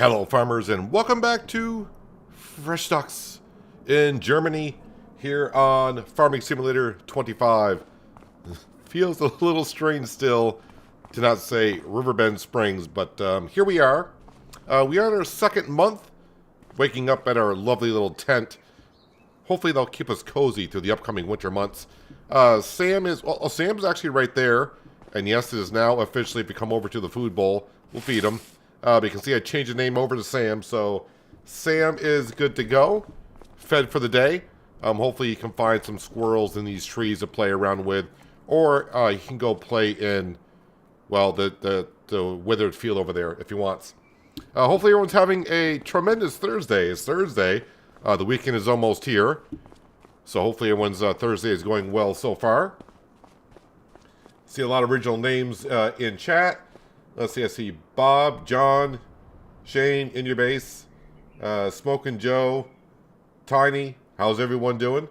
Hello farmers and welcome back to Frenchdach in Germany here on Farming Simulator 25. Feels a little strange still to not say Riverbend Springs, but here we are. We are in our second month, waking up at our lovely little tent. Hopefully they'll keep us cozy through the upcoming winter months. Sam's actually right there, and yes, it is now officially, if you come over to the food bowl, we'll feed him. But you can see I changed the name over to Sam, so Sam is good to go, fed for the day. Hopefully you can find some squirrels in these trees to play around with, or you can go play in, well, the withered field over there if he wants. Hopefully everyone's having a tremendous Thursday. It's Thursday. The weekend is almost here, so hopefully everyone's Thursday is going well so far. See a lot of original names in chat. Let's see, I see Bob, John, Shane, In Your Base, Smokin' Joe, Tiny. How's everyone doing?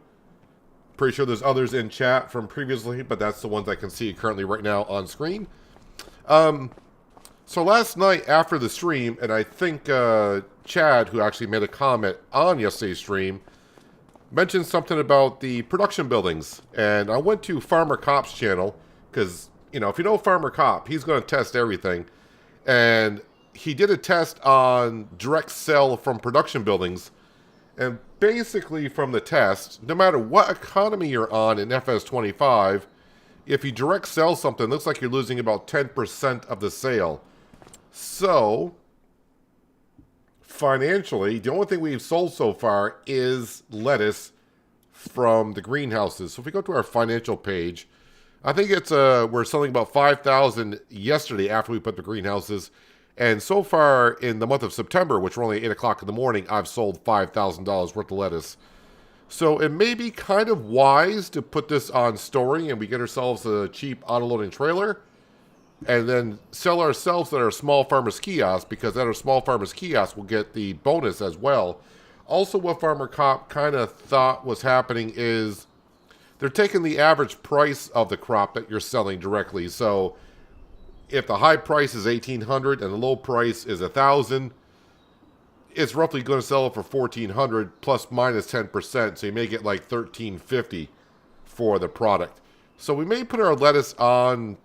Pretty sure there's others in chat from previously, but that's the ones I can see currently right now on screen. So last night after the stream, and I think Chad, who actually made a comment on yesterday's stream, mentioned something about the production buildings. And I went to Farmer Cop's channel, because, you know, if you know Farmer Cop, he's going to test everything. And he did a test on direct sell from production buildings. And basically from the test, no matter what economy you're on in FS25, if you direct sell something, it looks like you're losing about 10% of the sale. So, financially, the only thing we've sold so far is lettuce from the greenhouses. So if we go to our financial page, I think it's we're selling about 5,000 yesterday after we put the greenhouses. And so far in the month of September, which we're only 8 o'clock in the morning, I've sold $5,000 worth of lettuce. So it may be kind of wise to put this on story and we get ourselves a cheap auto-loading trailer and then sell ourselves at our small farmers kiosk, because at our small farmers kiosk we'll get the bonus as well. Also, what Farmer Cop kind of thought was happening is they're taking the average price of the crop that you're selling directly. So if the high price is $1,800 and the low price is $1,000, it's roughly going to sell it for $1,400 plus minus 10%. So you may get like $1,350 for the product. So we may put our lettuce on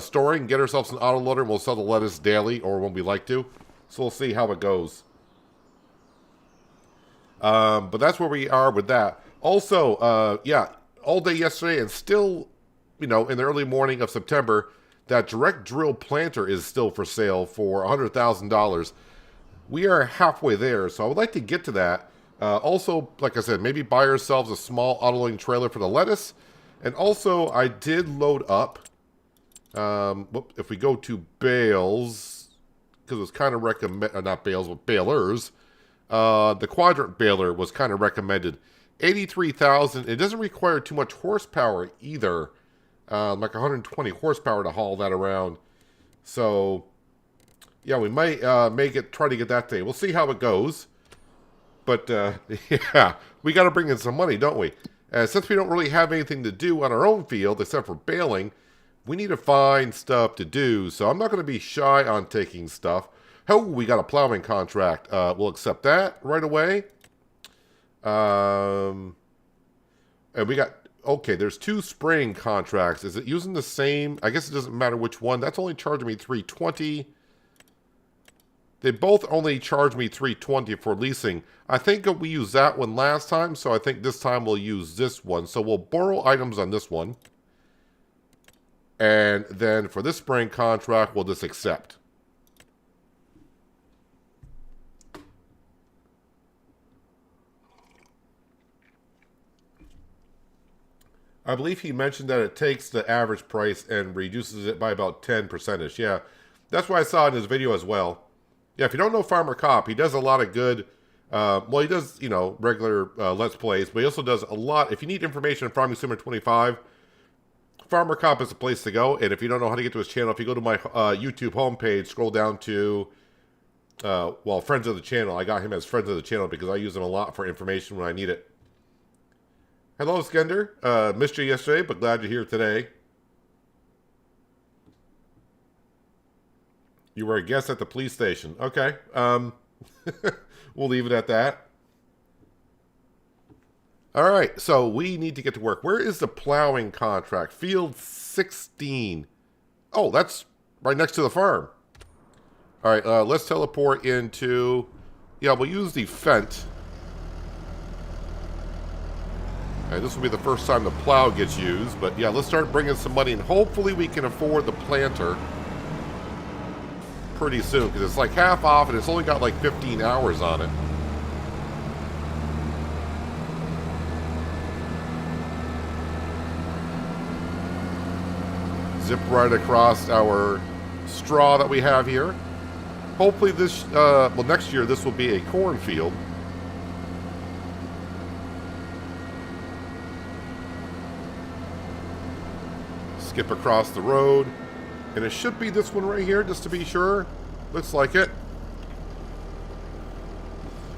storing, get ourselves an autoloader, and we'll sell the lettuce daily or when we like to. So we'll see how it goes. But that's where we are with that. Also, yeah, all day yesterday and still, you know, in the early morning of September, that direct drill planter is still for sale for $100,000. We are halfway there, so I would like to get to that. Also, like I said, maybe buy ourselves a small auto-loading trailer for the lettuce. And also, I did load up, if we go to bales, because it was kind of recommended, not bales, but balers, the quadrant baler was kind of recommended. 83,000. It doesn't require too much horsepower either. Like 120 horsepower to haul that around. So, yeah, we might try to get that today. We'll see how it goes. But, yeah, we got to bring in some money, don't we? Since we don't really have anything to do on our own field except for baling, we need to find stuff to do. So I'm not going to be shy on taking stuff. Oh, we got a plowing contract. We'll accept that right away. And we got, okay, there's 2 spraying contracts. Is it using the same? I guess it doesn't matter which one. That's only charging me $320. They both only charge me $320 for leasing. I think we used that one last time, so I think this time we'll use this one. So we'll borrow items on this one. And then for this spraying contract, we'll just accept. I believe he mentioned that it takes the average price and reduces it by about 10%. Yeah, that's what I saw in his video as well. Yeah, if you don't know Farmer Cop, he does a lot of good, well, he does, you know, regular Let's Plays, but he also does a lot. If you need information on Farming Simulator 25, Farmer Cop is the place to go. And if you don't know how to get to his channel, if you go to my YouTube homepage, scroll down to, well, Friends of the Channel. I got him as Friends of the Channel because I use him a lot for information when I need it. Hello, Skender. Missed you yesterday, but glad you're here today. You were a guest at the police station. Okay. We'll leave it at that. All right, so we need to get to work. Where is the plowing contract? Field 16. Oh, that's right next to the farm. All right, let's teleport into... Yeah, we'll use the Fent. And this will be the first time the plow gets used. But yeah, let's start bringing some money, and hopefully we can afford the planter pretty soon, because it's like half off, and it's only got like 15 hours on it. Zip right across our straw that we have here. Hopefully this, well, next year this will be a cornfield. Skip across the road. And it should be this one right here, just to be sure. Looks like it.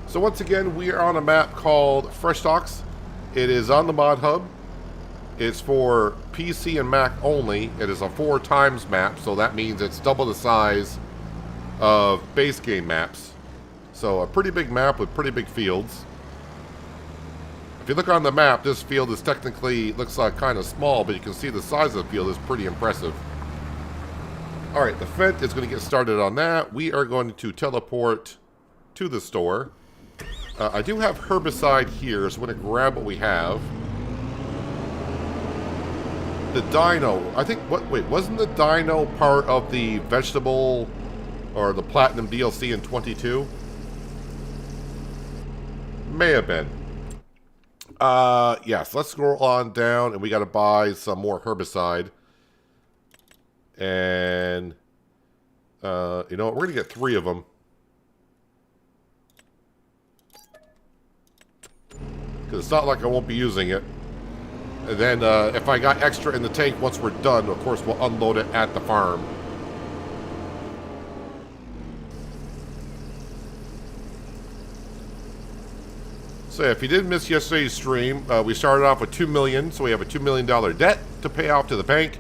So once again, we are on a map called Frenchdach. It is on the Mod Hub. It's for PC and Mac only. It is a 4x map, so that means it's double the size of base game maps. So a pretty big map with pretty big fields. If you look on the map, this field is technically, looks like kind of small, but you can see the size of the field is pretty impressive. Alright, the Fent is going to get started on that. We are going to teleport to the store. I do have herbicide here, so I'm going to grab what we have. The dino, I think, wait, wasn't the dino part of the vegetable or the platinum DLC in 22? May have been. Yes, let's scroll on down, and we got to buy some more herbicide. And, you know what, we're going to get 3 of them. Because it's not like I won't be using it. And then, if I got extra in the tank once we're done, of course, we'll unload it at the farm. So if you did miss yesterday's stream, we started off with $2 million, so we have a $2 million debt to pay off to the bank.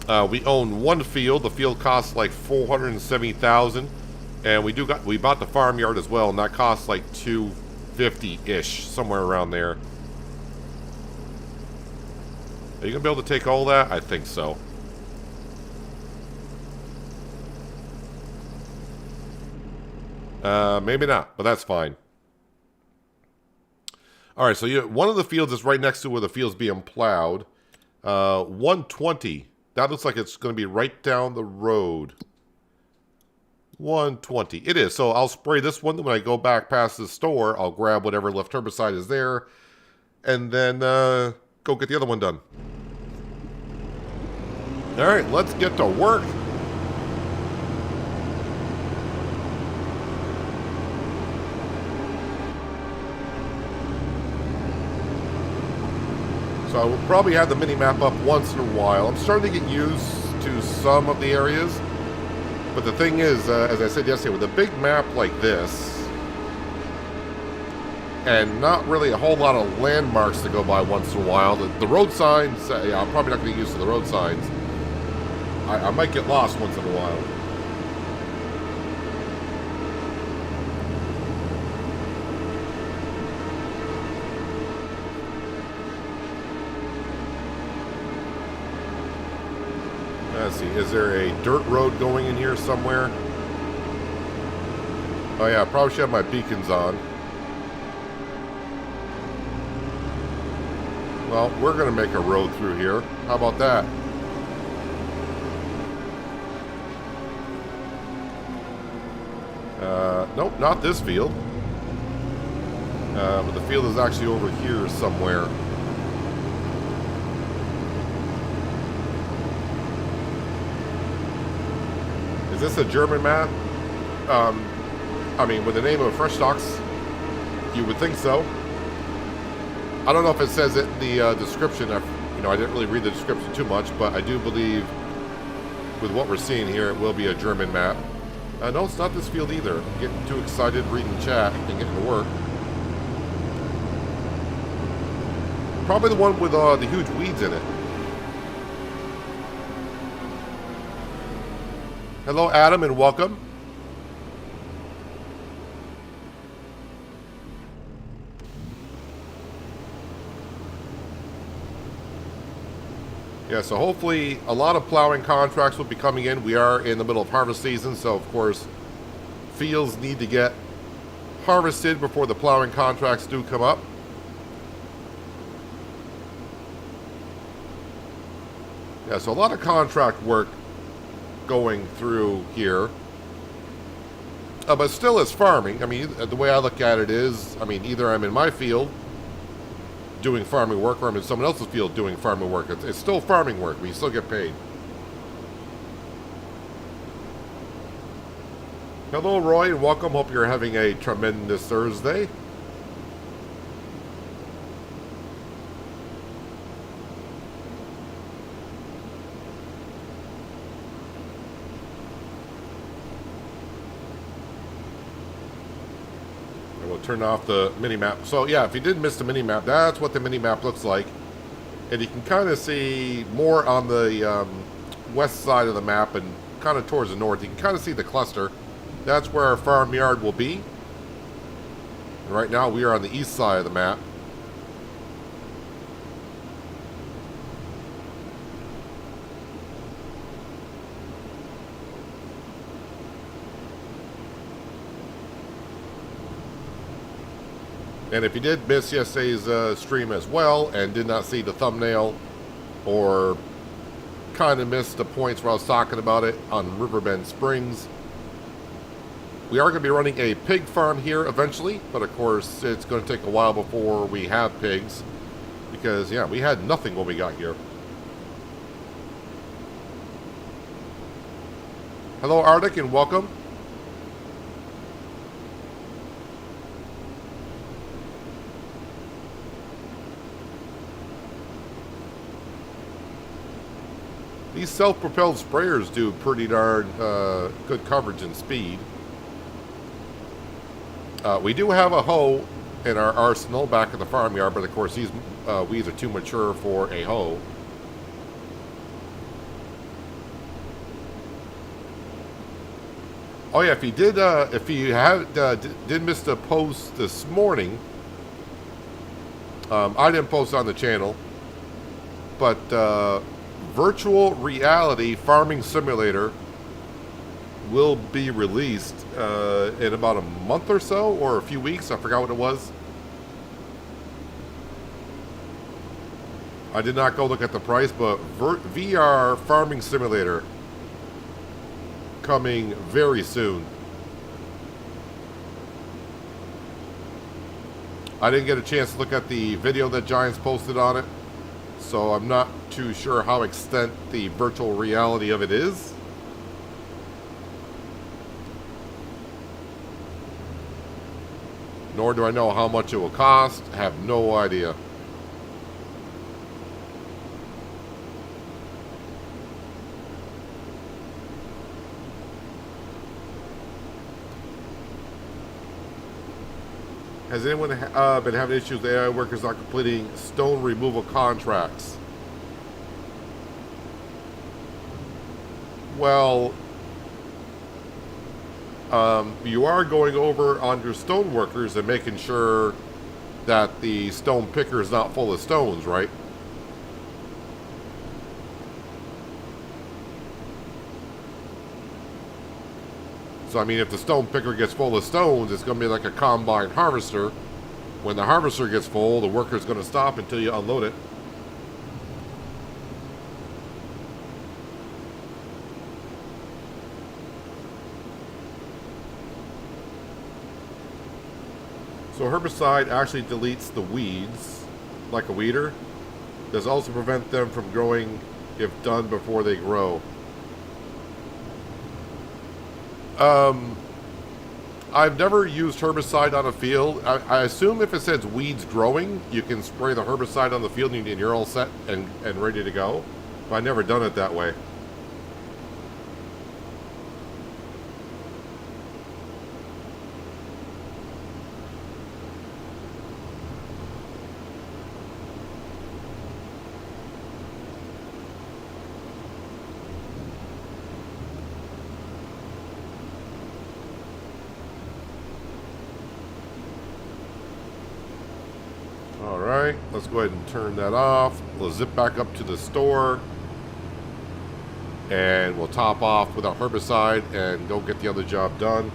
We own 1 field. The field costs like $470,000, and we bought the farmyard as well, and that costs like $250-ish, somewhere around there. Are you gonna be able to take all that? I think so. Maybe not, but that's fine. All right, so one of the fields is right next to where the field's being plowed. 120. That looks like it's going to be right down the road. 120. It is. So I'll spray this one. When I go back past the store, I'll grab whatever left herbicide is there. And then go get the other one done. All right, let's get to work. So I will probably have the mini-map up once in a while. I'm starting to get used to some of the areas. But the thing is, as I said yesterday, with a big map like this, and not really a whole lot of landmarks to go by once in a while, the road signs, yeah, I'm probably not going to get used to the road signs. I might get lost once in a while. Let's see, is there a dirt road going in here somewhere? Oh yeah, I probably should have my beacons on. Well, we're going to make a road through here. How about that? Nope, not this field. But the field is actually over here somewhere. Is this a German map? I mean, with the name of Frenchdach, you would think so. I don't know if it says it in the description. I didn't really read the description too much, but I do believe with what we're seeing here, it will be a German map. No, it's not this field either. I'm getting too excited reading chat and getting to work. Probably the one with the huge weeds in it. Hello, Adam, and welcome. Yeah, so hopefully a lot of plowing contracts will be coming in. We are in the middle of harvest season, so of course fields need to get harvested before the plowing contracts do come up. Yeah, so a lot of contract work going through here. But still it's farming. I mean, the way I look at it is, I mean, either I'm in my field doing farming work or I'm in someone else's field doing farming work. It's still farming work, but you still get paid. Hello, Roy, and welcome. Hope you're having a tremendous Thursday. And we'll turn off the mini-map. So, yeah, if you did miss the mini-map, that's what the mini-map looks like. And you can kind of see more on the west side of the map and kind of towards the north. You can kind of see the cluster. That's where our farmyard will be. And right now we are on the east side of the map. And if you did miss yesterday's stream as well and did not see the thumbnail or kind of missed the points where I was talking about it on Riverbend Springs, we are going to be running a pig farm here eventually, but of course it's going to take a while before we have pigs because, yeah, we had nothing when we got here. Hello, Arctic, and welcome. These self-propelled sprayers do pretty darn good coverage and speed. We do have a hoe in our arsenal back at the farmyard, but of course these weeds are too mature for a hoe. Oh yeah, if you did miss the post this morning, I didn't post on the channel, but Virtual Reality Farming Simulator will be released in about a month or so, or a few weeks. I forgot what it was. I did not go look at the price, but VR Farming Simulator coming very soon. I didn't get a chance to look at the video that Giants posted on it, so I'm not too sure how extent the virtual reality of it is. Nor do I know how much it will cost. I have no idea. Has anyone been having issues with AI workers not completing stone removal contracts? Well, you are going over on your stone workers and making sure that the stone picker is not full of stones, right? So, I mean, if the stone picker gets full of stones, it's going to be like a combine harvester. When the harvester gets full, the worker's going to stop until you unload it. So herbicide actually deletes the weeds, like a weeder. Does also prevent them from growing if done before they grow. I've never used herbicide on a field. I assume if it says weeds growing, you can spray the herbicide on the field and you're all set and ready to go. But I've never done it that way. Alright, let's go ahead and turn that off. We'll zip back up to the store. And we'll top off with our herbicide and go get the other job done.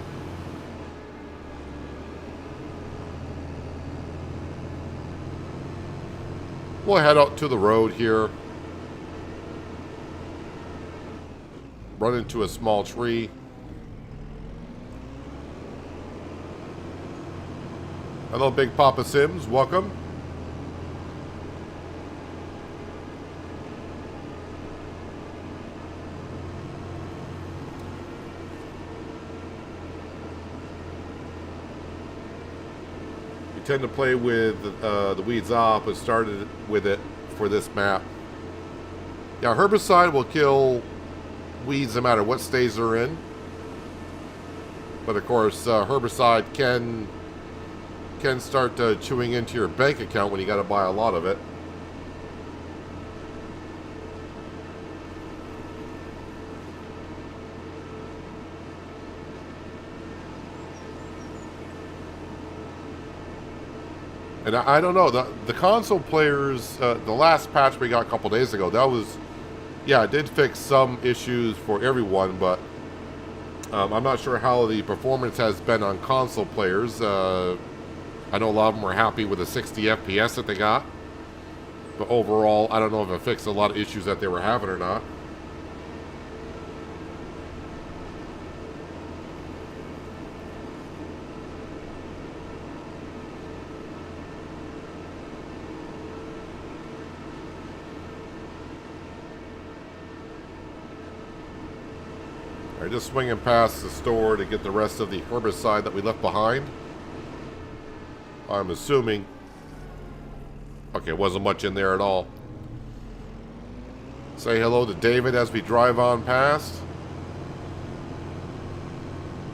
We'll head out to the road here. Run into a small tree. Hello, Big Papa Sims. Welcome. We tend to play with the weeds off, but started with it for this map. Yeah, herbicide will kill weeds no matter what stage they're in. But of course, herbicide can start chewing into your bank account when you got to buy a lot of it. And I don't know, the console players, the last patch we got a couple days ago, that was, yeah, it did fix some issues for everyone, but I'm not sure how the performance has been on console players. I know a lot of them were happy with the 60 FPS that they got. But overall, I don't know if it fixed a lot of issues that they were having or not. Alright, just swinging past the store to get the rest of the herbicide that we left behind. I'm assuming. Okay, wasn't much in there at all. Say hello to David as we drive on past.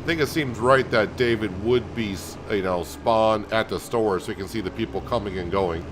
I think it seems right that David would be, you know, spawned at the store so you can see the people coming and going.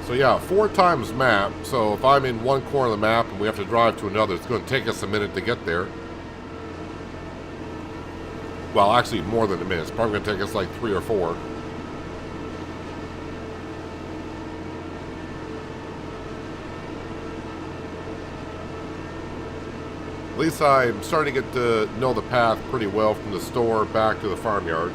So yeah, 4 times map. So if I'm in one corner of the map and we have to drive to another, it's going to take us a minute to get there. Well, actually more than a minute. It's probably going to take us like 3 or 4. At least I'm starting to get to know the path pretty well from the store back to the farmyard.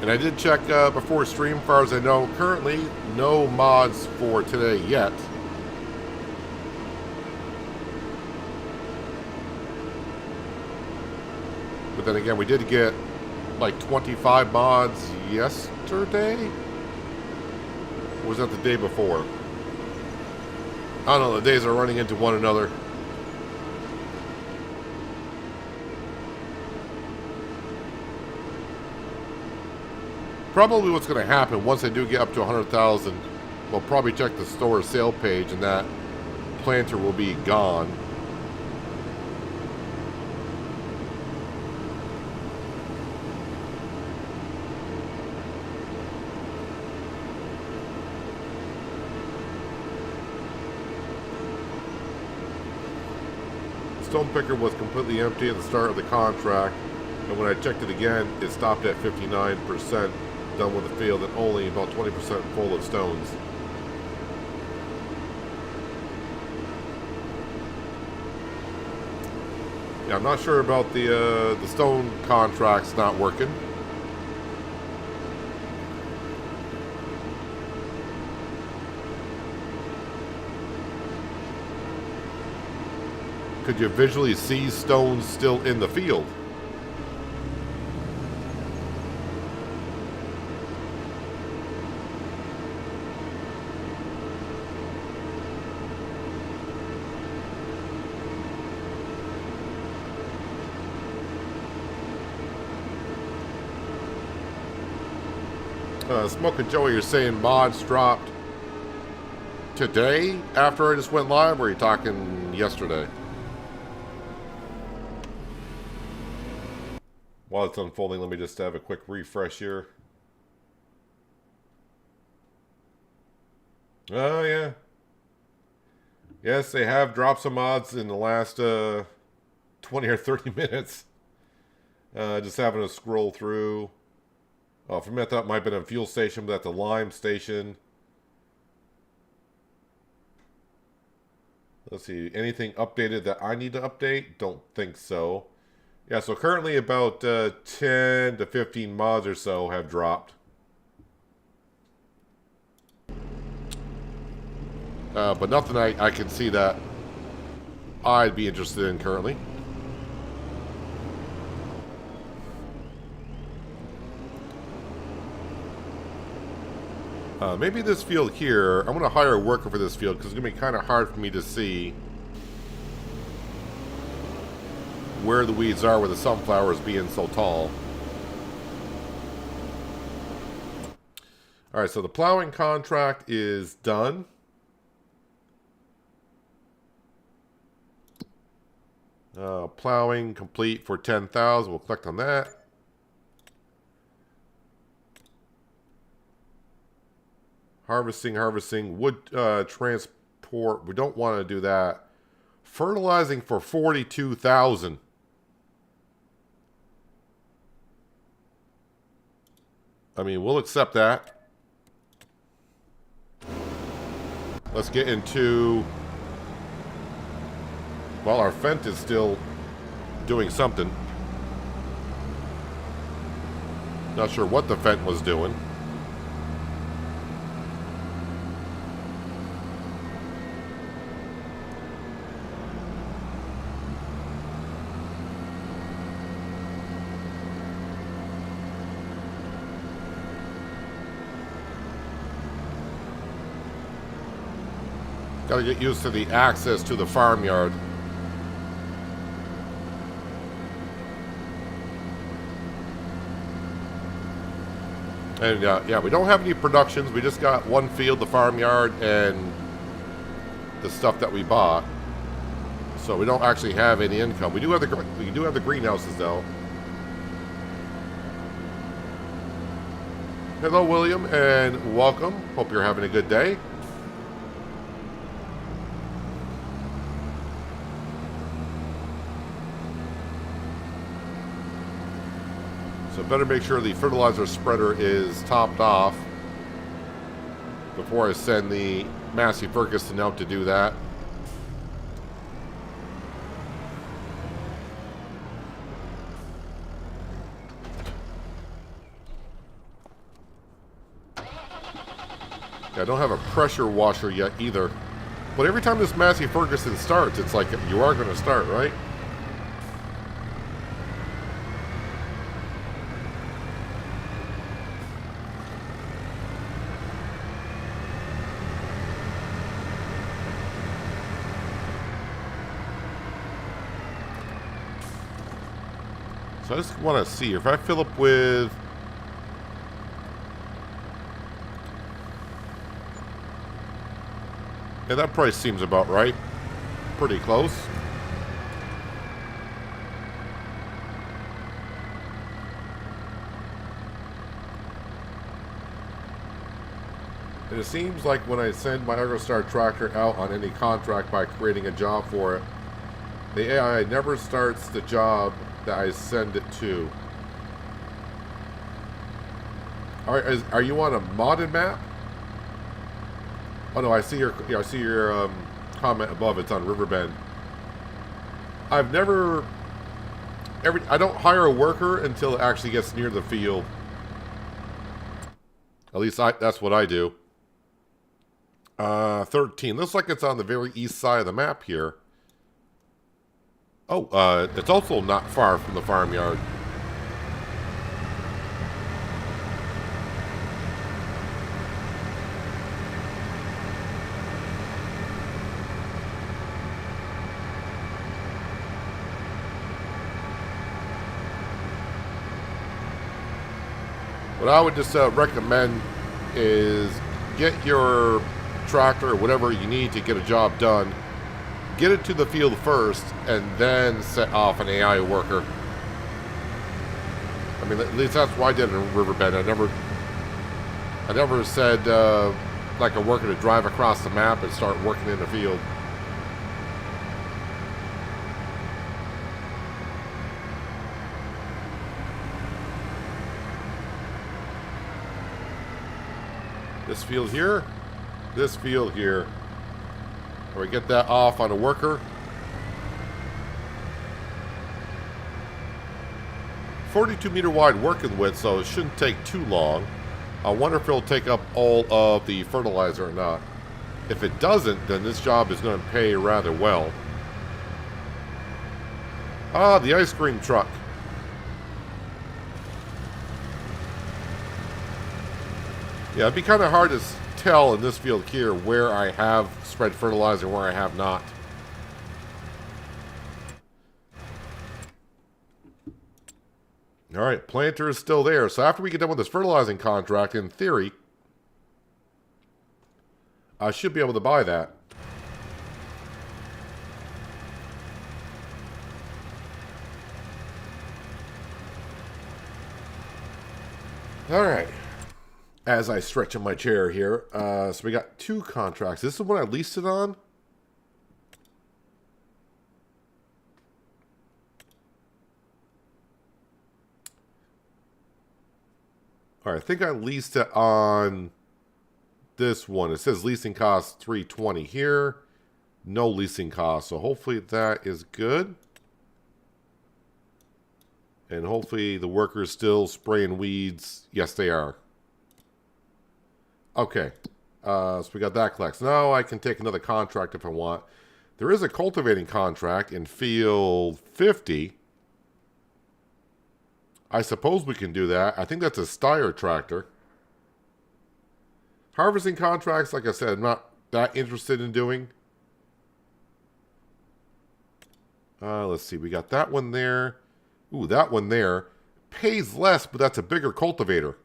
And I did check before stream, far as I know, currently no mods for today yet. But then again, we did get like 25 mods yesterday? Or was that the day before? I don't know, the days are running into one another. Probably what's going to happen once I do get up to 100,000, we'll probably check the store sale page and that planter will be gone. Stone picker was completely empty at the start of the contract, and when I checked it again, it stopped at 59%. Done with the field and only about 20% full of stones. Yeah, I'm not sure about the stone contracts not working. Could you visually see stones still in the field? Smoke and Joey, you're saying mods dropped today after I just went live, or are you talking yesterday? While it's unfolding, let me just have a quick refresh here. Oh, yeah. Yes, they have dropped some mods in the last 20 or 30 minutes. Just having to scroll through. Oh, for a minute, I thought it might have been a fuel station, but that's a lime station. Let's see. Anything updated that I need to update? Don't think so. Yeah, so currently about 10 to 15 mods or so have dropped. But nothing I can see that I'd be interested in currently. Maybe this field here, I'm going to hire a worker for this field because it's going to be kind of hard for me to see where the weeds are with the sunflowers being so tall. Alright, so the plowing contract is done. Plowing complete for 10,000. We'll click on that. Harvesting. Wood transport. We don't want to do that. Fertilizing for 42,000. I mean, we'll accept that. Let's get into... Well, our Fent is still doing something. Not sure what the Fent was doing. Gotta get used to the access to the farmyard. And yeah, we don't have any productions. We just got one field, the farmyard, and the stuff that we bought. So we don't actually have any income. We do have the greenhouses though. Hello, William, and welcome. Hope you're having a good day. So better make sure the fertilizer spreader is topped off before I send the Massey Ferguson out to do that. Yeah, I don't have a pressure washer yet either. But every time this Massey Ferguson starts, it's like you are going to start, right? So I just want to see if I fill up with... Yeah, that price seems about right. Pretty close. And it seems like when I send my AgroStar tractor out on any contract by creating a job for it, the AI never starts the job that I send it to. Are you on a modded map? Oh no, I see your comment above. It's on Riverbend. I've never I don't hire a worker until it actually gets near the field. At least that's what I do. 13. Looks like it's on the very east side of the map here. Oh, it's also not far from the farmyard. What I would just recommend is get your tractor or whatever you need to get a job done. Get it to the field first, and then set off an AI worker. I mean, at least that's what I did in Riverbend. I never said like a worker to drive across the map and start working in the field. This field here, this field here. Can we get that off on a worker? 42-meter wide working width, so it shouldn't take too long. I wonder if it'll take up all of the fertilizer or not. If it doesn't, then this job is going to pay rather well. Ah, the ice cream truck. Yeah, it'd be kind of hard to tell in this field here where I have spread fertilizer and where I have not. Alright, planter is still there. So after we get done with this fertilizing contract, in theory, I should be able to buy that. Alright. As I stretch in my chair here. So we got 2 contracts. This is the one I leased it on. Alright, I think I leased it on this one. It says leasing cost $320 here. No leasing cost. So hopefully that is good. And hopefully the workers still spraying weeds. Yes, they are. Okay, so we got that collected. Now I can take another contract if I want. There is a cultivating contract in field 50. I suppose we can do that. I think that's a Steyr tractor. Harvesting contracts, like I said, I'm not that interested in doing. Let's see, we got that one there. Ooh, that one there. Pays less, but that's a bigger cultivator.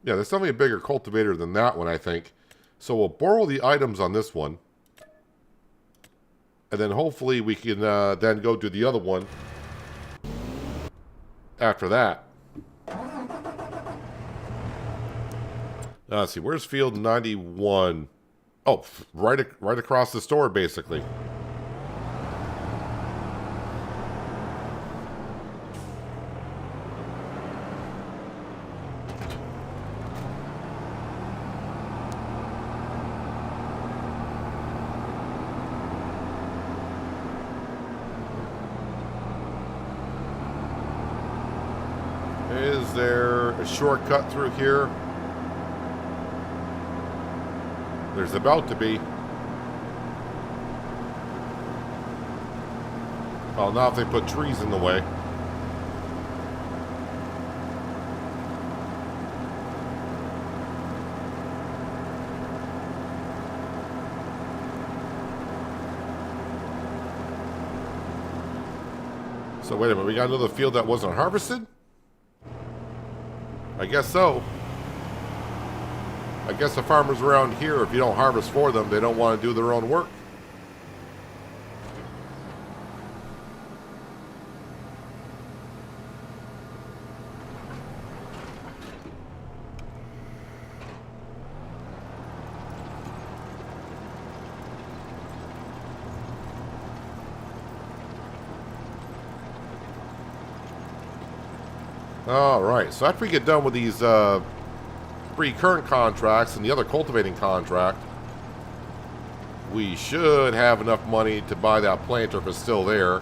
Yeah, there's definitely a bigger cultivator than that one, I think. So we'll borrow the items on this one. And then hopefully we can then go to the other one after that. Let's see, where's field 91? Oh, right across the store, basically. Is there a shortcut through here? There's about to be. Well, not if they put trees in the way. So wait a minute, we got another field that wasn't harvested? I guess so. I guess the farmers around here, if you don't harvest for them, they don't want to do their own work. Alright, so after we get done with these 3 current contracts and the other cultivating contract, we should have enough money to buy that planter if it's still there.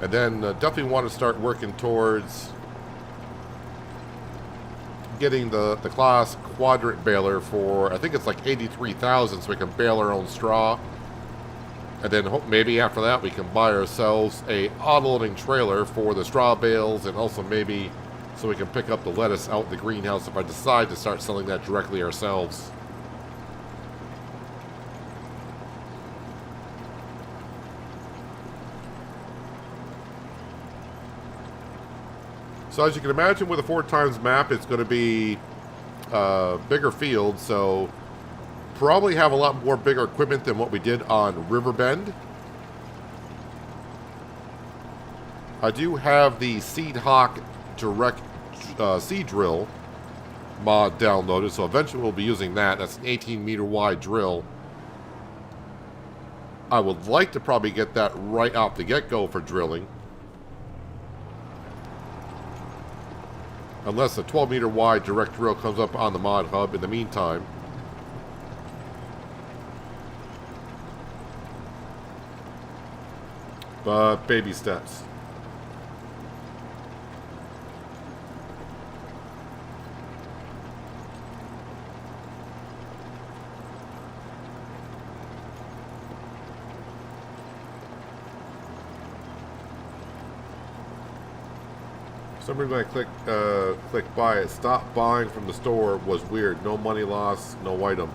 And then definitely want to start working towards getting the class quadrant baler for, I think it's like 83,000, so we can bale our own straw. And then maybe after that we can buy ourselves a auto-loading trailer for the straw bales, and also maybe so we can pick up the lettuce out in the greenhouse if I decide to start selling that directly ourselves. So as you can imagine with a 4x map, it's going to be bigger field, so probably have a lot more bigger equipment than what we did on Riverbend. I do have the Seed Hawk direct seed drill mod downloaded, so eventually we'll be using that. That's an 18-meter wide drill. I would like to probably get that right off the get-go for drilling. Unless a 12-meter wide direct drill comes up on the mod hub in the meantime. But baby steps. Somebody when I click buy it, stop buying from the store was weird. No money loss, no item.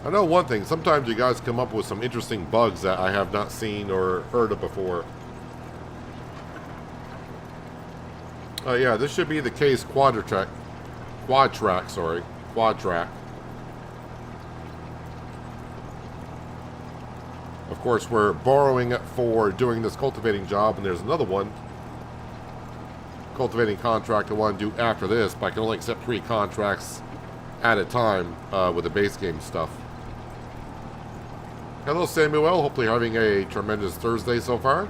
I know one thing, sometimes you guys come up with some interesting bugs that I have not seen or heard of before. Yeah, this should be the case quad track. Of course, we're borrowing it for doing this cultivating job, and there's another one. Cultivating contract I want to do after this, but I can only accept 3 contracts at a time with the base game stuff. Hello, Samuel. Hopefully having a tremendous Thursday so far.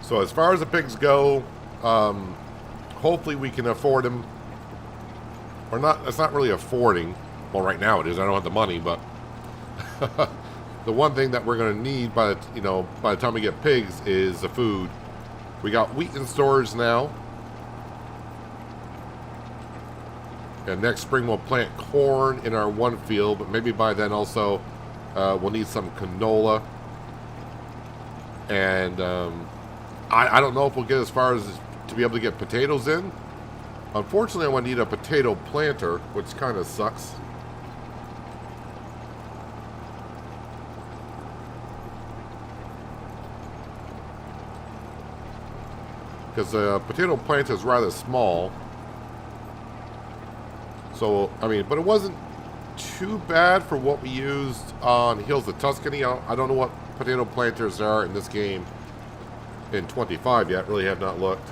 So as far as the pigs go, hopefully we can afford them. Or not, it's not really affording. Well, right now it is. I don't have the money, but the one thing that we're going to need by the time we get pigs is the food. We got wheat in storage now. And next spring we'll plant corn in our one field, but maybe by then also we'll need some canola. And I don't know if we'll get as far as to be able to get potatoes in. Unfortunately, I want to need a potato planter, which kind of sucks. Because the potato planter is rather small. So, I mean, but it wasn't too bad for what we used on Hills of Tuscany. I don't know what potato planters are in this game in 25 yet. Really have not looked.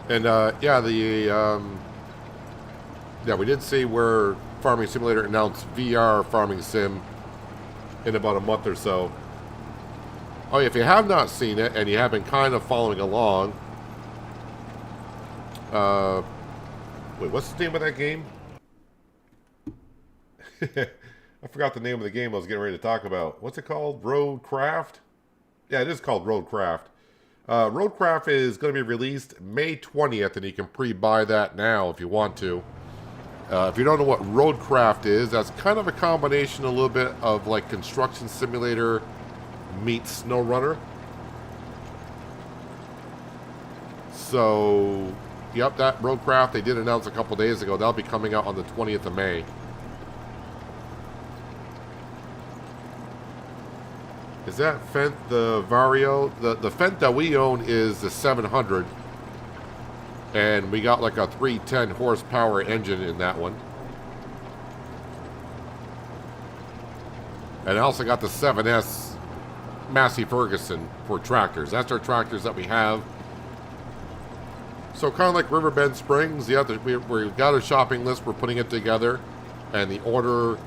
And yeah, we did see where Farming Simulator announced VR Farming Sim in about a month or so. Oh, if you have not seen it and you have been kind of following along, wait, what's the name of that game? I forgot the name of the game I was getting ready to talk about. What's it called? Roadcraft? Yeah, it is called Roadcraft. Roadcraft is going to be released May 20th, and you can pre-buy that now if you want to. If you don't know what Roadcraft is, that's kind of a combination a little bit of like Construction Simulator meets SnowRunner. So, yep, that Roadcraft they did announce a couple days ago. That'll be coming out on the 20th of May. Is that Fendt the Vario? The Fendt that we own is the 700. And we got like a 310 horsepower engine in that one. And I also got the 7S Massey Ferguson for tractors. That's our tractors that we have. So kind of like Riverbend Springs, yeah, we've got a shopping list, we're putting it together, and the order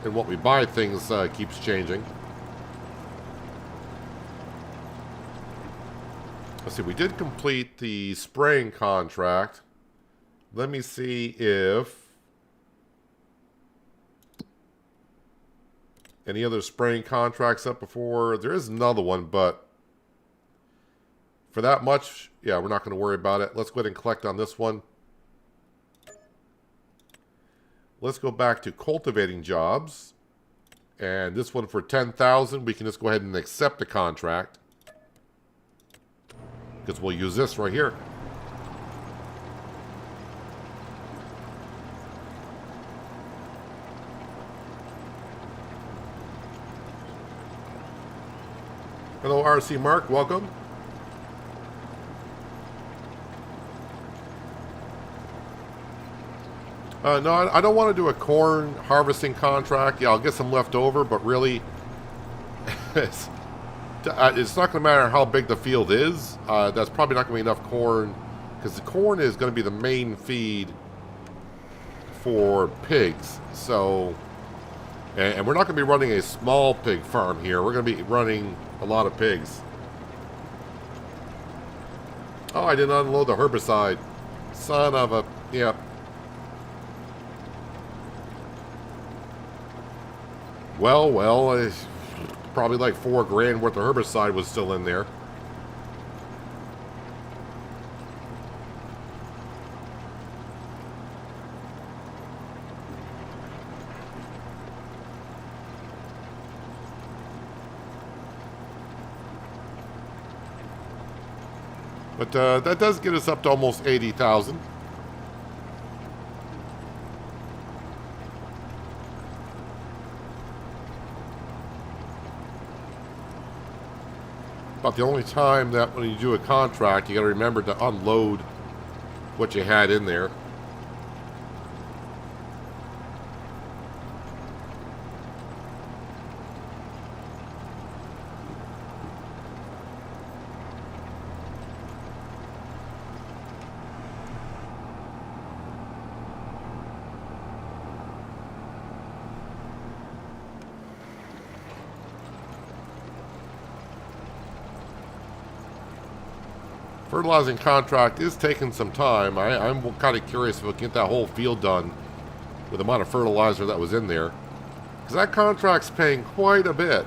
and what we buy things keeps changing. Let's see, we did complete the spraying contract. Let me see if any other spraying contracts up before. There is another one, but for that much, yeah, we're not going to worry about it. Let's go ahead and collect on this one. Let's go back to cultivating jobs. And this one for 10,000, we can just go ahead and accept the contract. Because we'll use this right here. Hello, RC Mark. Welcome. No, I don't want to do a corn harvesting contract. Yeah, I'll get some left over, but really, it's not going to matter how big the field is. That's probably not going to be enough corn, because the corn is going to be the main feed for pigs. So, and we're not going to be running a small pig farm here. We're going to be running a lot of pigs. Oh, I didn't unload the herbicide. Son of a... Yep. Well, probably like $4 grand worth of herbicide was still in there. But that does get us up to almost 80,000. But the only time that when you do a contract, you got to remember to unload what you had in there. Fertilizing contract is taking some time. I'm kind of curious if we can get that whole field done with the amount of fertilizer that was in there. Because that contract's paying quite a bit.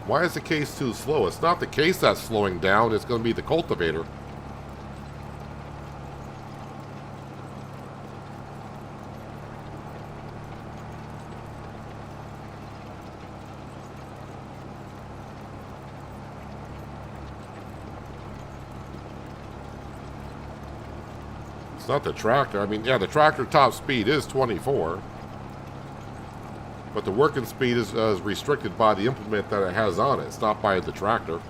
Why is the case too slow? It's not the case that's slowing down. It's going to be the cultivator. It's not the tractor. I mean, yeah, the tractor top speed is 24. But the working speed is restricted by the implement that it has on it. It's not by the tractor.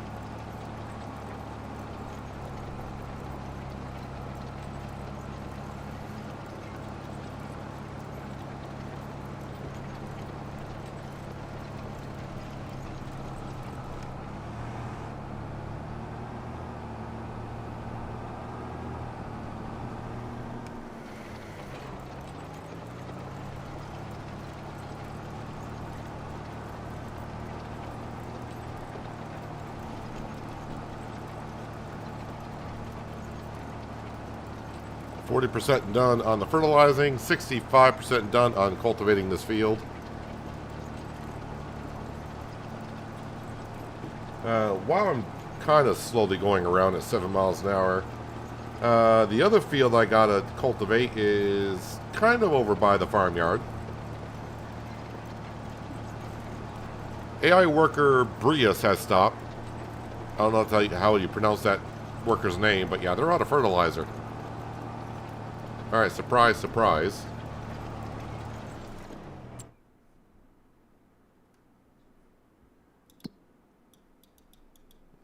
%, done on the fertilizing, 65% done on cultivating this field. While I'm kind of slowly going around at 7 miles an hour, the other field I gotta cultivate is kind of over by the farmyard. AI worker Brias has stopped. I don't know how you pronounce that worker's name, but yeah, they're out of fertilizer. Alright, surprise, surprise.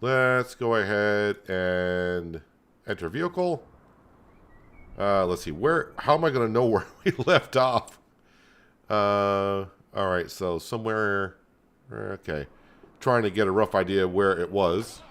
Let's go ahead and enter vehicle. Let's see, how am I going to know where we left off? Alright, so somewhere, okay. trying to get a rough idea where it was.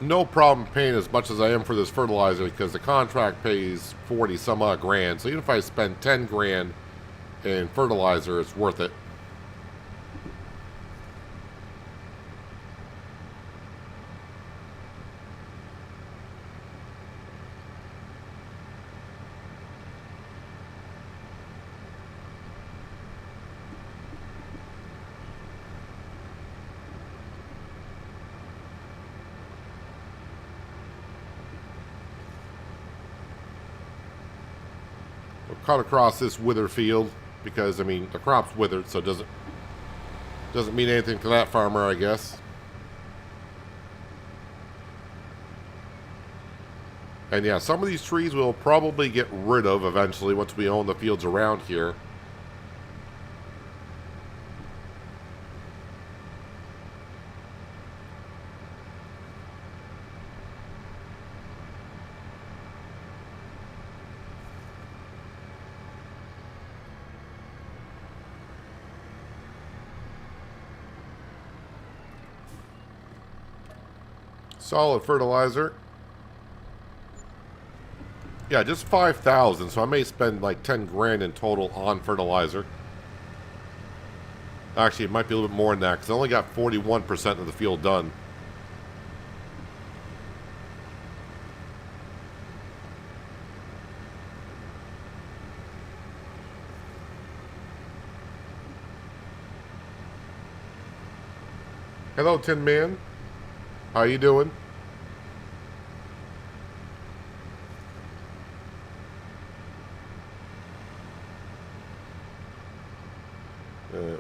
No problem paying as much as I am for this fertilizer because the contract pays 40 some odd grand. So even if I spend 10 grand in fertilizer, it's worth it. Cut across this withered field because, I mean, the crop's withered, so it doesn't mean anything to that farmer, I guess. And yeah, some of these trees we'll probably get rid of eventually once we own the fields around here. Solid fertilizer. Yeah, just 5,000, so I may spend like 10 grand in total on fertilizer. Actually, it might be a little bit more than that, because I only got 41% of the field done. Hello, Tin Man. How you doing?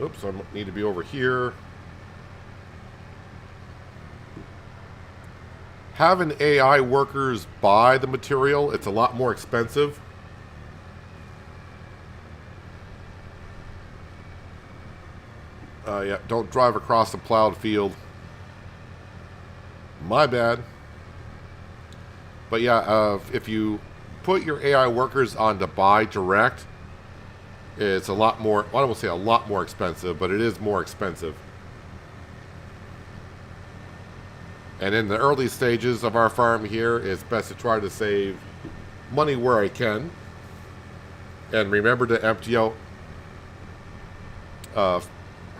Oops, I need to be over here. Having AI workers buy the material, it's a lot more expensive. Yeah, don't drive across the plowed field. My bad. But yeah, if you put your AI workers on to buy direct, it's a lot more, well, I don't want to say a lot more expensive, but it is more expensive. And in the early stages of our farm here, it's best to try to save money where I can. And remember to empty out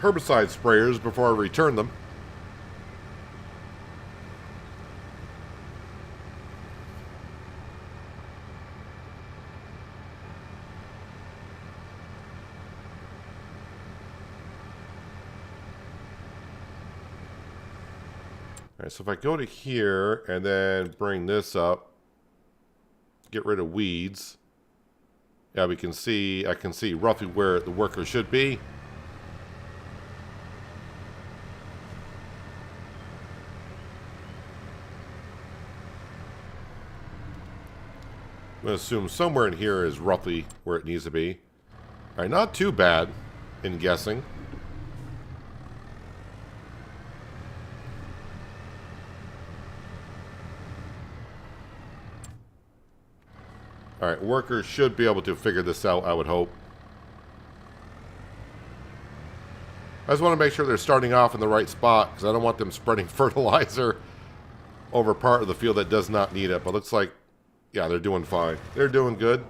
herbicide sprayers before I return them. Alright, so if I go to here and then bring this up, get rid of weeds. Yeah, we can see, I can see roughly where the worker should be. I'm going to assume somewhere in here is roughly where it needs to be. Alright, not too bad in guessing. Alright, workers should be able to figure this out, I would hope. I just want to make sure they're starting off in the right spot, because I don't want them spreading fertilizer over part of the field that does not need it. But looks like, yeah, they're doing fine. They're doing good.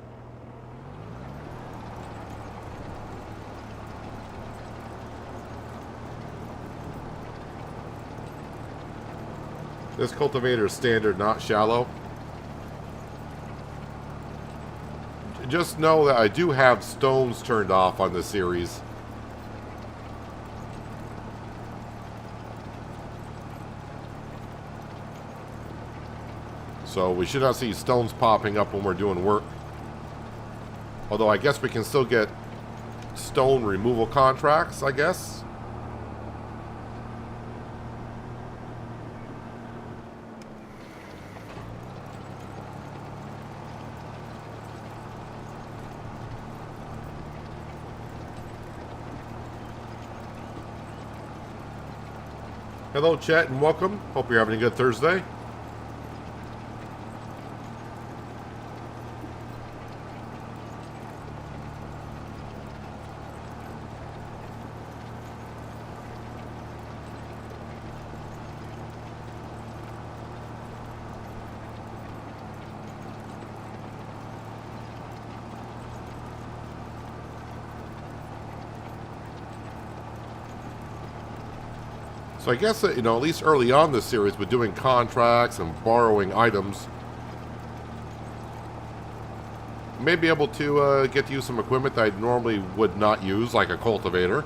This cultivator is standard, not shallow. Just know that I do have stones turned off on this series. So we should not see stones popping up when we're doing work. Although I guess we can still get stone removal contracts, I guess. Hello, chat, and welcome. Hope you're having a good Thursday. So I guess that, at least early on this series, with doing contracts and borrowing items, may be able to get to use some equipment that I normally would not use, like a cultivator.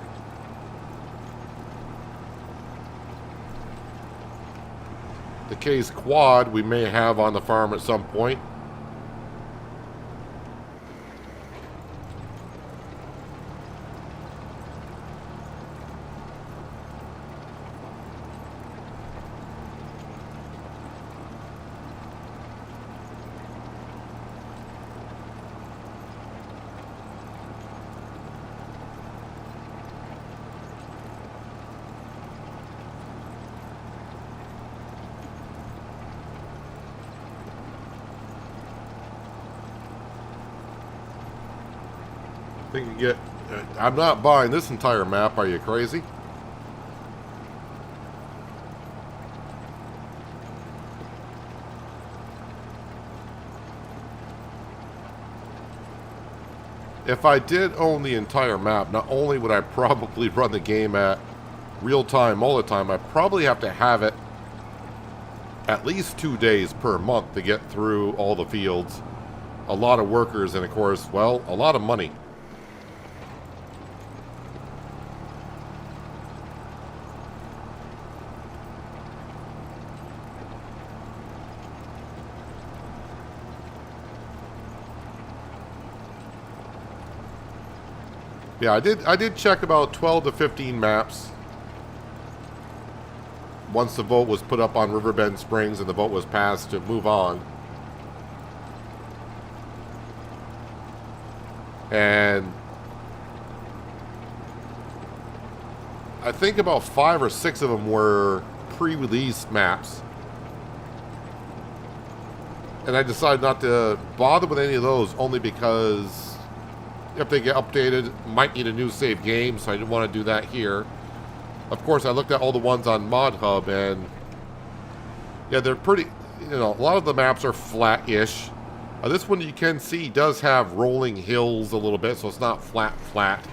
The K's quad we may have on the farm at some point. I think you get... I'm not buying this entire map. Are you crazy? If I did own the entire map, not only would I probably run the game at real time all the time, I'd probably have to have it at least 2 days per month to get through all the fields. A lot of workers and, of course, well, a lot of money. Yeah, I did check about 12 to 15 maps once the vote was put up on Riverbend Springs and the vote was passed to move on. And I think about 5 or 6 of them were pre-release maps. And I decided not to bother with any of those, only because if they get updated, might need a new save game, so I didn't want to do that here. Of course, I looked at all the ones on Mod Hub, and yeah, they're pretty, a lot of the maps are flat-ish. This one, you can see, does have rolling hills a little bit, so it's not flat.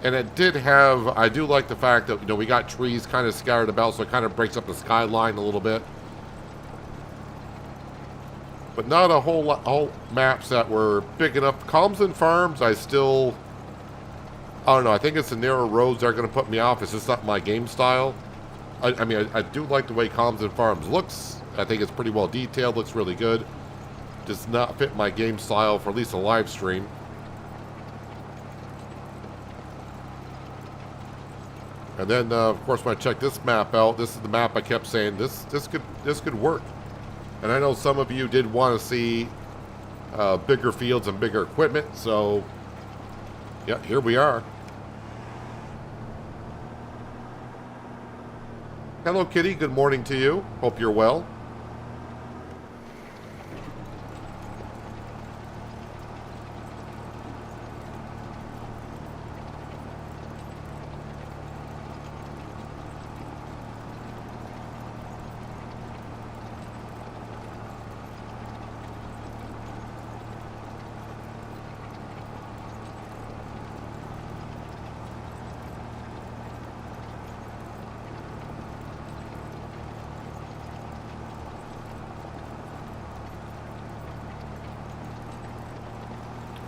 And it did have, I do like the fact that, we got trees kind of scattered about, so it kind of breaks up the skyline a little bit. But not a whole maps that were big enough. Calms Farms, I don't know. I think it's the narrow roads that are going to put me off. It's just not my game style. I mean, I do like the way Calms Farms looks. I think it's pretty well detailed. Looks really good. Does not fit my game style for at least a live stream. And then, of course, when I checked this map out, this is the map I kept saying this could work. And I know some of you did want to see bigger fields and bigger equipment, so yeah, here we are. Hello, Kitty. Good morning to you. Hope you're well.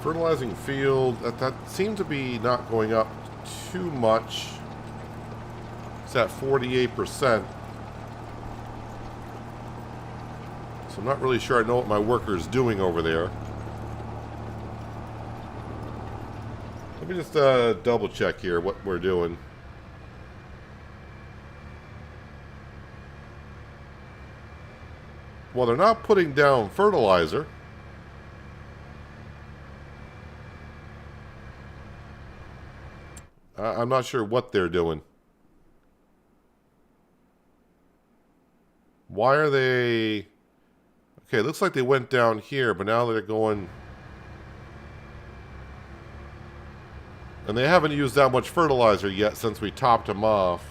Fertilizing field, that seems to be not going up too much. It's at 48%. So I'm not really sure I know what my worker's doing over there. Let me just double check here what we're doing. Well, they're not putting down fertilizer. I'm not sure what they're doing. Why are they... Okay, it looks like they went down here, but now they're going... And they haven't used that much fertilizer yet since we topped them off.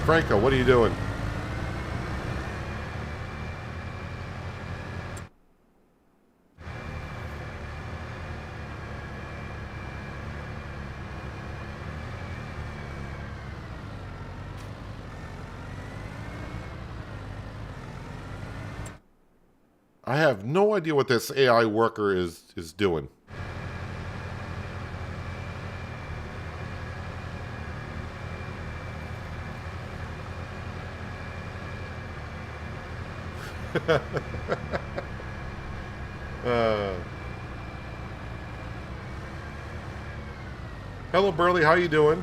Franco, what are you doing? I have no idea what this AI worker is doing. Hello, Burley. How you doing?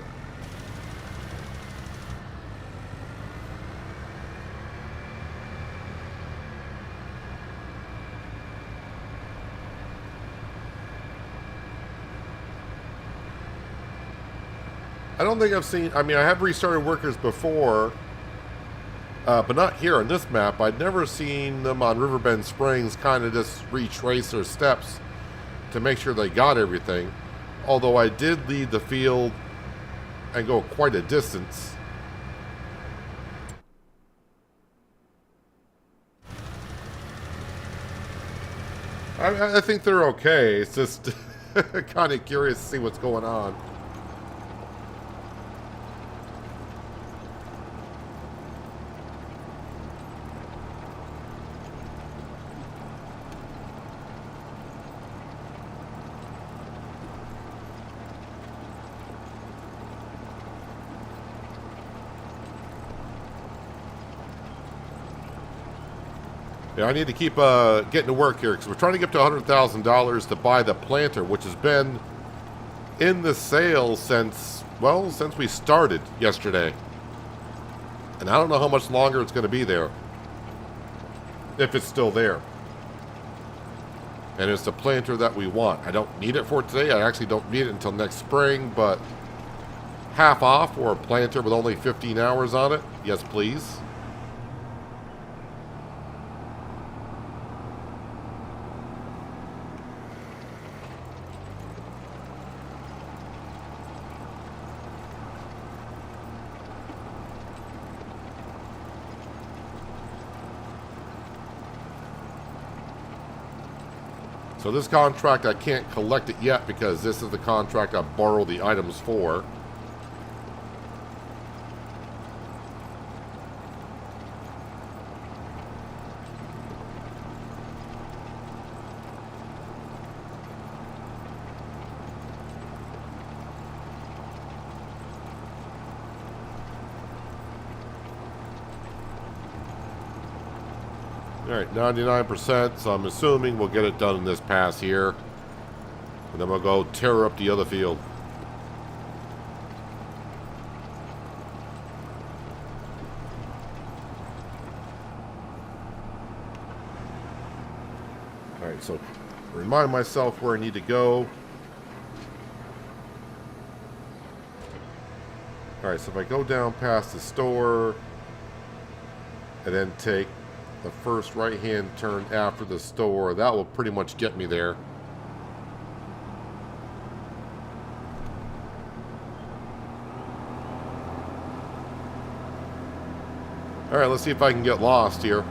I don't think I've seen... I mean, I have restarted workers before, but not here on this map. I'd never seen them on Riverbend Springs kind of just retrace their steps to make sure they got everything. Although I did leave the field and go quite a distance. I think they're okay. It's just kind of curious to see what's going on. Yeah, I need to keep getting to work here because we're trying to get to $100,000 to buy the planter, which has been in the sale since, well, since we started yesterday. And I don't know how much longer it's going to be there, if it's still there. And it's the planter that we want. I don't need it for today. I actually don't need it until next spring, but half off or a planter with only 15 hours on it, yes please. So this contract, I can't collect it yet because this is the contract I borrowed the items for. All right, 99%, so I'm assuming we'll get it done in this pass here. And then we'll go tear up the other field. All right, so remind myself where I need to go. All right, so if I go down past the store and then take the first right-hand turn after the store, that will pretty much get me there. All right, let's see if I can get lost here.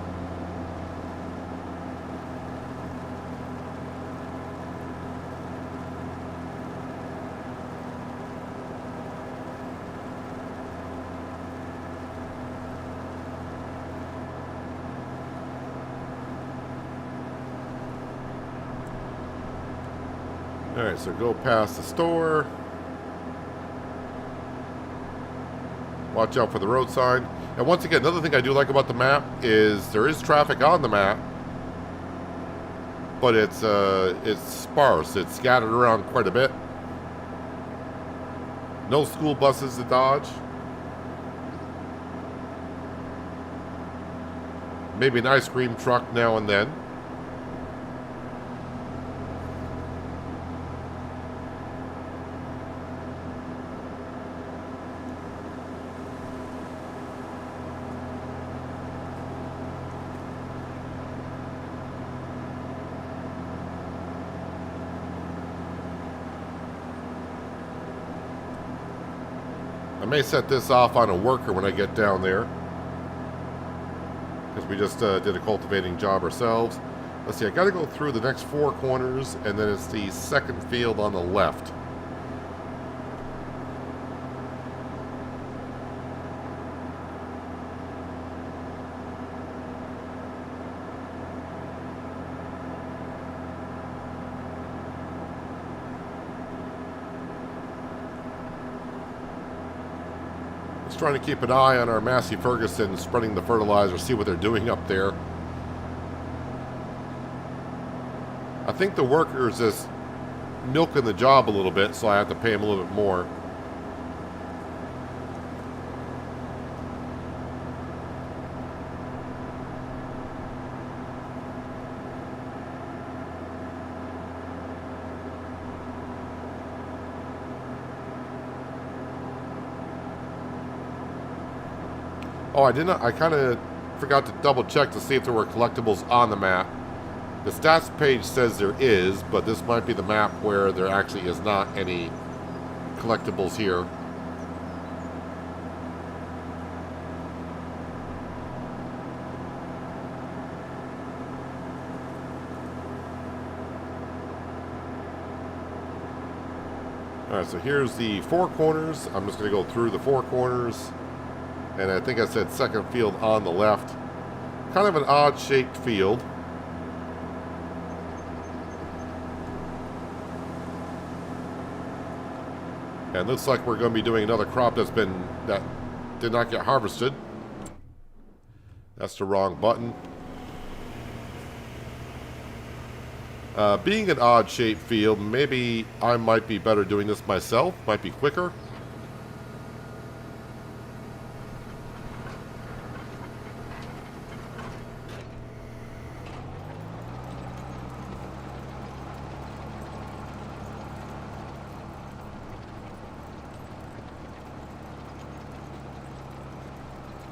Alright, so go past the store. Watch out for the road sign. And once again, another thing I do like about the map is there is traffic on the map, but it's sparse. It's scattered around quite a bit. No school buses to dodge. Maybe an ice cream truck now and then. I may set this off on a worker when I get down there, because we just did a cultivating job ourselves. Let's see, I got to go through the next 4 corners, and then it's the second field on the left. Just trying to keep an eye on our Massey Ferguson spreading the fertilizer, see what they're doing up there. I think the workers is milking the job a little bit, so I have to pay them a little bit more. Oh, I kind of forgot to double check to see if there were collectibles on the map. The stats page says there is, but this might be the map where there actually is not any collectibles here. Alright, so here's the 4 corners. I'm just going to go through the 4 corners. And I think I said second field on the left. Kind of an odd-shaped field. And looks like we're going to be doing another crop that did not get harvested. That's the wrong button. Being an odd-shaped field, maybe I might be better doing this myself. Might be quicker.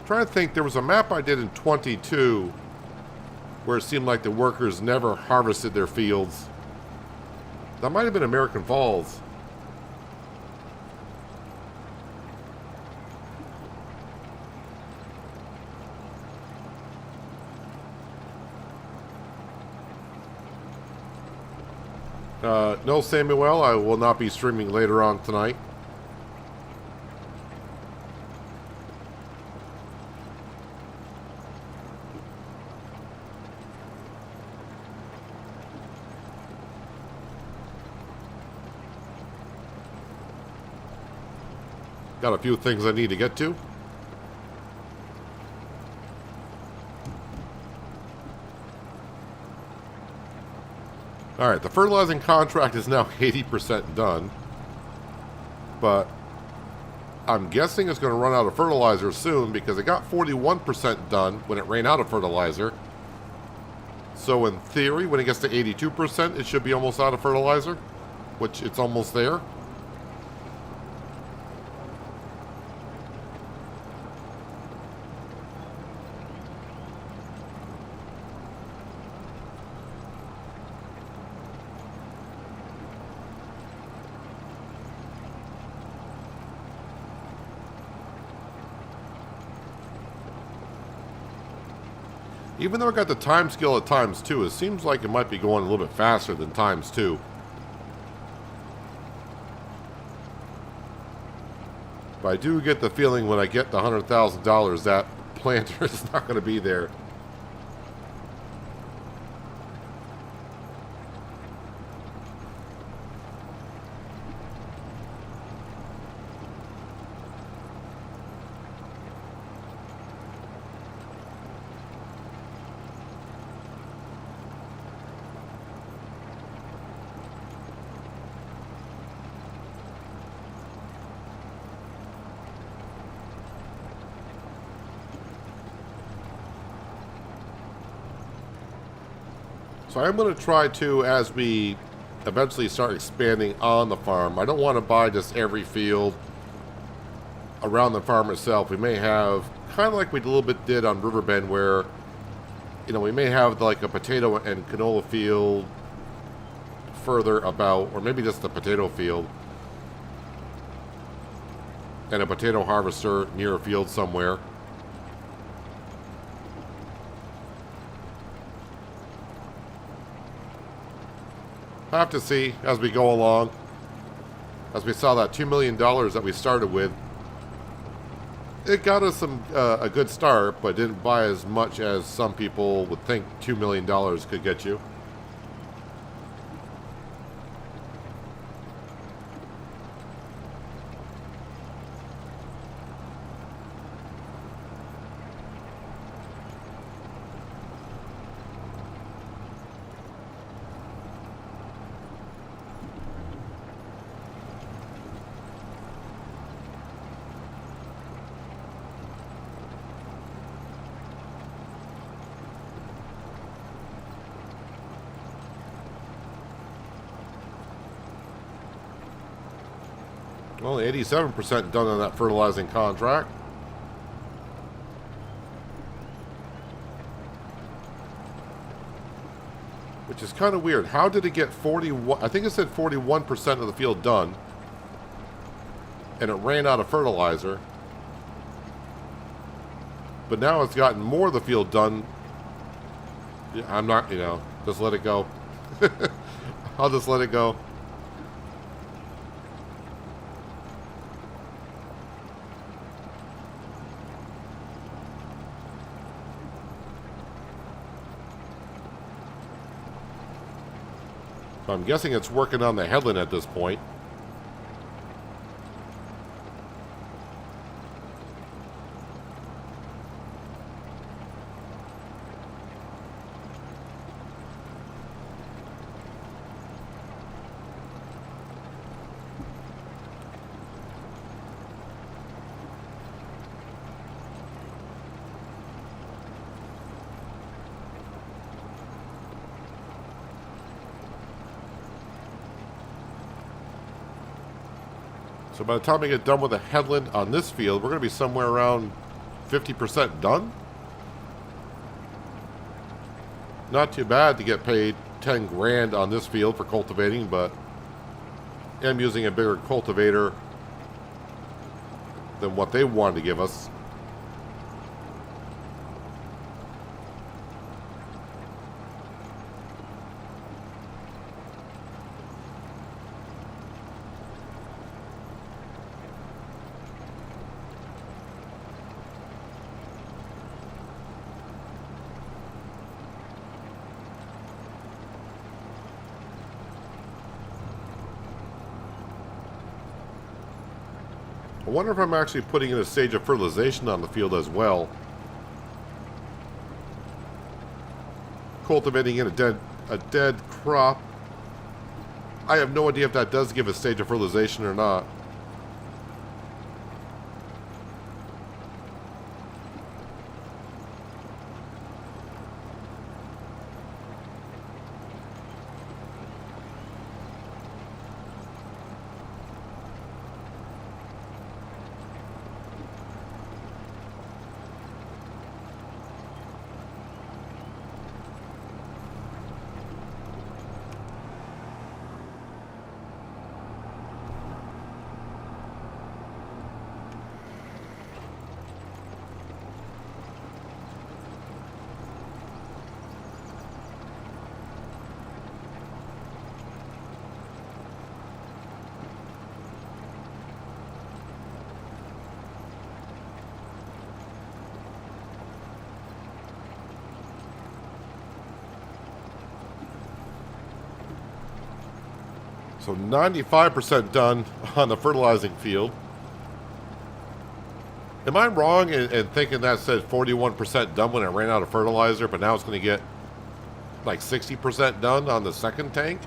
Trying to think, there was a map I did in 22 where it seemed like the workers never harvested their fields. That might have been American Falls. No, Samuel, I will not be streaming later on tonight. Got a few things I need to get to. Alright, the fertilizing contract is now 80% done. But I'm guessing it's going to run out of fertilizer soon because it got 41% done when it ran out of fertilizer. So in theory, when it gets to 82%, it should be almost out of fertilizer, which it's almost there. Even though I got the time scale at ×2, it seems like it might be going a little bit faster than ×2. But I do get the feeling when I get the $100,000 that planter is not going to be there. So I'm going to try to, as we eventually start expanding on the farm, I don't want to buy just every field around the farm itself. We may have, kind of like we a little bit did on Riverbend, where, you know, we may have like a potato and canola field further about, or maybe just the potato field. and a potato harvester near a field somewhere. Have to see as we go along. As we saw that $2 million that we started with, it got us a good start, but didn't buy as much as some people would think $2 million could get you. Only 87% done on that fertilizing contract. Which is kind of weird. How did it get 41? I think it said 41% of the field done. And it ran out of fertilizer. But now it's gotten more of the field done. I'm not, just let it go. I'll just let it go. I'm guessing it's working on the headland at this point. So by the time we get done with the headland on this field, we're going to be somewhere around 50% done. Not too bad to get paid 10 grand on this field for cultivating, but I'm using a bigger cultivator than what they wanted to give us. I wonder if I'm actually putting in a stage of fertilization on the field as well. Cultivating in a dead crop. I have no idea if that does give a stage of fertilization or not. So 95% done on the fertilizing field. Am I wrong in thinking that said 41% done when it ran out of fertilizer, but now it's going to get like 60% done on the second tank?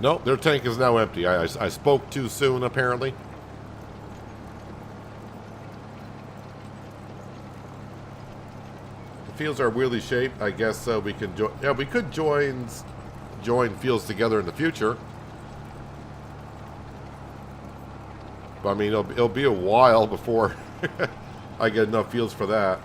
Nope, their tank is now empty. I spoke too soon, apparently. Fields are weirdly shaped. I guess we can join. Yeah, we could join fields together in the future. But I mean, it'll be a while before I get enough fields for that.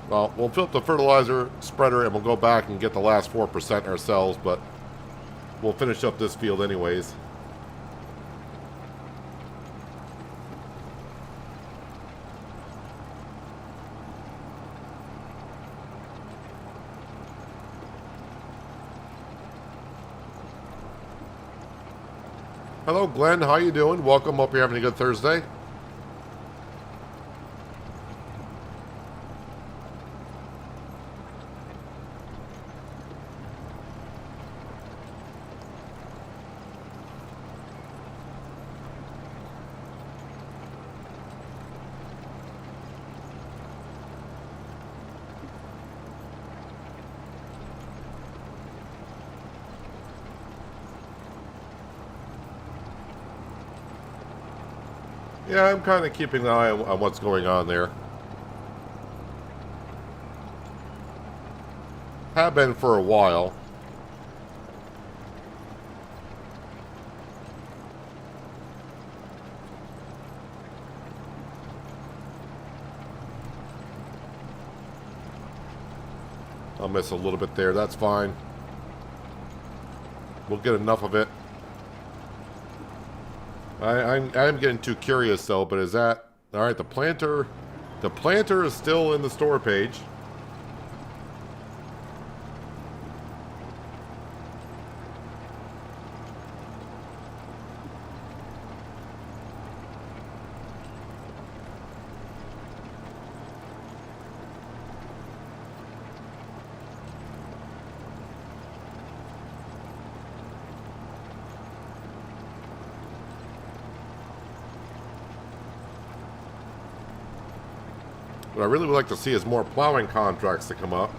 Well, we'll fill up the fertilizer spreader and we'll go back and get the last 4% ourselves, but we'll finish up this field anyways. Hello, Glenn. How you doing? Welcome. Hope you're having a good Thursday. Yeah, I'm kind of keeping an eye on what's going on there. Have been for a while. I'll miss a little bit there. That's fine. We'll get enough of it. I'm getting too curious though, but is that... Alright, the planter is still in the store page. What I really would like to see is more plowing contracts to come up.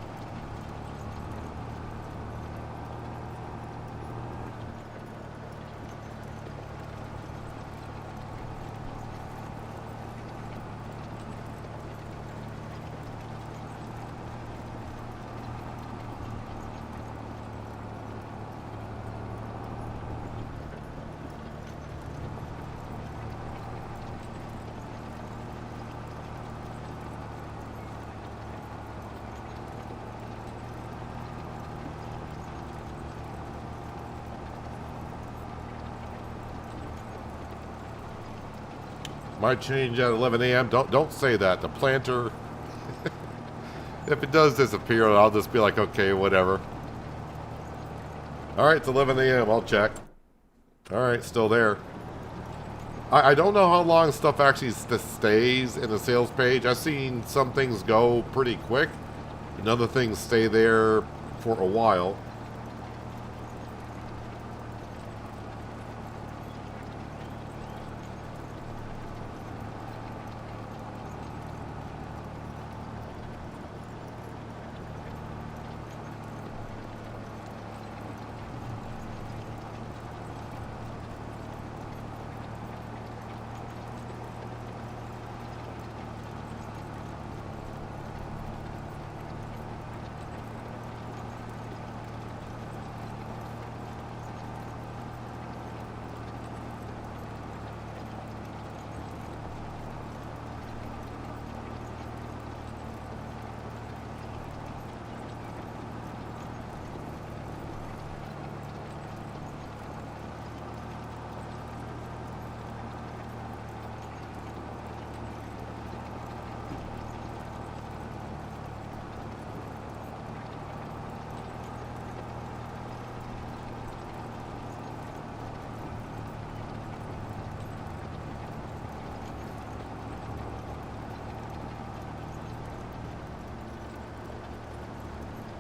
Might change at 11 a.m. Don't say that. The planter, if it does disappear, I'll just be like, okay, whatever. All right, it's 11 a.m. I'll check. All right, still there. I don't know how long stuff actually stays in the sales page. I've seen some things go pretty quick, and other things stay there for a while.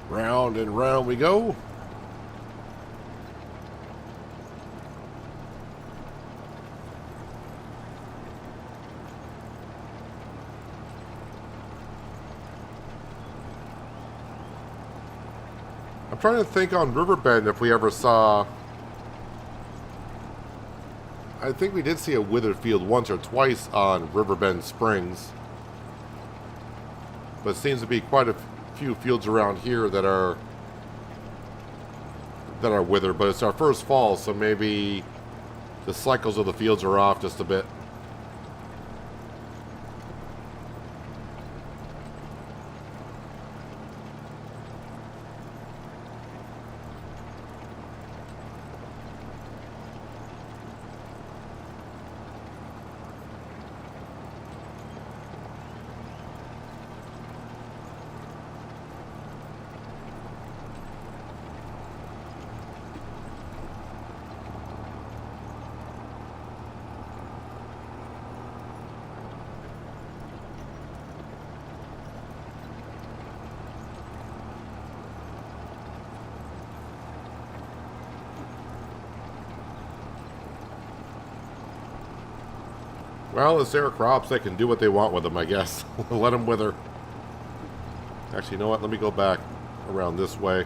Round and round we go. I'm trying to think on Riverbend if we ever saw... I think we did see a withered field once or twice on Riverbend Springs. But it seems to be quite a few fields around here that are withered, but it's our first fall, so maybe the cycles of the fields are off just a bit. Well, it's their crops. They can do what they want with them, I guess. Let them wither. Actually, you know what? Let me go back around this way.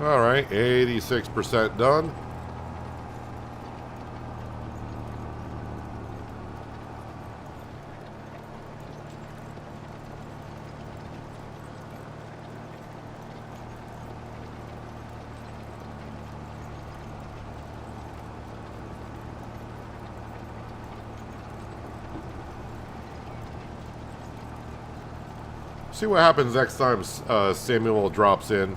Alright, 86% done. See what happens next time Samuel drops in.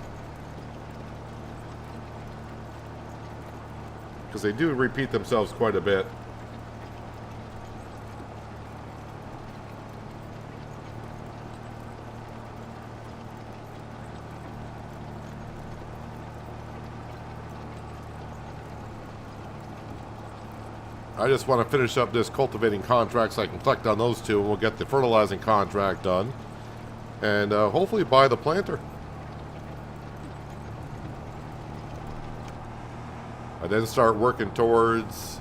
Because they do repeat themselves quite a bit. I just want to finish up this cultivating contract so I can collect on those two, and we'll get the fertilizing contract done. And hopefully buy the planter. I then start working towards,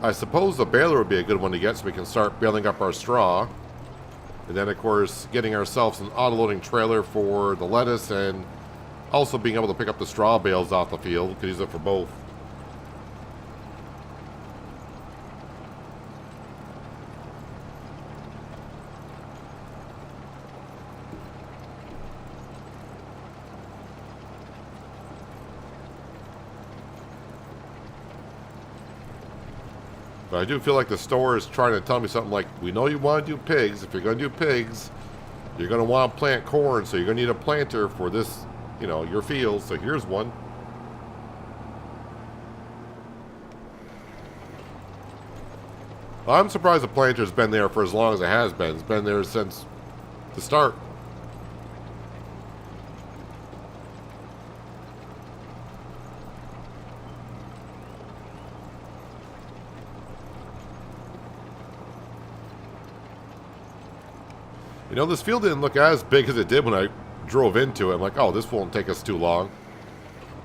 I suppose the baler would be a good one to get so we can start baling up our straw. And then of course getting ourselves an auto-loading trailer for the lettuce, and also being able to pick up the straw bales off the field. We could use it for both. But I do feel like the store is trying to tell me something like, we know you want to do pigs. If you're going to do pigs, you're going to want to plant corn. So you're going to need a planter for this, you know, your field. So here's one. I'm surprised the planter's been there for as long as it has been. It's been there since the start. You know, this field didn't look as big as it did when I drove into it. I'm like, oh, this won't take us too long.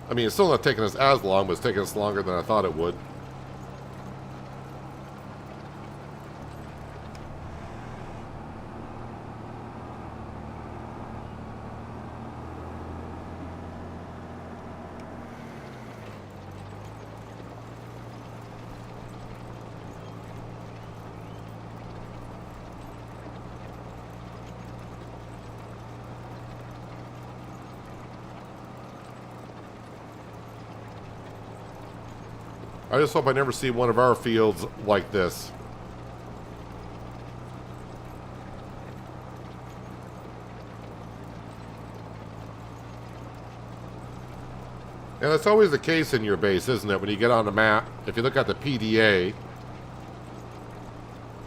I mean, it's still not taking us as long, but it's taking us longer than I thought it would. I just hope I never see one of our fields like this. And that's always the case in your base, isn't it? When you get on the map, if you look at the PDA,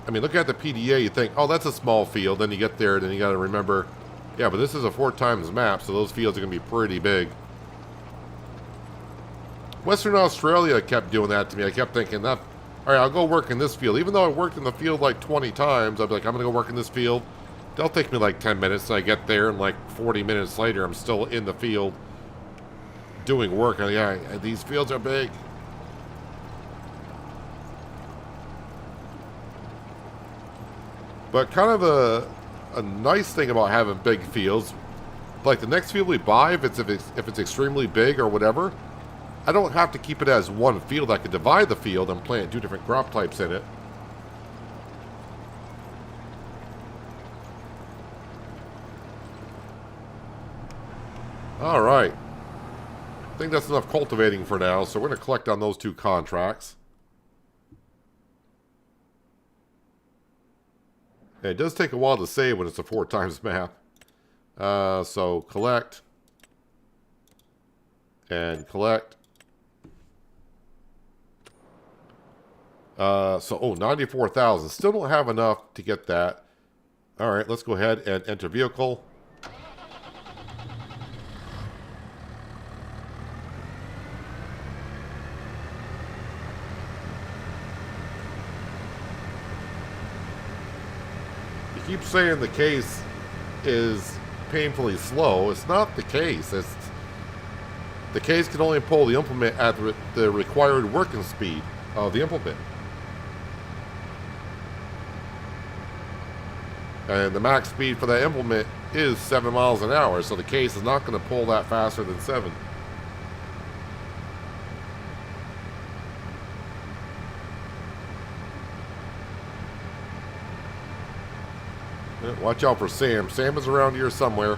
I mean, look at the PDA, you think, oh, that's a small field. Then you get there, then you got to remember, yeah, but this is a 4 times map, so those fields are going to be pretty big. Western Australia kept doing that to me. I kept thinking that, all right, I'll go work in this field. Even though I worked in the field like 20 times, I'd be like, I'm going to go work in this field. They'll take me like 10 minutes, and I get there, and like 40 minutes later, I'm still in the field doing work. And yeah, these fields are big. But kind of a nice thing about having big fields, like the next field we buy, if it's extremely big or whatever, I don't have to keep it as one field. I could divide the field and plant 2 different crop types in it. All right. I think that's enough cultivating for now, so we're going to collect on those 2 contracts. And it does take a while to save when it's a 4 times map. So collect. And collect. So 94,000. Still don't have enough to get that. Alright, let's go ahead and enter vehicle. You keep saying the case is painfully slow. It's not the case. The case can only pull the implement at the required working speed of the implement. And the max speed for that implement is 7 miles an hour, so the case is not going to pull that faster than 7. Yeah, watch out for Sam. Sam is around here somewhere.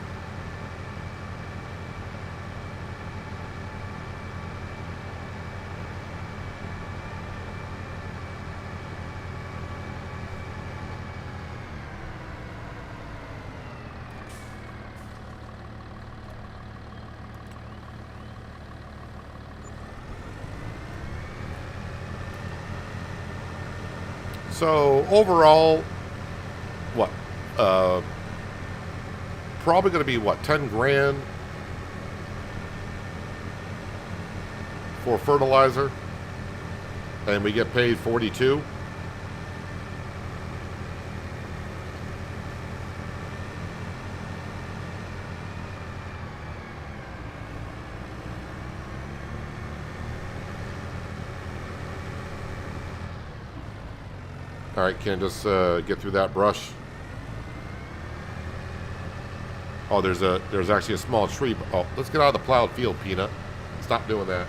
So overall, what? Probably going to be what, 10 grand for fertilizer, and we get paid 42. All right, can just get through that brush. Oh, there's actually a small tree. Oh, let's get out of the plowed field, Peanut. Stop doing that.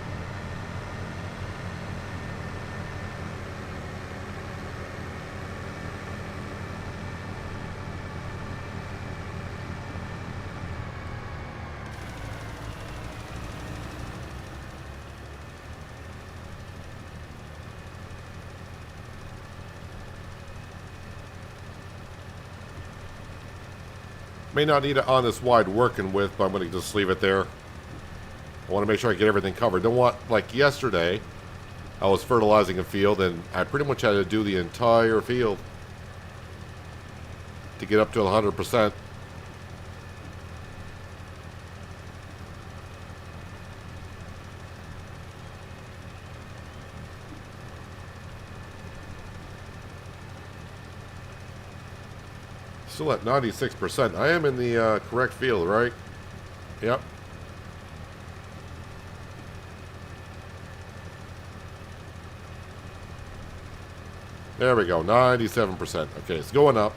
May not need it on this wide working width, but I'm going to just leave it there. I want to make sure I get everything covered. Don't want, like yesterday, I was fertilizing a field and I pretty much had to do the entire field to get up to 100%. Still at 96%. I am in the correct field, right? Yep. There we go. 97%. Okay, it's going up.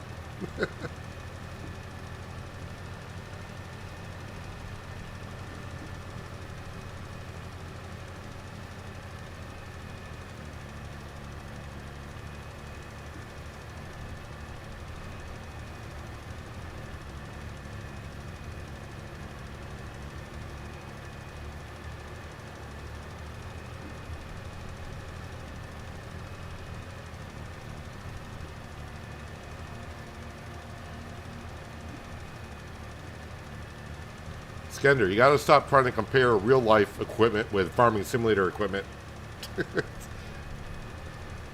Skender, you got to stop trying to compare real-life equipment with farming simulator equipment.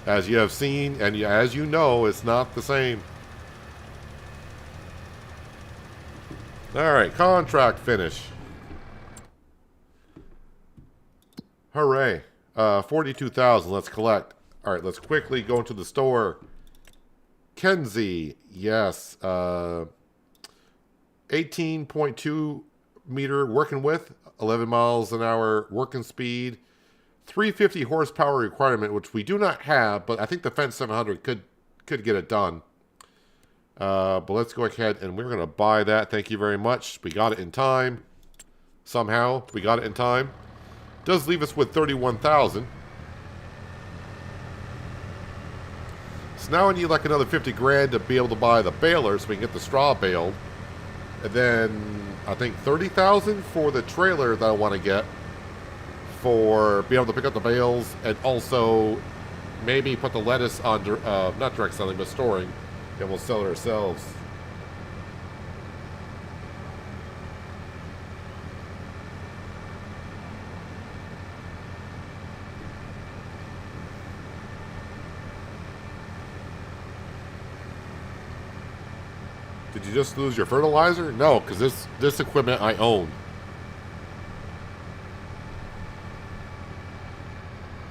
As you have seen, and as you know, it's not the same. Alright, contract finish. Hooray. 42,000, let's collect. Alright, let's quickly go into the store. Kenzie, yes. 18.2 meter working width, 11 miles an hour working speed, 350 horsepower requirement, which we do not have, but I think the Fence 700 could get it done. But let's go ahead and we're going to buy that. Thank you very much. We got it in time. Somehow we got it in time. Does leave us with 31,000. So now I need like another 50 grand to be able to buy the baler so we can get the straw baled. And then I think 30,000 for the trailer that I want to get for being able to pick up the bales and also maybe put the lettuce on, not direct selling, but storing And we'll sell it ourselves. Did you just lose your fertilizer? No, because this equipment I own.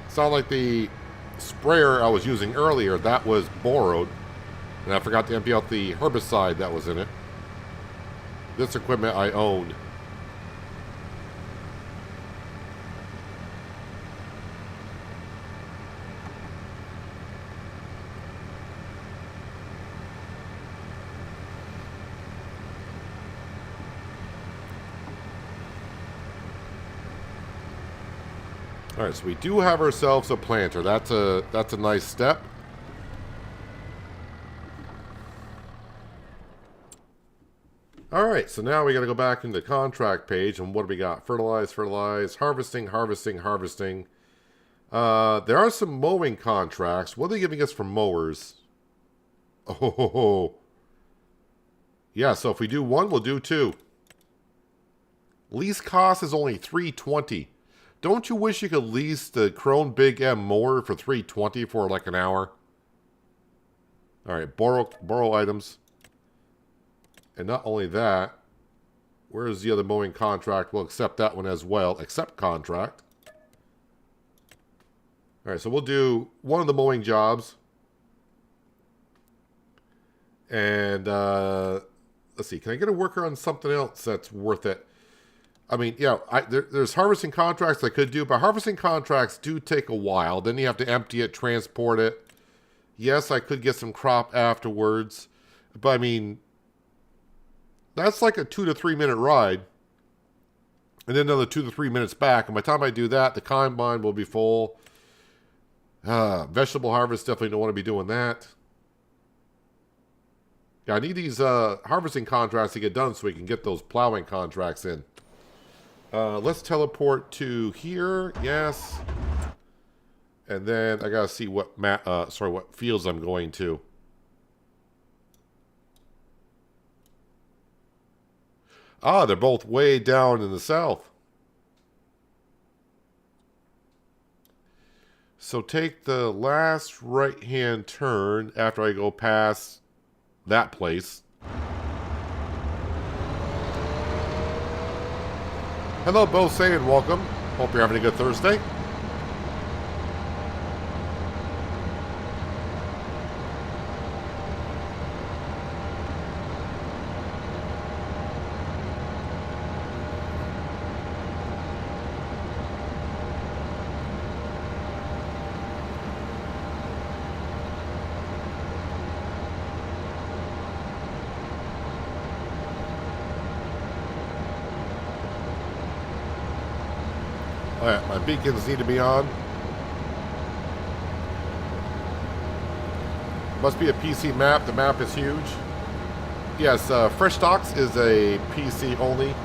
It's not like the sprayer I was using earlier. That was borrowed. And I forgot to empty out the herbicide that was in it. This equipment I own. All right, so we do have ourselves a planter. That's a nice step. All right, so now we got to go back into the contract page, and what do we got? Fertilize, fertilize, harvesting, harvesting, harvesting. There are some mowing contracts. What are they giving us for mowers? Oh, yeah. So if we do one, we'll do two. Lease cost is only $320. Don't you wish you could lease the Krone Big M mower for $320 for like an hour? All right, borrow items. And not only that, where's the other mowing contract? We'll accept that one as well. Accept contract. All right, so we'll do one of the mowing jobs. And let's see, can I get a worker on something else that's worth it? I mean, yeah, there's harvesting contracts I could do, but harvesting contracts do take a while. Then you have to empty it, transport it. Yes, I could get some crop afterwards. But, I mean, that's like a 2 to 3 minute ride. And then another 2 to 3 minutes back. And by the time I do that, the combine will be full. Vegetable harvest, definitely don't want to be doing that. Yeah, I need these harvesting contracts to get done so we can get those plowing contracts in. Let's teleport to here. Yes. And then I gotta see what what fields I'm going to. Ah, they're both way down in the south. So take the last right-hand turn after I go past that place. Hello, Bo saying welcome. Hope you're having a good Thursday. Alright, my beacons need to be on. Must be a PC map. The map is huge. Yes, Frenchdach is a PC only.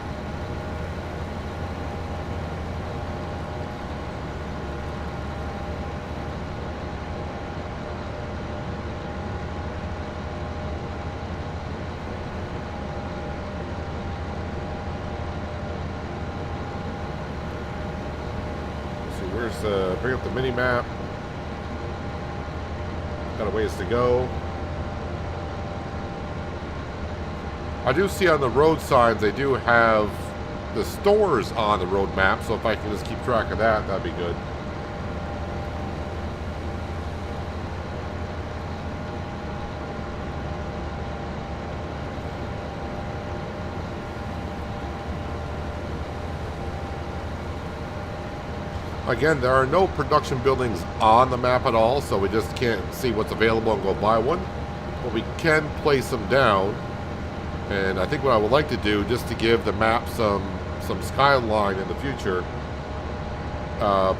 Bring up the mini map. Got a ways to go. I do see on the road signs they do have the stores on the road map, so if I can just keep track of that, that'd be good. Again, there are no production buildings on the map at all, so we just can't see what's available and go buy one. But we can place them down. And I think what I would like to do, just to give the map some skyline in the future,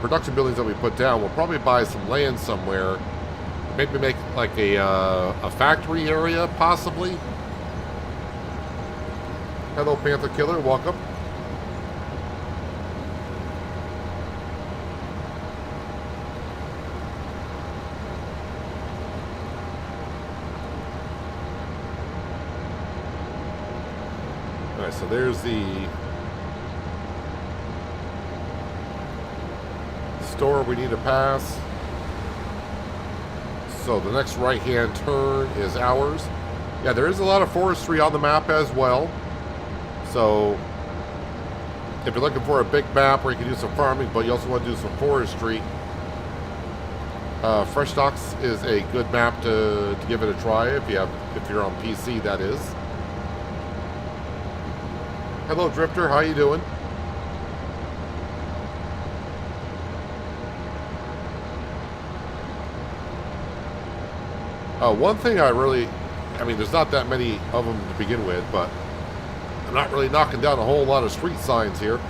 production buildings that we put down, we'll probably buy some land somewhere. Maybe make like a factory area, possibly. Hello, Panther Killer, welcome. Alright, so there's the store we need to pass. So the next right-hand turn is ours. Yeah, there is a lot of forestry on the map as well. So if you're looking for a big map where you can do some farming, but you also want to do some forestry, Frenchdach is a good map to give it a try if you're on PC, that is. Hello, Drifter. How you doing? One thing I mean, there's not that many of them to begin with, but I'm not really knocking down a whole lot of street signs here.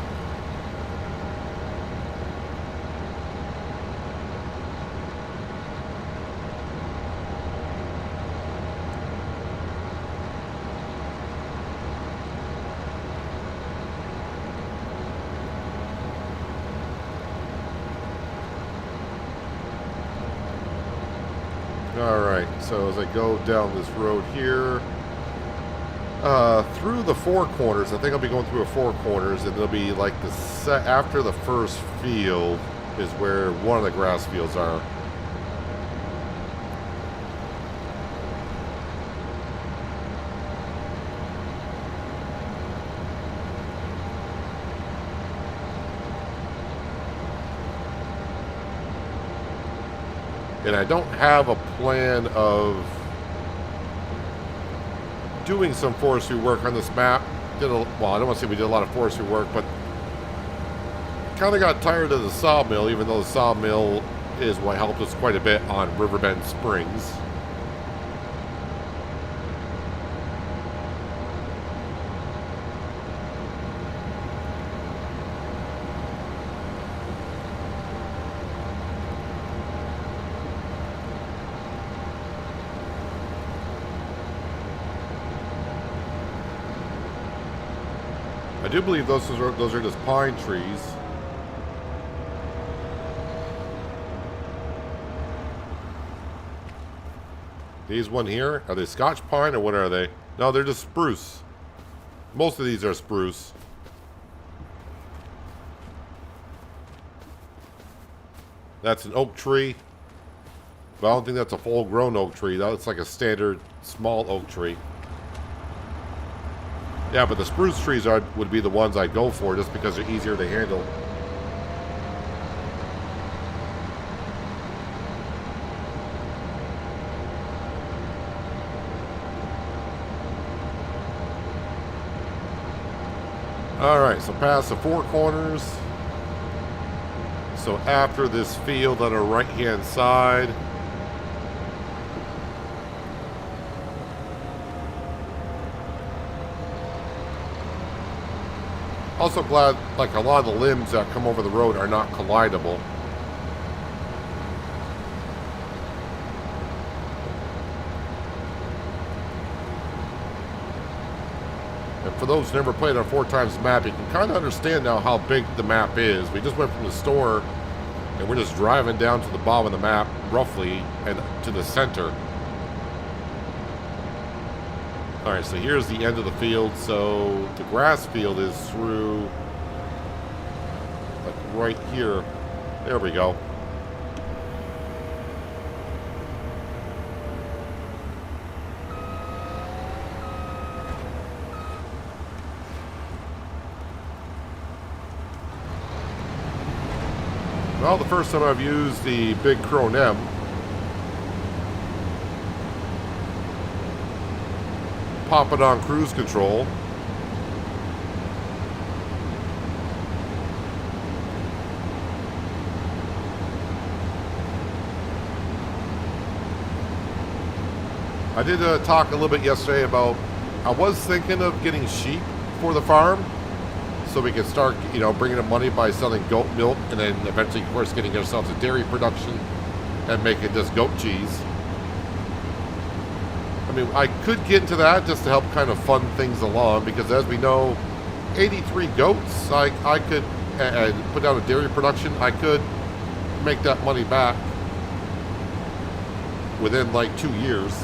Alright, so as I go down this road here, through the four corners, I think I'll be going through four corners, and it'll be like after the first field is where one of the grass fields are. And I don't have a plan of doing some forestry work on this map. Well, I don't want to say we did a lot of forestry work, but kind of got tired of the sawmill, even though the sawmill is what helped us quite a bit on Riverbend Springs. I do believe those are just pine trees. These one here, are they Scotch pine or what are they? No, they're just spruce. Most of these are spruce. That's an oak tree. But I don't think that's a full-grown oak tree. That's like a standard small oak tree. Yeah, but the spruce trees would be the ones I'd go for just because they're easier to handle. Alright, so past the four corners. So after this field on our right-hand side. Also glad, like, a lot of the limbs that come over the road are not collidable. And for those who never played on 4x map, you can kind of understand now how big the map is. We just went from the store, and we're just driving down to the bottom of the map, roughly, and to the center. Alright, so here's the end of the field. So the grass field is through, like, right here. There we go. Well, the first time I've used the Big Crone M. Pop it on cruise control. I did talk a little bit yesterday about, I was thinking of getting sheep for the farm so we could start, you know, bringing in money by selling goat milk, and then eventually, of course, getting ourselves a dairy production and making just goat cheese. I mean, I could get into that just to help kind of fund things along, because as we know, 83 goats, I could, and put down a dairy production, I could make that money back within like 2 years.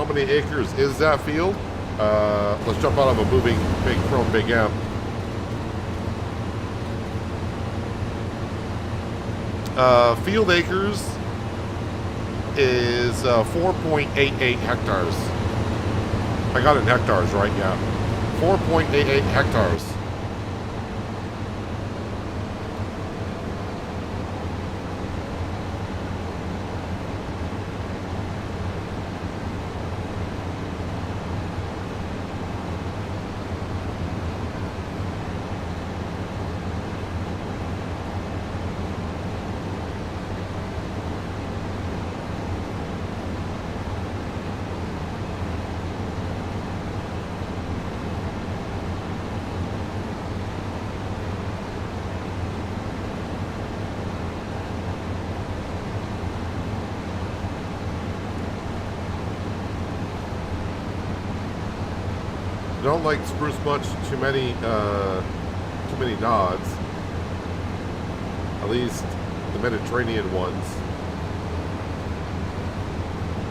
many acres is that field? Let's jump out of a moving big chrome big M. Field acres is 4.88 hectares. I got it in hectares, right? Yeah. 4.88 hectares. Don't like spruce much. Too many nods. At least the Mediterranean ones.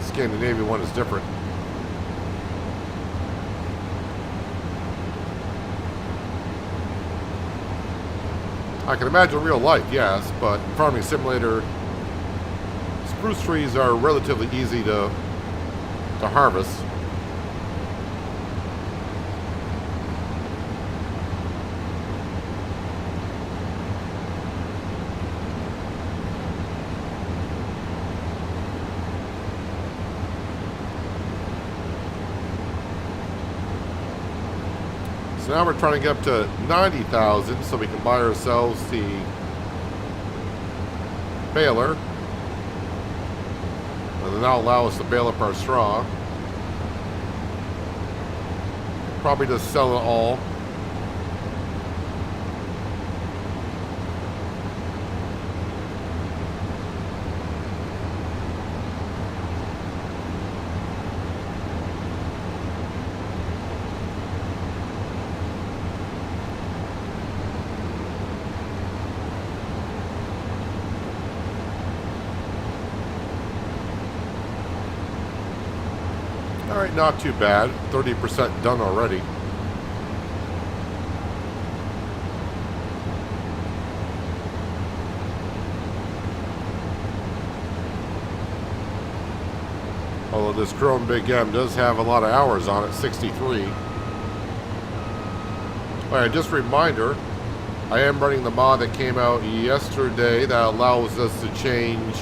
Scandinavian one is different. I can imagine real life, yes, but in Farming Simulator, spruce trees are relatively easy to harvest. So now we're trying to get up to 90,000 so we can buy ourselves the baler. And then that'll allow us to bale up our straw. Probably just sell it all. Alright, not too bad. 30% done already. Although this Chrome Big M does have a lot of hours on it, 63. Alright, just a reminder, I am running the mod that came out yesterday that allows us to change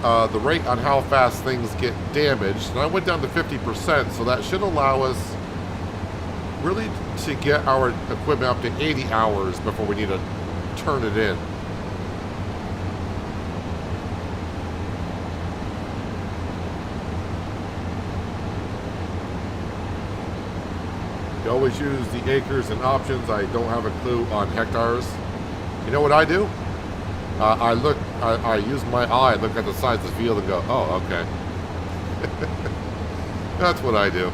the rate on how fast things get damaged, and I went down to 50%, so that should allow us really to get our equipment up to 80 hours before we need to turn it in. You always use the acres and options. I don't have a clue on hectares. You know what I do? I use my eye, look at the size of the field and go, oh, okay. That's what I do.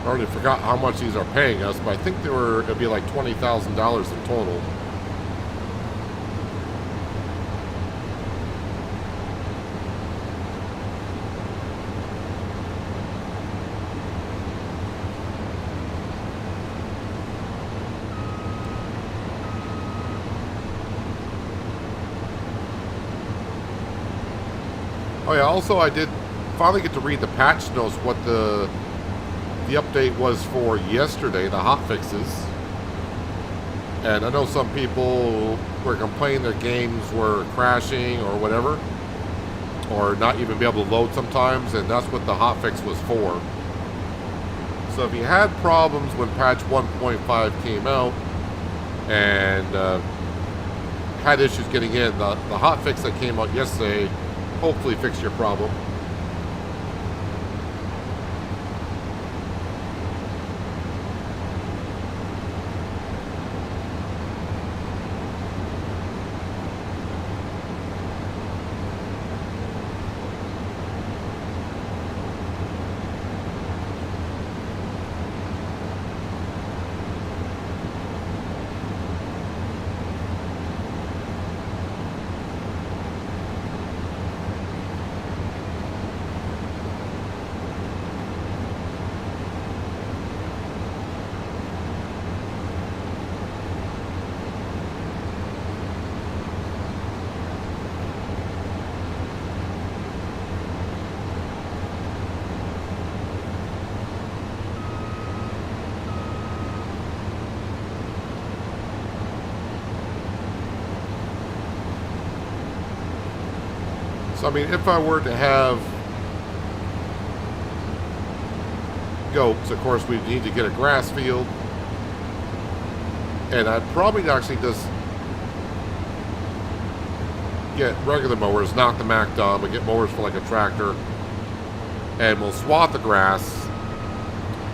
I already forgot how much these are paying us, but I think it'd be like $20,000 in total. Oh yeah, also I did finally get to read the patch notes, what the update was for yesterday, the hot fixes. And I know some people were complaining their games were crashing or whatever, or not even be able to load sometimes, and that's what the hot fix was for. So if you had problems when patch 1.5 came out and had issues getting in, the hotfix that came out yesterday hopefully fixed your problem. So, I mean, if I were to have goats, of course, we'd need to get a grass field. And I'd probably actually just get regular mowers, not the Macdom, but get mowers for like a tractor. And we'll swat the grass,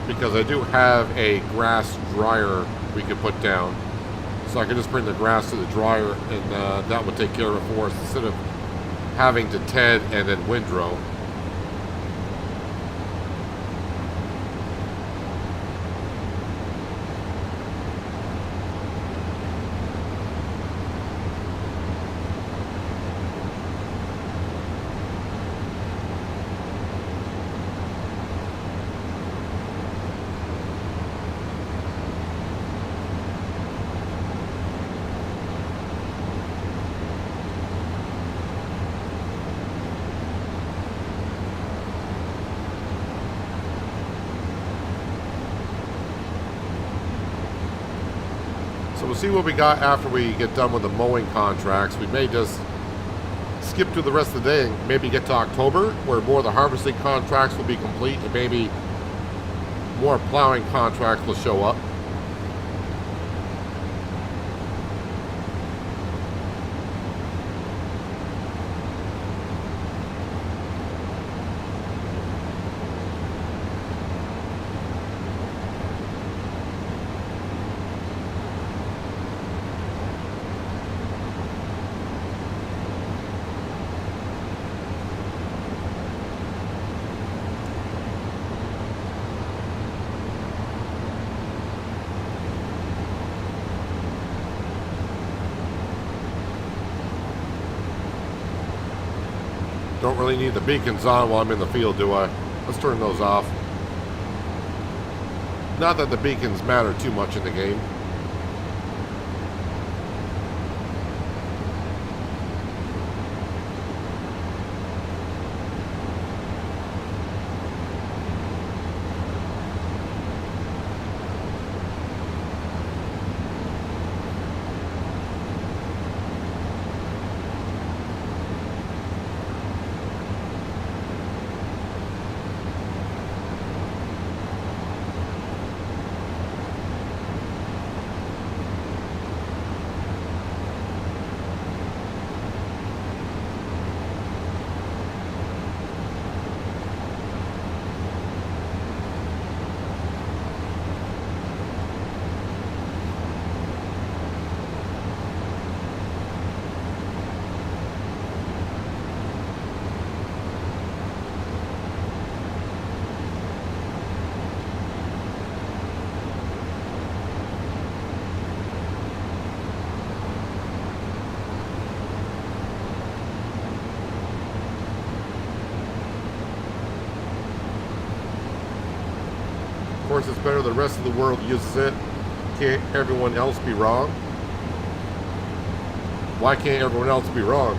because I do have a grass dryer we can put down. So I can just bring the grass to the dryer, and that would take care of it for us, instead of having to ted and then windrow. So we'll see what we got after we get done with the mowing contracts. We may just skip through the rest of the day and maybe get to October, where more of the harvesting contracts will be complete, and maybe more plowing contracts will show up. Don't really need the beacons on while I'm in the field, do I? Let's turn those off. Not that the beacons matter too much in the game. Of course, it's better the rest of the world uses it. Can't everyone else be wrong? Why can't everyone else be wrong?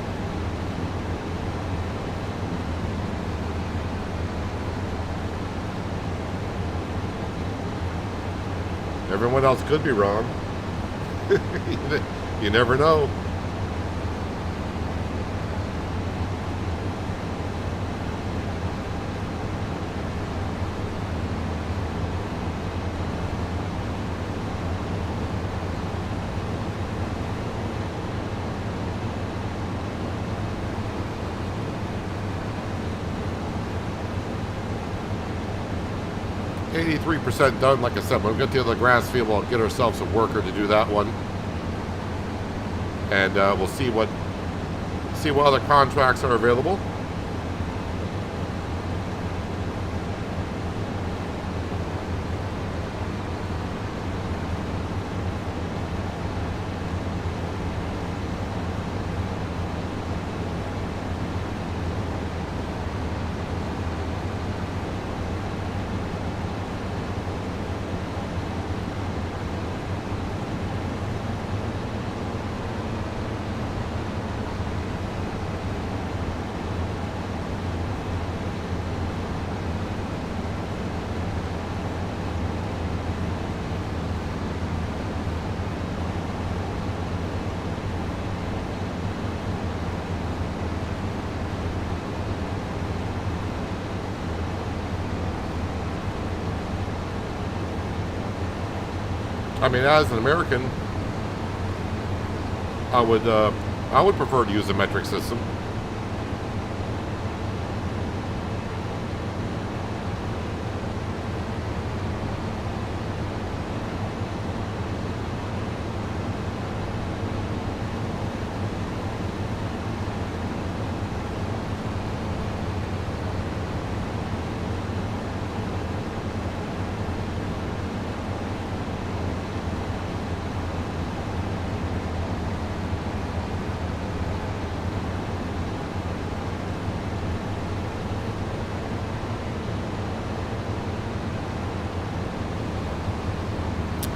Everyone else could be wrong. You never know. 83% done. Like I said, when we get to the other grass field, we'll get ourselves a worker to do that one. And we'll see what other contracts are available. I mean, as an American, I would prefer to use a metric system.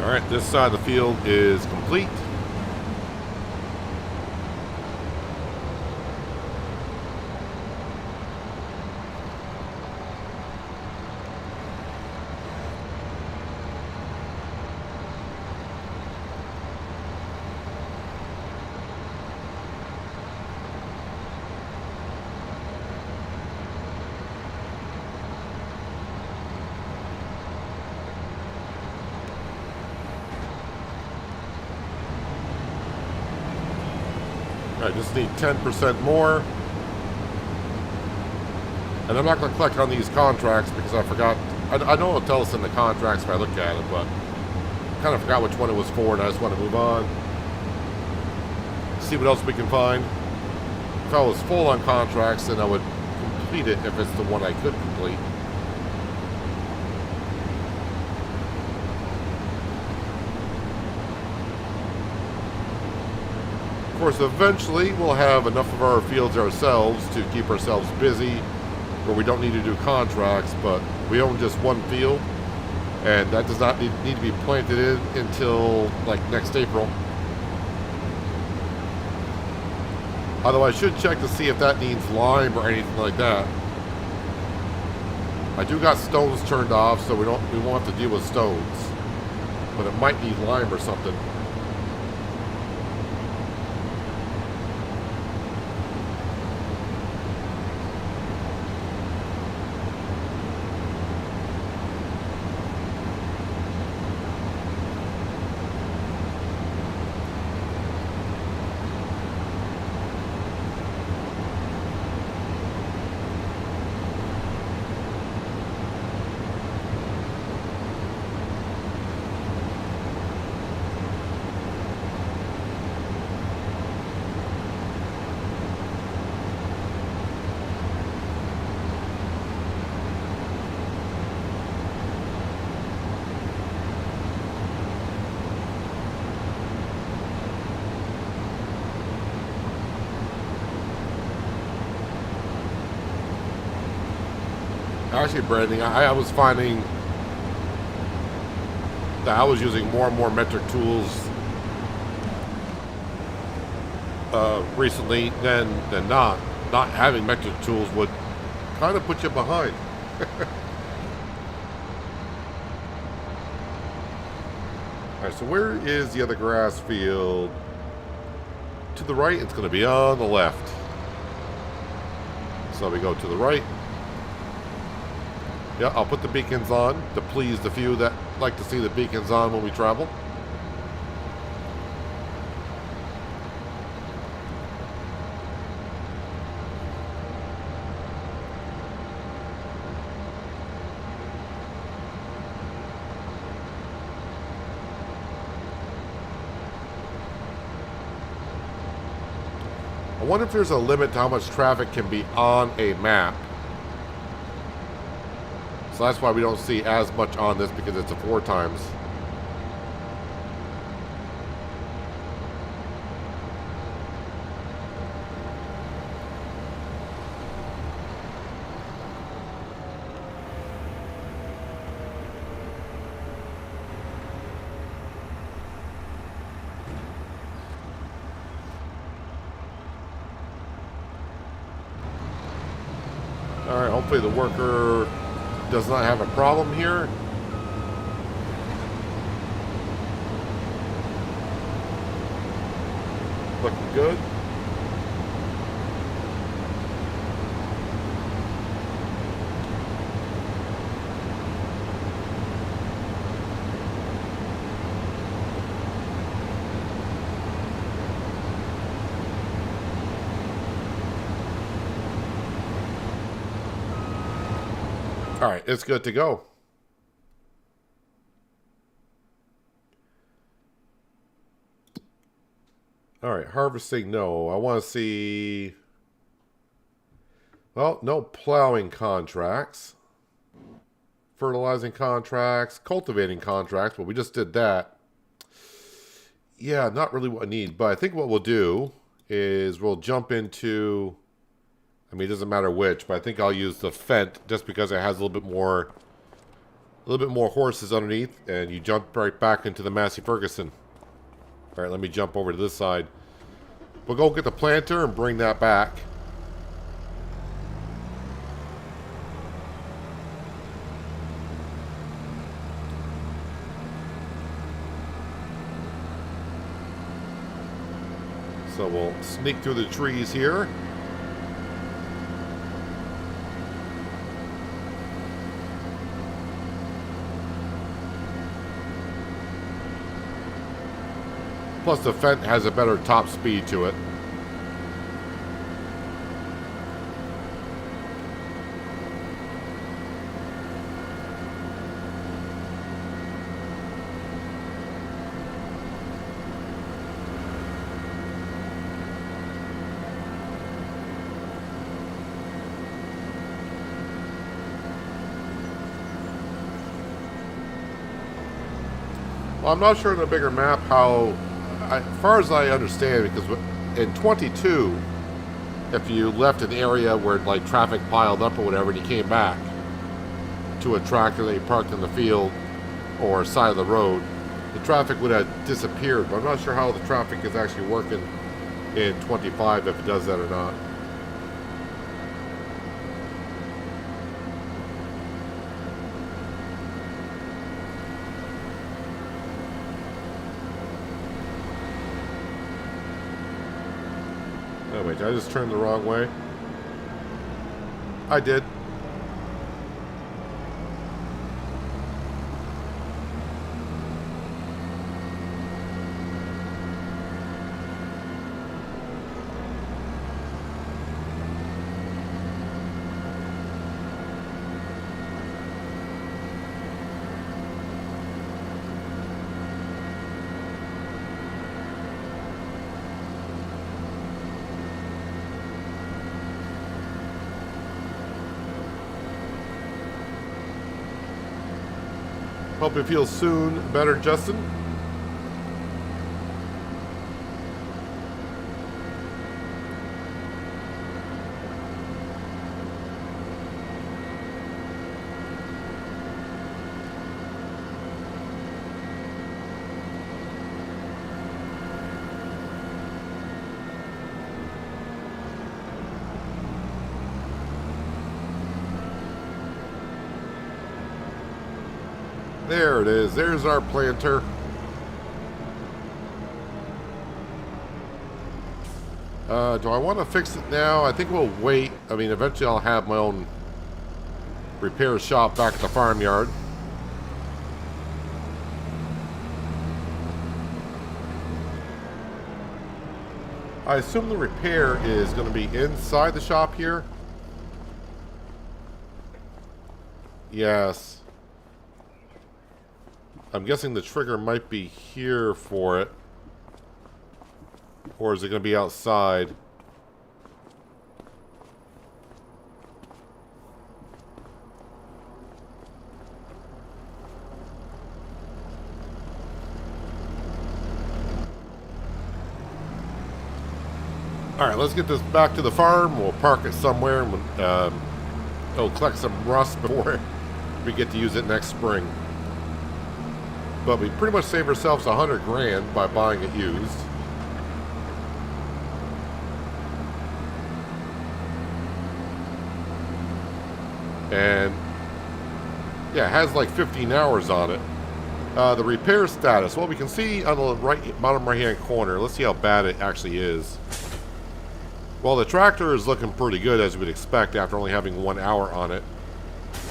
Alright, this side of the field is complete. I just need 10% more. And I'm not going to collect on these contracts because I forgot. I know it'll tell us in the contracts if I look at it, but I kind of forgot which one it was for, and I just want to move on. See what else we can find. If I was full on contracts, then I would complete it if it's the one I could complete. Of course, eventually we'll have enough of our fields ourselves to keep ourselves busy where we don't need to do contracts, but we own just one field, and that does not need to be planted in until like next April. Although I should check to see if that needs lime or anything like that. I do got stones turned off, so we won't have to deal with stones, but it might need lime or something. Actually, branding, I was finding that I was using more and more metric tools recently than not. Not having metric tools would kind of put you behind. Alright, so where is the other grass field? To the right, it's going to be on the left. So we go to the right. Yeah, I'll put the beacons on to please the few that like to see the beacons on when we travel. wonder if there's a limit to how much traffic can be on a map. So that's why we don't see as much on this, because it's a 4 times. Alright, hopefully the worker does not have a problem here. Looking good. All right, it's good to go. All right, harvesting, no. I want to see... Well, no plowing contracts. Fertilizing contracts. Cultivating contracts. Well, we just did that. Yeah, not really what I need. But I think what we'll do is we'll jump into... I mean, it doesn't matter which, but I think I'll use the Fent just because it has a little bit more horses underneath, and you jump right back into the Massey Ferguson. All right, let me jump over to this side. We'll go get the planter and bring that back. So we'll sneak through the trees here. Plus the Fent has a better top speed to it. Well, I'm not sure in the bigger map how... As far as I understand, because in 22, if you left an area where like traffic piled up or whatever, and you came back to a tractor that you parked in the field or side of the road, the traffic would have disappeared. But I'm not sure how the traffic is actually working in 25, if it does that or not. Oh wait, did I just turn the wrong way? I did. Hope you feel soon better, Justin. There it is. There's our planter. Do I want to fix it now? I think we'll wait. I mean, eventually I'll have my own repair shop back at the farmyard. I assume the repair is going to be inside the shop here. Yes. I'm guessing the trigger might be here for it. Or is it going to be outside? Alright, let's get this back to the farm. We'll park it somewhere and it'll collect some rust before we get to use it next spring. But we pretty much save ourselves 100 grand by buying it used. And yeah, it has like 15 hours on it. The repair status, well, we can see on the bottom right hand corner. Let's see how bad it actually is. Well, the tractor is looking pretty good, as you would expect after only having 1 hour on it.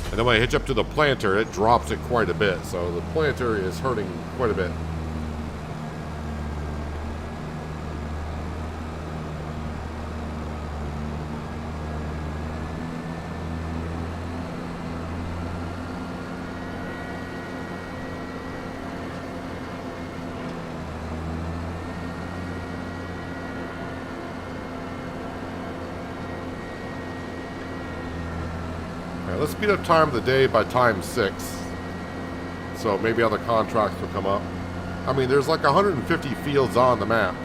And then when I hitch up to the planter, it drops it quite a bit. So the planter is hurting quite a bit. Let's speed up time of the day by times 6. So maybe other contracts will come up. I mean, there's like 150 fields on the map.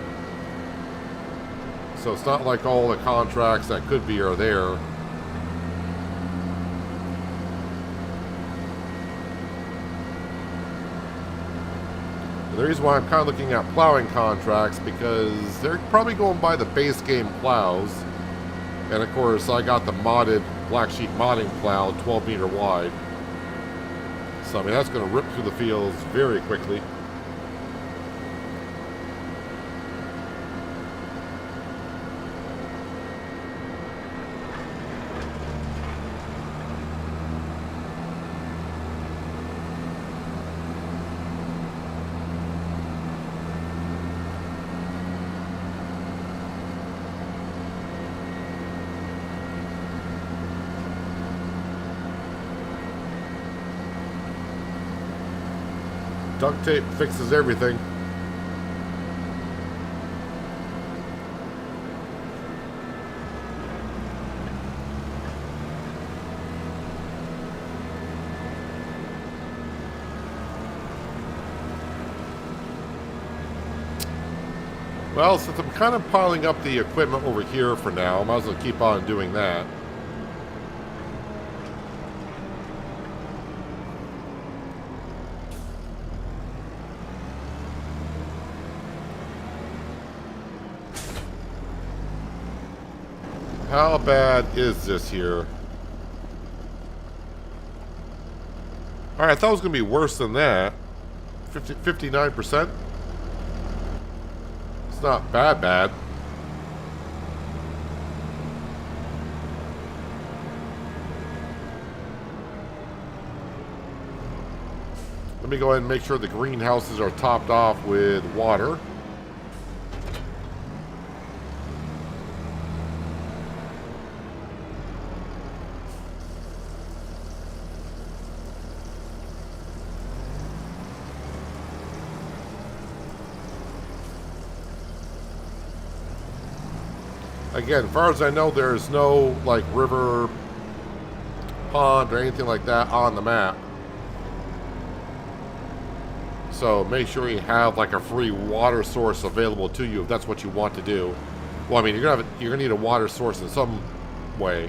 So it's not like all the contracts that could be are there. And the reason why I'm kind of looking at plowing contracts, because they're probably going by the base game plows. And of course, I got the modded black sheep modding plow, 12 meter wide. So I mean, that's going to rip through the fields very quickly. Duct tape fixes everything. Well, since I'm kind of piling up the equipment over here for now, I might as well keep on doing that. How bad is this here? Alright, I thought it was going to be worse than that. 59%? It's not bad. Let me go ahead and make sure the greenhouses are topped off with water. Again, as far as I know, there's no, like, river, pond, or anything like that on the map. So make sure you have, like, a free water source available to you if that's what you want to do. Well, I mean, you're gonna need a water source in some way.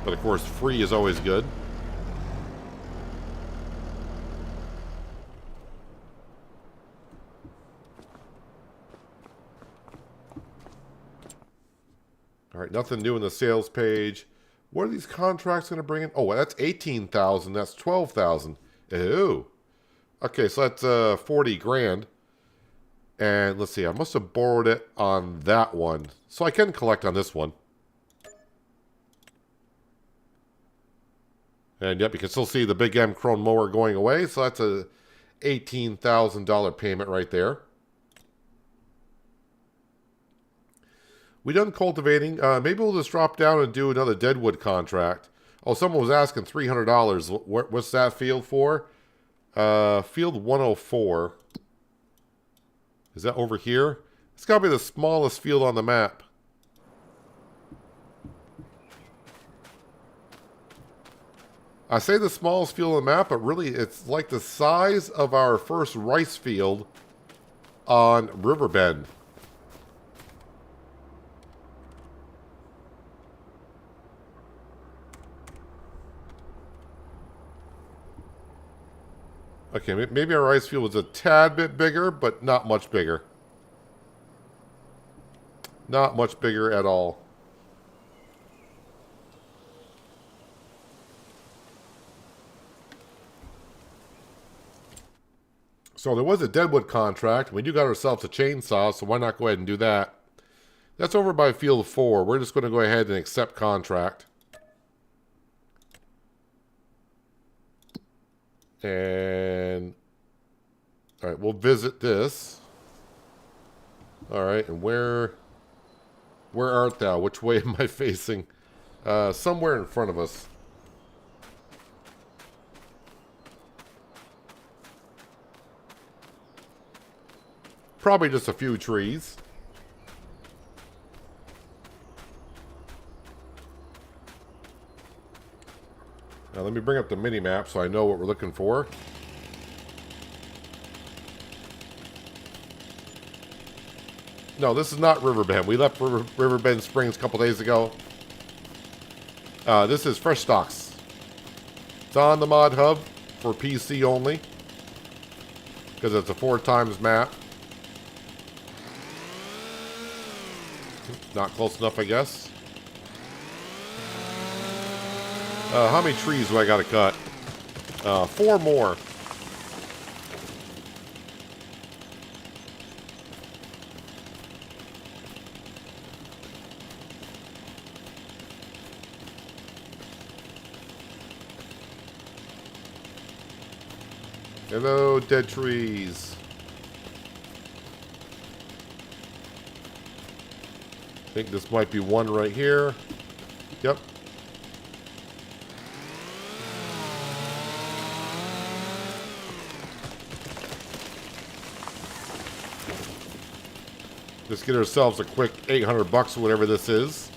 But, of course, free is always good. All right, nothing new in the sales page. What are these contracts going to bring in? Oh, well, that's 18,000. That's 12,000. Ew. Okay, so that's 40 grand. And let's see, I must have borrowed it on that one. So I can collect on this one. And yep, you can still see the Big M Chrome mower going away. So that's a $18,000 payment right there. We done cultivating. Maybe we'll just drop down and do another Deadwood contract. Oh, someone was asking $300. What's that field for? Field 104. Is that over here? It's got to be the smallest field on the map. I say the smallest field on the map, but really it's like the size of our first rice field on Riverbend. Okay, maybe our rice field was a tad bit bigger, but not much bigger. Not much bigger at all. So there was a deadwood contract. We do got ourselves a chainsaw, so why not go ahead and do that? That's over by field 4. We're just going to go ahead and accept contract. And all right, we'll visit this. All right, and where art thou? Which way am I facing? Somewhere in front of us. Probably just a few trees. Now let me bring up the mini-map so I know what we're looking for. No, this is not Riverbend. We left Riverbend Springs a couple days ago. This is Frenchdach. It's on the mod hub for PC only. Because it's a 4x map. Not close enough, I guess. How many trees do I gotta cut? 4 more. Hello, dead trees. I think this might be one right here. Yep. Let's get ourselves a quick 800 bucks or whatever this is.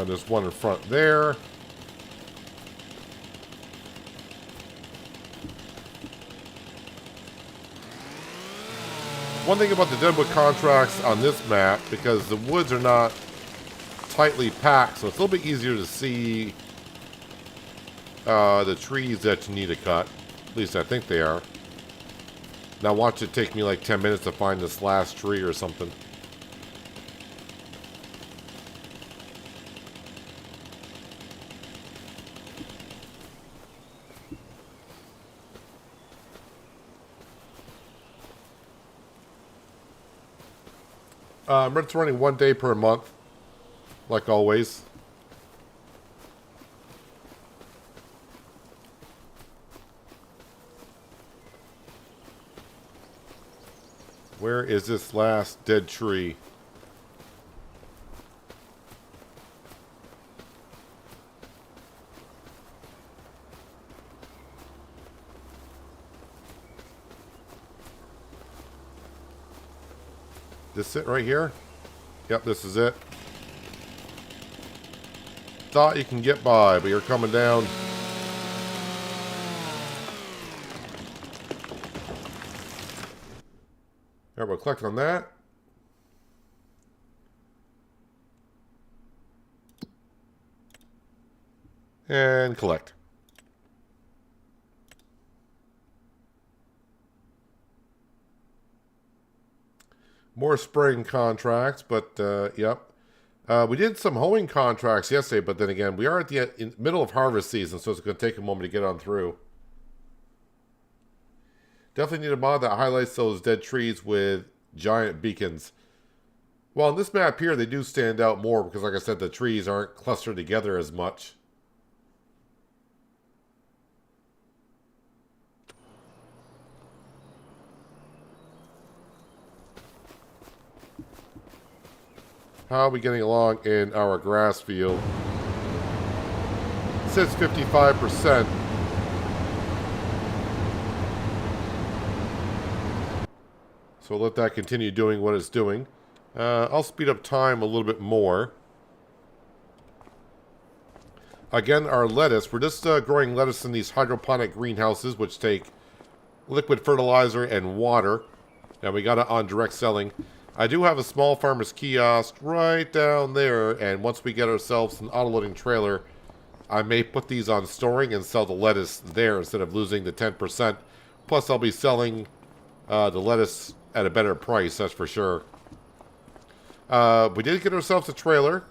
There's one in front there. One thing about the deadwood contracts on this map, because the woods are not tightly packed, so it's a little bit easier to see the trees that you need to cut. At least I think they are. Now watch it take me like 10 minutes to find this last tree or something. It's running 1 day per month, like always. Where is this last dead tree? This it right here? Yep, this is it. Thought you can get by, but you're coming down. Alright, we'll collect on that. And collect. More spraying contracts, but yep. We did some hoeing contracts yesterday, but then again, we are at the middle of harvest season, so it's going to take a moment to get on through. Definitely need a mod that highlights those dead trees with giant beacons. Well, on this map here, they do stand out more because, like I said, the trees aren't clustered together as much. How are we getting along in our grass field? It says 55%. So we'll let that continue doing what it's doing. I'll speed up time a little bit more. Again, our lettuce. We're just growing lettuce in these hydroponic greenhouses, which take liquid fertilizer and water. And we got it on direct selling. I do have a small farmer's kiosk right down there. And once we get ourselves an auto-loading trailer, I may put these on storing and sell the lettuce there instead of losing the 10%. Plus, I'll be selling the lettuce at a better price, that's for sure. We did get ourselves a trailer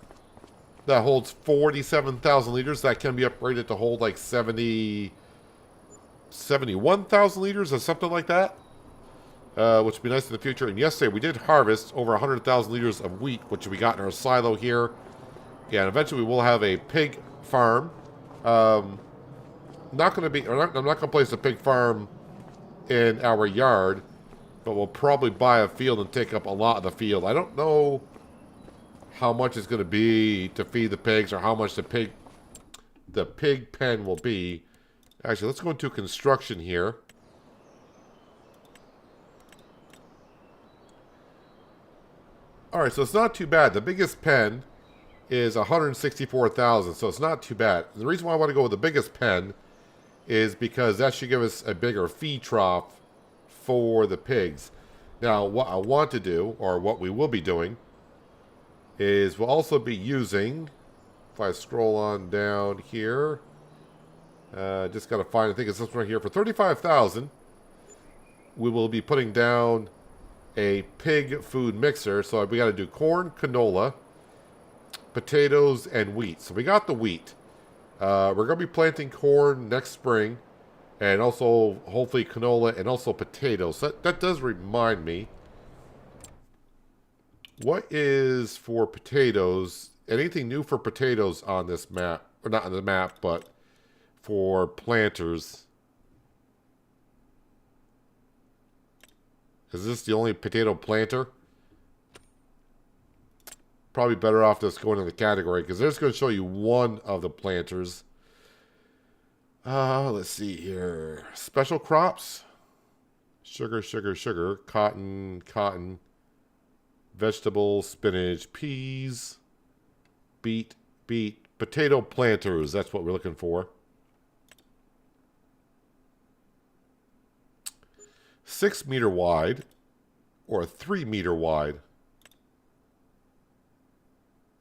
that holds 47,000 liters. That can be upgraded to hold like 71,000 liters or something like that. Which would be nice in the future. And yesterday we did harvest over 100,000 liters of wheat, which we got in our silo here. Yeah, and eventually we will have a pig farm. I'm not going to place a pig farm in our yard, but we'll probably buy a field and take up a lot of the field. I don't know how much it's going to be to feed the pigs or how much the pig pen will be. Actually, let's go into construction here. Alright, so it's not too bad. The biggest pen is 164,000, so it's not too bad. And the reason why I want to go with the biggest pen is because that should give us a bigger feed trough for the pigs. Now, what I want to do, or what we will be doing, is we'll also be using, if I scroll on down here, just got to find, I think it's this one right here, for 35,000, we will be putting down a pig food mixer. So we got to do corn, canola, potatoes, and wheat. So we got the wheat. We're going to be planting corn next spring, and also hopefully canola and also potatoes. So that does remind me, what is for potatoes? Anything new for potatoes on this map? Or not on the map, but for planters. Is this the only potato planter? Probably better off just going in the category, because they're just going to show you one of the planters. Let's see here. Special crops. Sugar, sugar, sugar. Cotton, cotton. Vegetables, spinach, peas. Beet, beet. Potato planters. That's what we're looking for. 6 meter wide or 3 meter wide.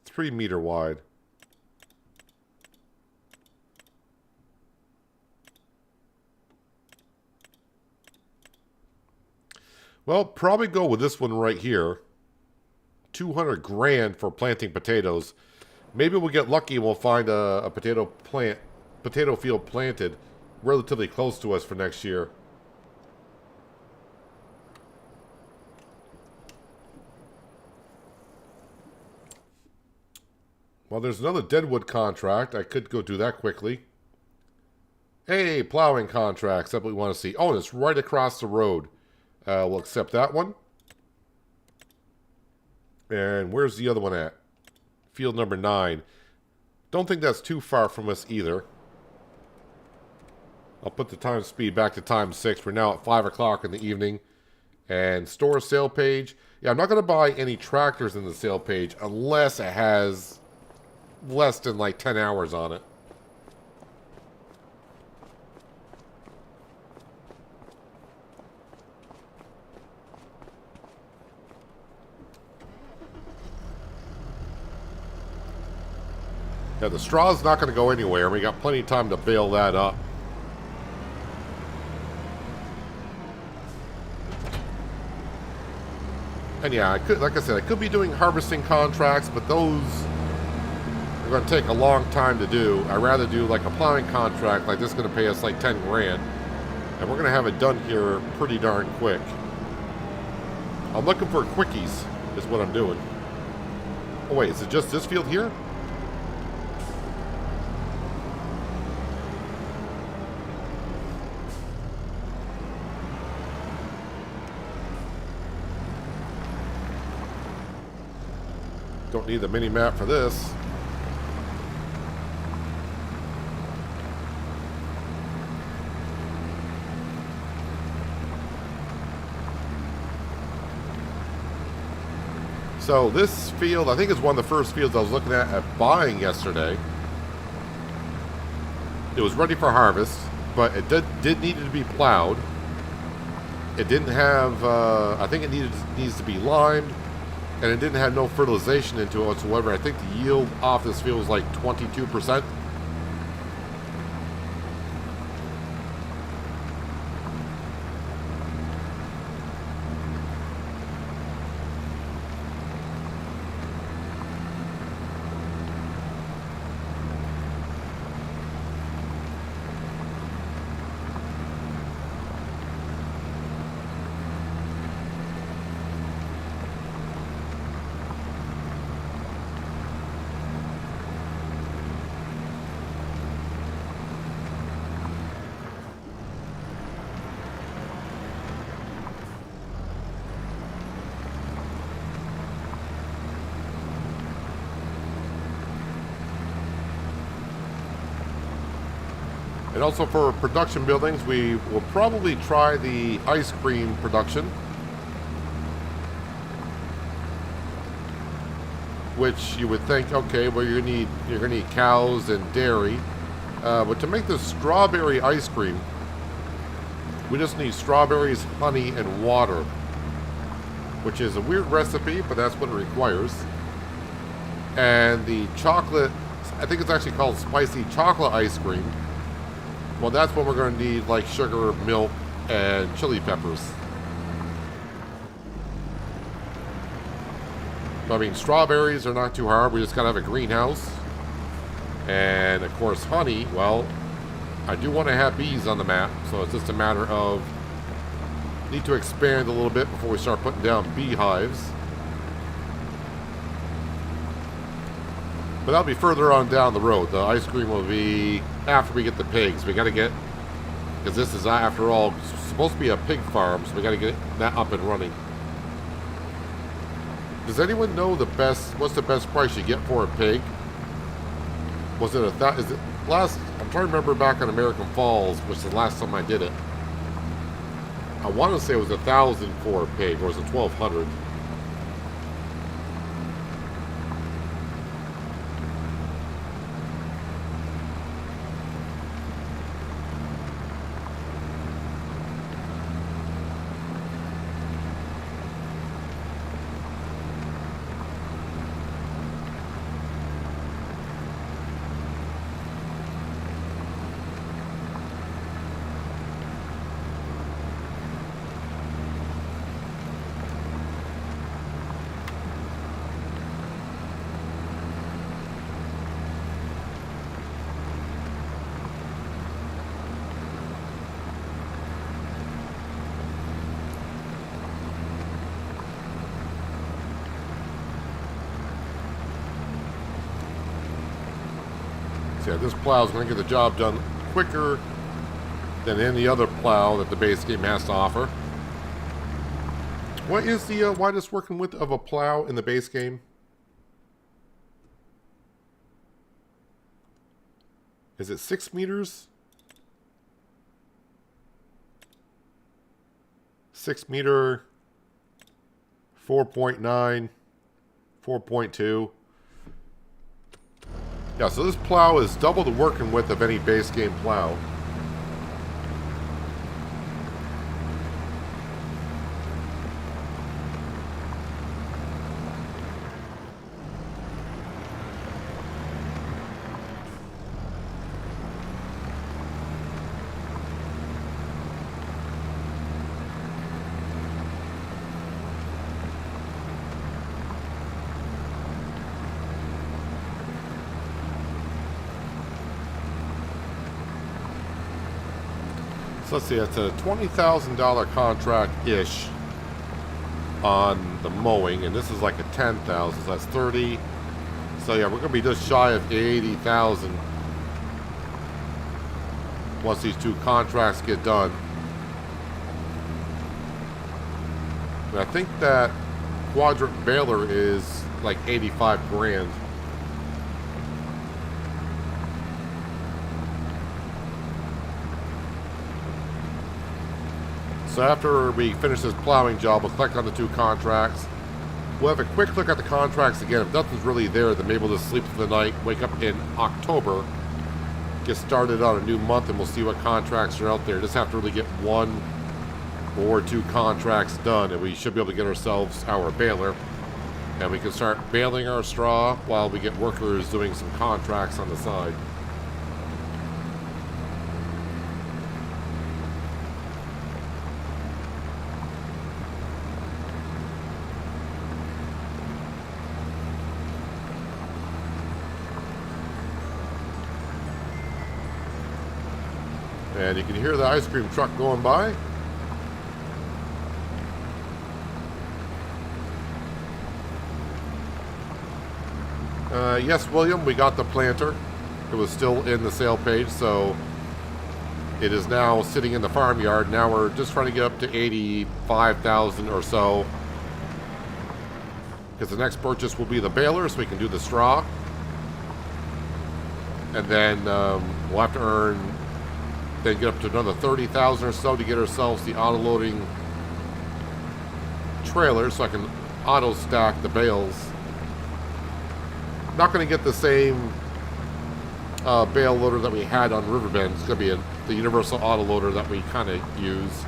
3 meter wide. Well, probably go with this one right here. 200 grand for planting potatoes. Maybe we'll get lucky and we'll find a potato field planted relatively close to us for next year. Well, there's another deadwood contract. I could go do that quickly. Hey, plowing contracts. That's what we want to see. Oh, and it's right across the road. We'll accept that one. And where's the other one at? Field number 9. Don't think that's too far from us either. I'll put the time speed back to time 6. We're now at 5 o'clock in the evening. And store sale page. Yeah, I'm not going to buy any tractors in the sale page unless it has less than like 10 hours on it. Yeah, the straw's not going to go anywhere. We got plenty of time to bale that up. And yeah, I could, like I said, I could be doing harvesting contracts, but those are going to take a long time to do. I'd rather do like a plowing contract, like this is going to pay us like 10 grand. And we're going to have it done here pretty darn quick. I'm looking for quickies, is what I'm doing. Oh wait, is it just this field here? Don't need the mini map for this. So this field, I think is one of the first fields I was looking at buying yesterday. It was ready for harvest, but it did need to be plowed. It didn't have, I think it needs to be limed, and it didn't have no fertilization into it whatsoever. I think the yield off this field was like 22%. And also for production buildings, we will probably try the ice cream production, which you would think, okay, well you're gonna need cows and dairy, but to make the strawberry ice cream, we just need strawberries, honey, and water, which is a weird recipe, but that's what it requires. And the chocolate, I think it's actually called spicy chocolate ice cream. Well, that's when we're going to need like sugar, milk, and chili peppers. But, I mean, strawberries are not too hard. We just got to have a greenhouse. And, of course, honey. Well, I do want to have bees on the map. So it's just a matter of need to expand a little bit before we start putting down beehives. But that'll be further on down the road. The ice cream will be after we get the pigs. We got to get, because this is, after all, supposed to be a pig farm, so we got to get that up and running. Does anyone know what's the best price you get for a pig? Was it is it last, I'm trying to remember back on American Falls, which is the last time I did it. I want to say it was 1,000 for a pig, or was it 1,200? Yeah, this plow is going to get the job done quicker than any other plow that the base game has to offer. What is the widest working width of a plow in the base game? Is it 6 meters? 6 meter, 4.9, 4.2. Yeah, so this plow is double the working width of any base game plow. So let's see, it's a $20,000 contract-ish on the mowing, and this is like a $10,000, so that's 30. So yeah, we're going to be just shy of 80,000 once these two contracts get done. And I think that quadrant baler is like 85 grand. So after we finish this plowing job, we'll click on the two contracts. We'll have a quick look at the contracts again. If nothing's really there, then maybe we'll just sleep for the night, wake up in October, get started on a new month, and we'll see what contracts are out there. Just have to really get one or 2 contracts done, and we should be able to get ourselves our baler. And we can start baling our straw while we get workers doing some contracts on the side. And you can hear the ice cream truck going by. Yes, William, we got the planter. It was still in the sale page, so it is now sitting in the farmyard. Now we're just trying to get up to 85,000 or so, because the next purchase will be the baler, so we can do the straw. And then we'll have to earn, then get up to another 30,000 or so to get ourselves the auto-loading trailer, so I can auto-stack the bales. Not going to get the same bale loader that we had on Riverbend. It's going to be the universal auto loader that we kind of use.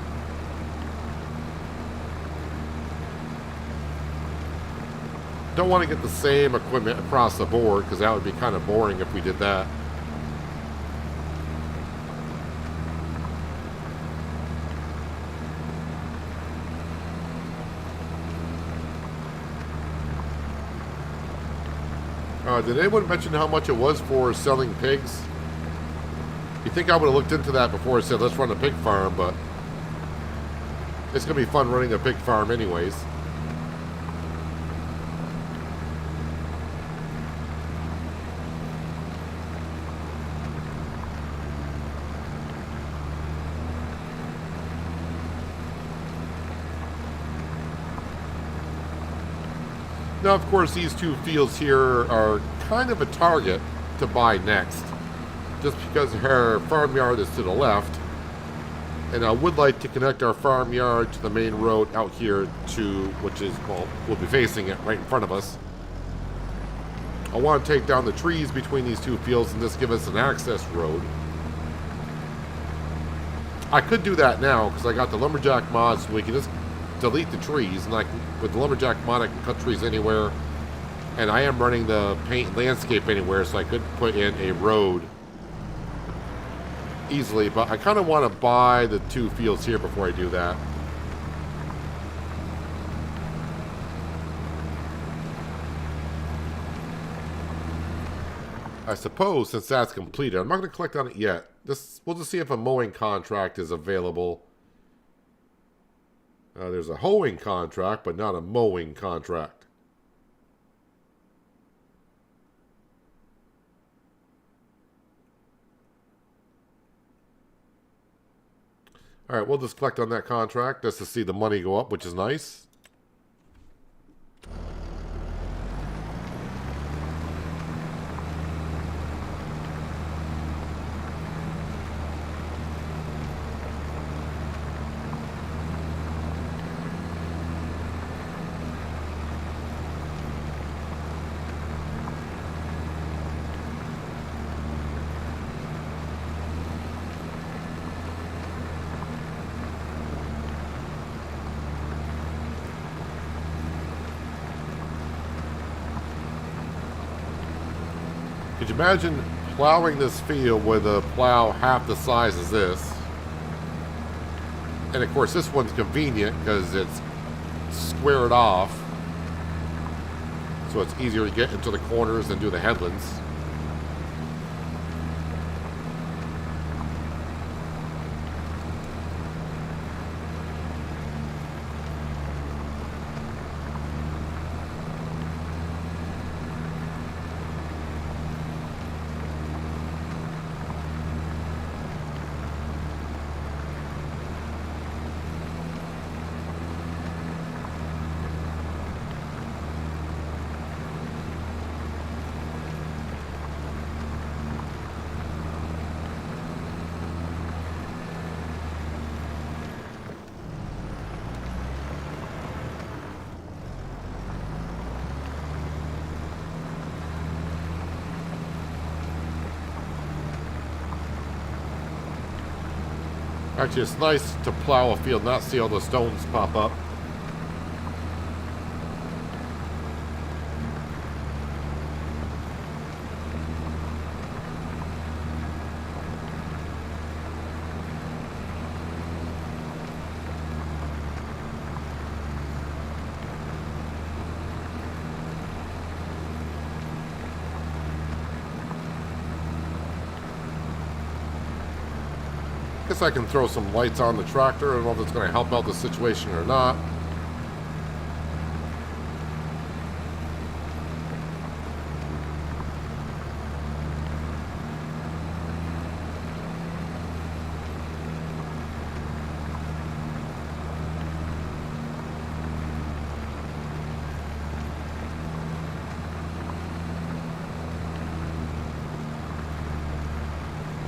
Don't want to get the same equipment across the board, because that would be kind of boring if we did that. Did anyone mention how much it was for selling pigs? You think I would have looked into that before I said let's run a pig farm, but it's going to be fun running a pig farm anyways. Now, of course, these 2 fields here are kind of a target to buy next, just because our farmyard is to the left, and I would like to connect our farmyard to the main road out here to, which is, well, we'll be facing it right in front of us. I want to take down the trees between these 2 fields and just give us an access road. I could do that now, because I got the lumberjack mod, so we can just delete the trees, and with the lumberjack mod I can cut trees anywhere, and I am running the paint landscape anywhere, so I could put in a road easily, but I kind of want to buy the 2 fields here before I do that. I suppose since that's completed, I'm not going to collect on it yet. We'll just see if a mowing contract is available. There's a hoeing contract, but not a mowing contract. All right, we'll just collect on that contract just to see the money go up, which is nice. Could you imagine plowing this field with a plow half the size as this? And of course this one's convenient because it's squared off, so it's easier to get into the corners and do the headlands. Actually, it's nice to plow a field, not see all the stones pop up. Guess I can throw some lights on the tractor. I don't know if it's going to help out the situation or not.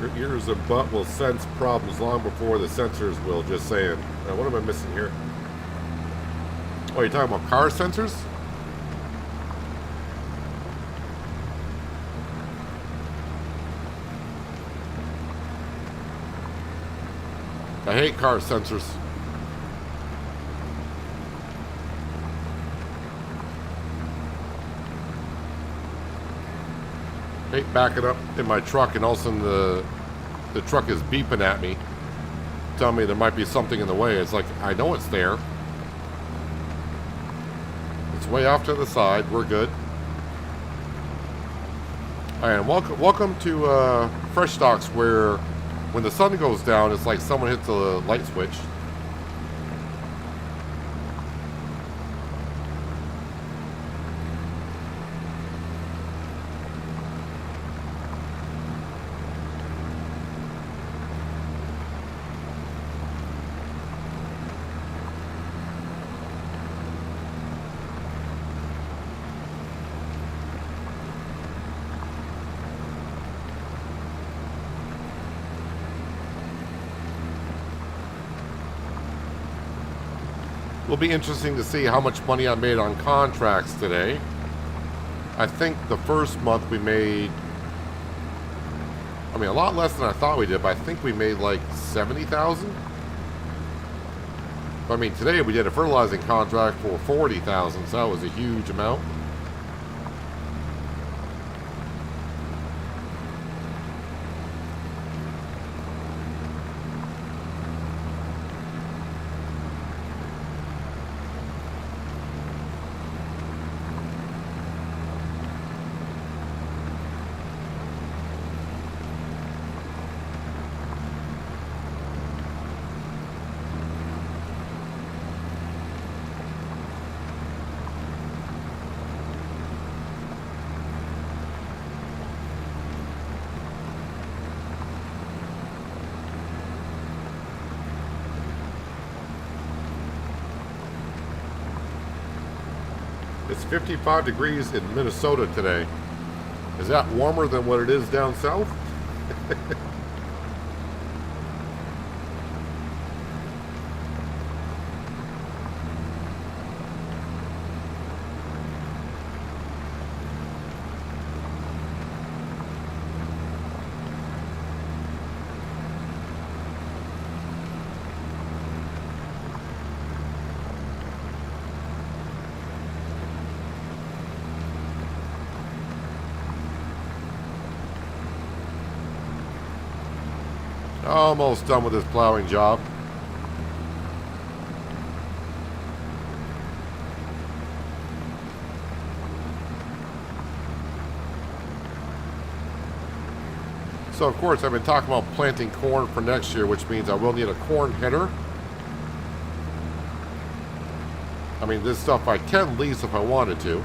Your ears and butt will sense problems long before the sensors will, just saying. What am I missing here? Oh, you're talking about car sensors? I hate car sensors. Hate backing up in my truck and all of a sudden the truck is beeping at me, telling me there might be something in the way. It's like, I know it's there. It's way off to the side. We're good. All right, and welcome to Frenchdach, where when the sun goes down, it's like someone hits a light switch. Will be interesting to see how much money I made on contracts today. I think the first month we made, I mean, a lot less than I thought we did, but I think we made like 70,000. I mean, today we did a fertilizing contract for 40,000, so that was a huge amount. It's 55 degrees in Minnesota today. Is that warmer than what it is down south? Almost done with this plowing job. So of course I've been talking about planting corn for next year, which means I will need a corn header. I mean, this stuff I can lease if I wanted to.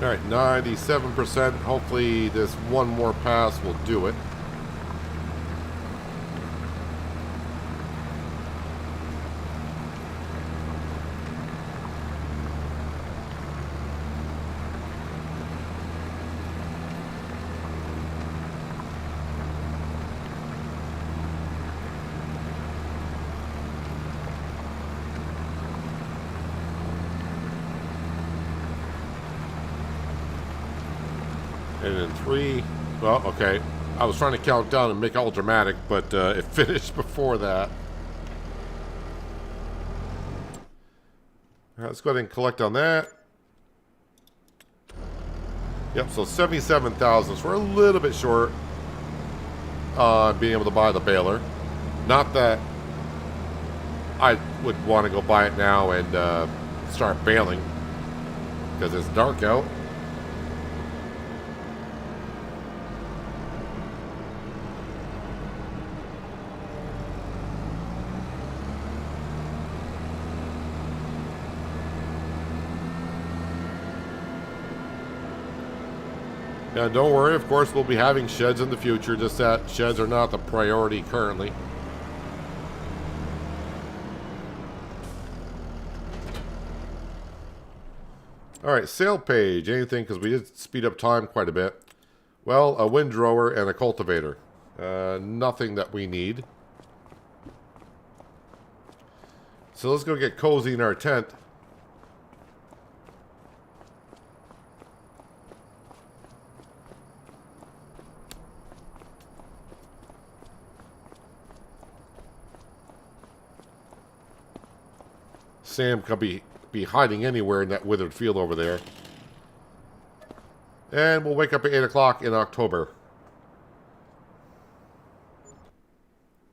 All right, 97%. Hopefully this one more pass will do it. And then 3, well, okay. I was trying to count down and make it all dramatic, but it finished before that. All right, let's go ahead and collect on that. Yep, so 77,000. So we're a little bit short on being able to buy the baler. Not that I would want to go buy it now and start baling, because it's dark out. Yeah, don't worry, of course we'll be having sheds in the future, just that sheds are not the priority currently. Alright, sale page, anything, because we did speed up time quite a bit. Well, a windrower and a cultivator. Nothing that we need. So let's go get cozy in our tent. Sam could be hiding anywhere in that withered field over there. And we'll wake up at 8 o'clock in October.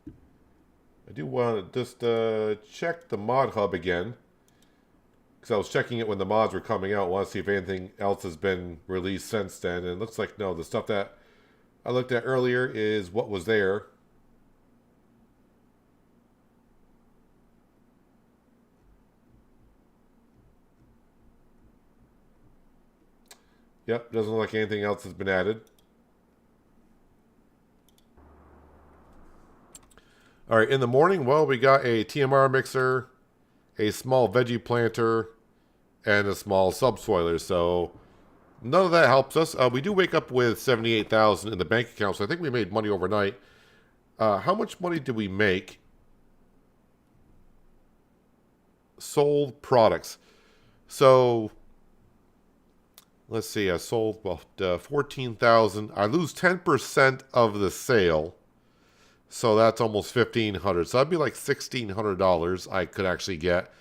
I do want to just check the mod hub again. Because I was checking it when the mods were coming out. I want to see if anything else has been released since then. And it looks like no. The stuff that I looked at earlier is what was there. Yep, doesn't look like anything else has been added. Alright, in the morning, well, we got a TMR mixer, a small veggie planter, and a small subsoiler. So, none of that helps us. We do wake up with $78,000 in the bank account, so I think we made money overnight. How much money did we make? Sold products. So, let's see, I sold about 14,000. I lose 10% of the sale. So that's almost $1,500. So that'd be like $1,600 I could actually get.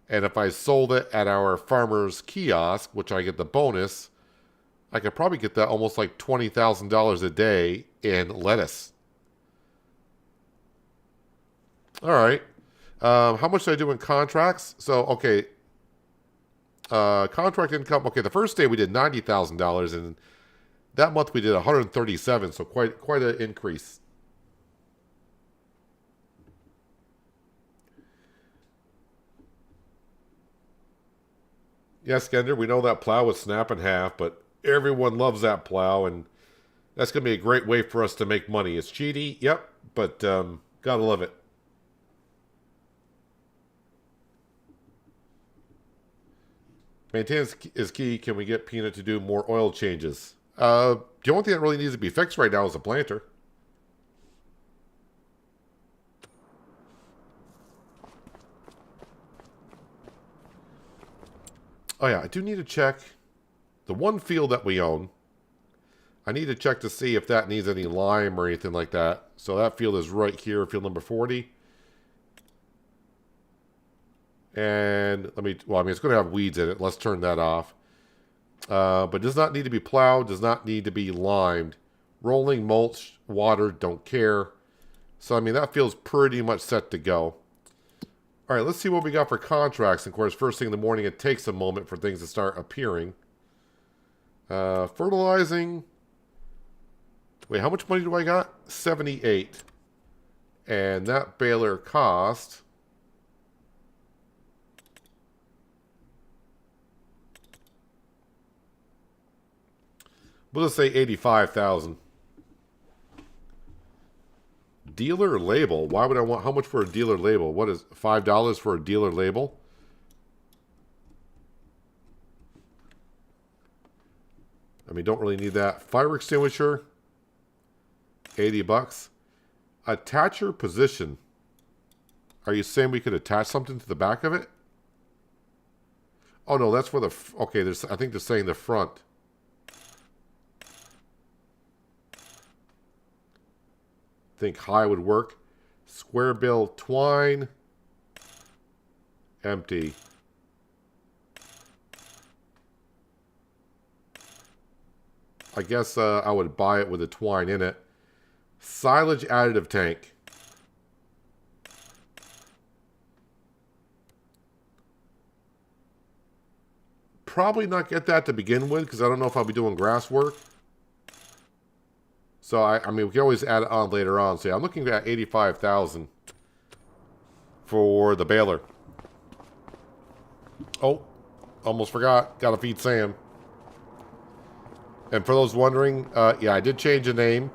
And if I sold it at our farmer's kiosk, which I get the bonus, I could probably get that almost like $20,000 a day in lettuce. All right. How much did I do in contracts? So, okay. Contract income. Okay, the first day we did $90,000, and that month we did $137,000. So quite an increase. Yes, Gender, we know that plow would snap in half, but everyone loves that plow, and that's going to be a great way for us to make money. It's cheaty, yep, but gotta love it. Maintenance is key. Can we get Peanut to do more oil changes? The only thing that really needs to be fixed right now is the planter. Oh yeah, I do need to check the one field that we own. I need to check to see if that needs any lime or anything like that. So that field is right here, field number 40. And let me, well, I mean, it's going to have weeds in it. Let's turn that off. But does not need to be plowed, does not need to be limed. Rolling, mulch, water, don't care. So, I mean, that feels pretty much set to go. All right, let's see what we got for contracts. And of course, first thing in the morning, it takes a moment for things to start appearing. Fertilizing. Wait, how much money do I got? 78. And that baler cost... We'll just say 85,000. Dealer label. Why would I want... How much for a dealer label? What is $5 for a dealer label? I mean, don't really need that. Fire extinguisher. 80 bucks. Attacher position. Are you saying we could attach something to the back of it? Oh, no, that's for the... Okay, I think they're saying the front. Think high would work. Square bill twine. Empty. I guess I would buy it with a twine in it. Silage additive tank. Probably not get that to begin with because I don't know if I'll be doing grass work. So, I mean, we can always add it on later on. So, yeah, I'm looking at 85,000 for the baler. Oh, almost forgot. Got to feed Sam. And for those wondering, yeah, I did change the name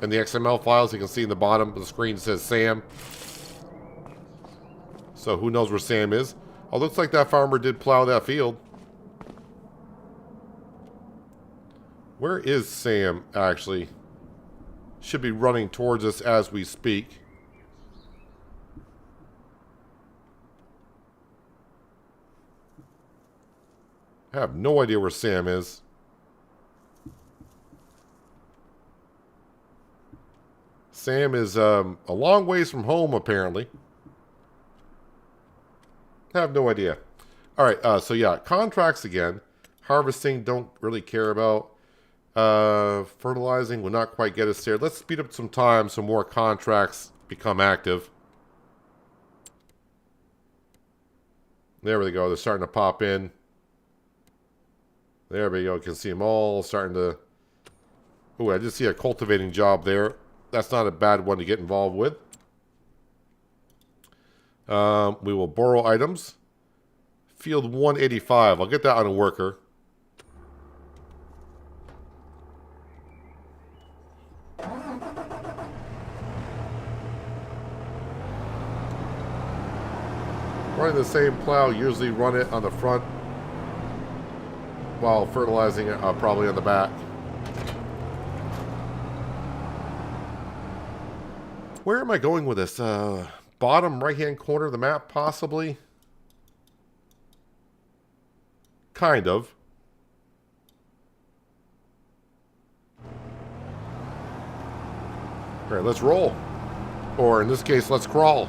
in the XML files. You can see in the bottom of the screen it says Sam. So, who knows where Sam is? Oh, looks like that farmer did plow that field. Where is Sam, actually? Should be running towards us as we speak. I have no idea where Sam is. Sam is a long ways from home, apparently. I have no idea. All right, so yeah, contracts again. Harvesting, don't really care about. Fertilizing will not quite get us there. Let's speed up some time so more contracts become active. There we go. They're starting to pop in. There we go. You can see them all starting to... Oh, I just see a cultivating job there. That's not a bad one to get involved with. We will borrow items. Field 185. I'll get that on a worker. Running the same plow, usually run it on the front while fertilizing it, probably on the back. Where am I going with this? Bottom right-hand corner of the map, possibly? Kind of. All right, let's roll. Or in this case, let's crawl.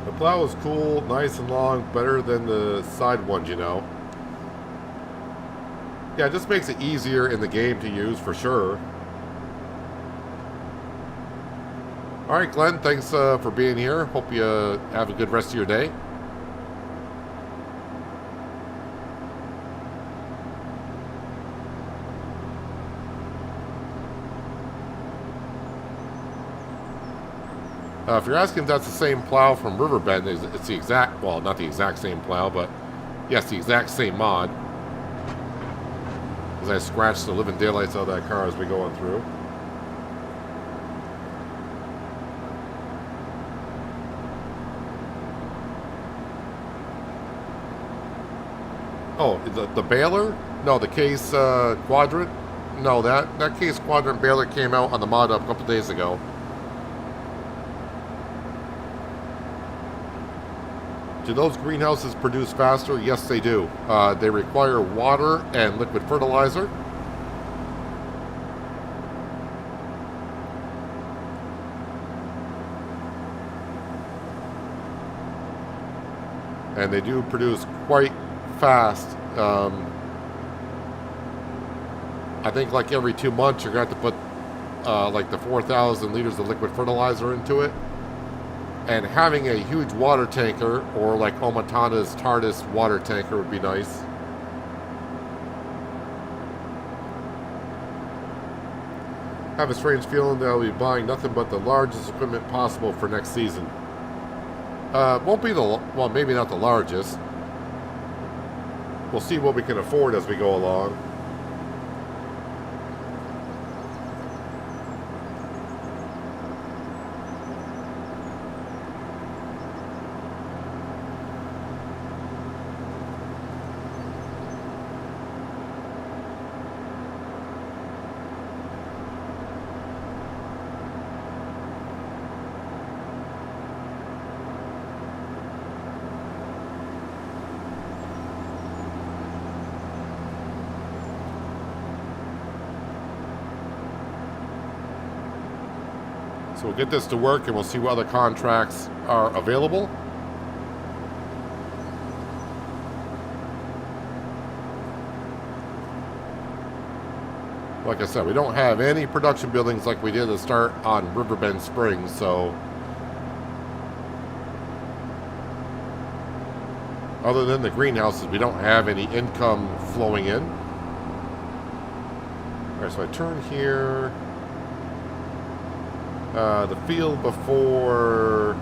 The plow is cool, nice and long, better than the side ones, you know. Yeah, it just makes it easier in the game to use, for sure. Alright, Glenn, thanks for being here. Hope you have a good rest of your day. If you're asking if that's the same plow from Riverbend, it's the exact, well, not the exact same plow, but yes, the exact same mod. As I scratched the living daylights out of that car as we going through. Oh, the baler? No, the case quadrant? No, that case quadrant baler came out on the mod up a couple days ago. Do those greenhouses produce faster? Yes, they do. They require water and liquid fertilizer. And they do produce quite fast. I think like every 2 months you're going to have to put like the 4,000 liters of liquid fertilizer into it. And having a huge water tanker, or like Omatana's TARDIS water tanker would be nice. I have a strange feeling that I'll be buying nothing but the largest equipment possible for next season. Won't be the, well, maybe not the largest. We'll see what we can afford as we go along. So we'll get this to work and we'll see what other contracts are available. Like I said, we don't have any production buildings like we did at the start on Riverbend Springs, so other than the greenhouses, we don't have any income flowing in. Alright, so I turn here. The field before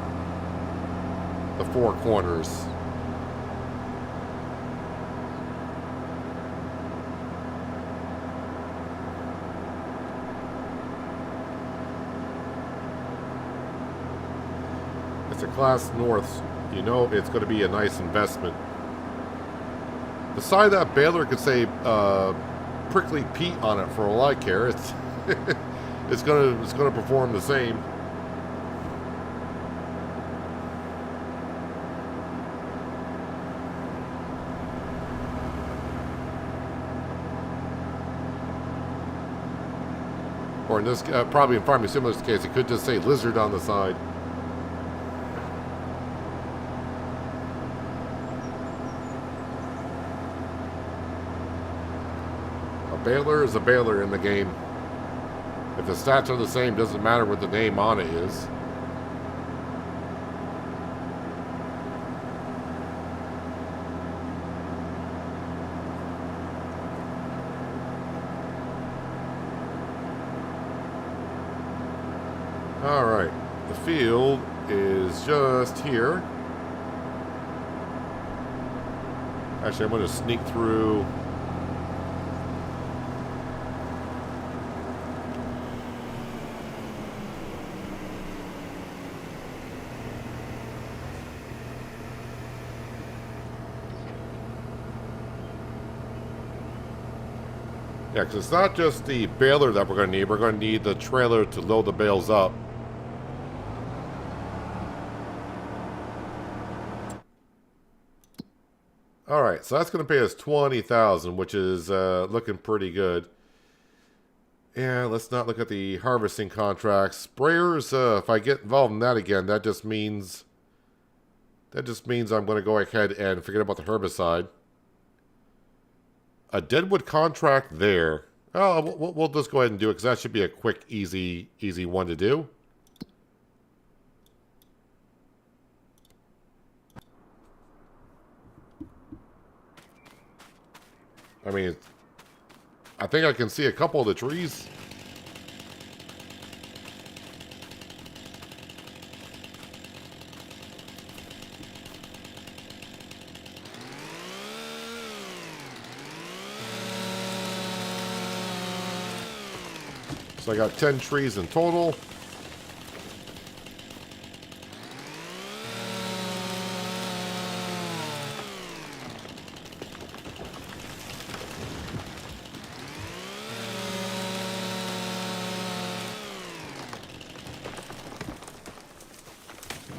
the Four Corners. It's a Class North. You know it's going to be a nice investment. The side of that baler could say Prickly Pete on it for all I care. It's it's gonna perform the same. Or in this, probably in Farming Simulator's case, it could just say lizard on the side. A baler is a baler in the game. If the stats are the same, doesn't matter what the name on it is. Alright, the field is just here. Actually, I'm going to sneak through. Yeah, because it's not just the baler that we're going to need. We're going to need the trailer to load the bales up. Alright, so that's going to pay us $20,000, which is looking pretty good. Yeah, let's not look at the harvesting contracts. Sprayers, if I get involved in that again, that just means I'm going to go ahead and forget about the herbicide. A Deadwood contract there. Oh, we'll just go ahead and do it because that should be a quick, easy one to do. I mean, I think I can see a couple of the trees. So I got 10 trees in total.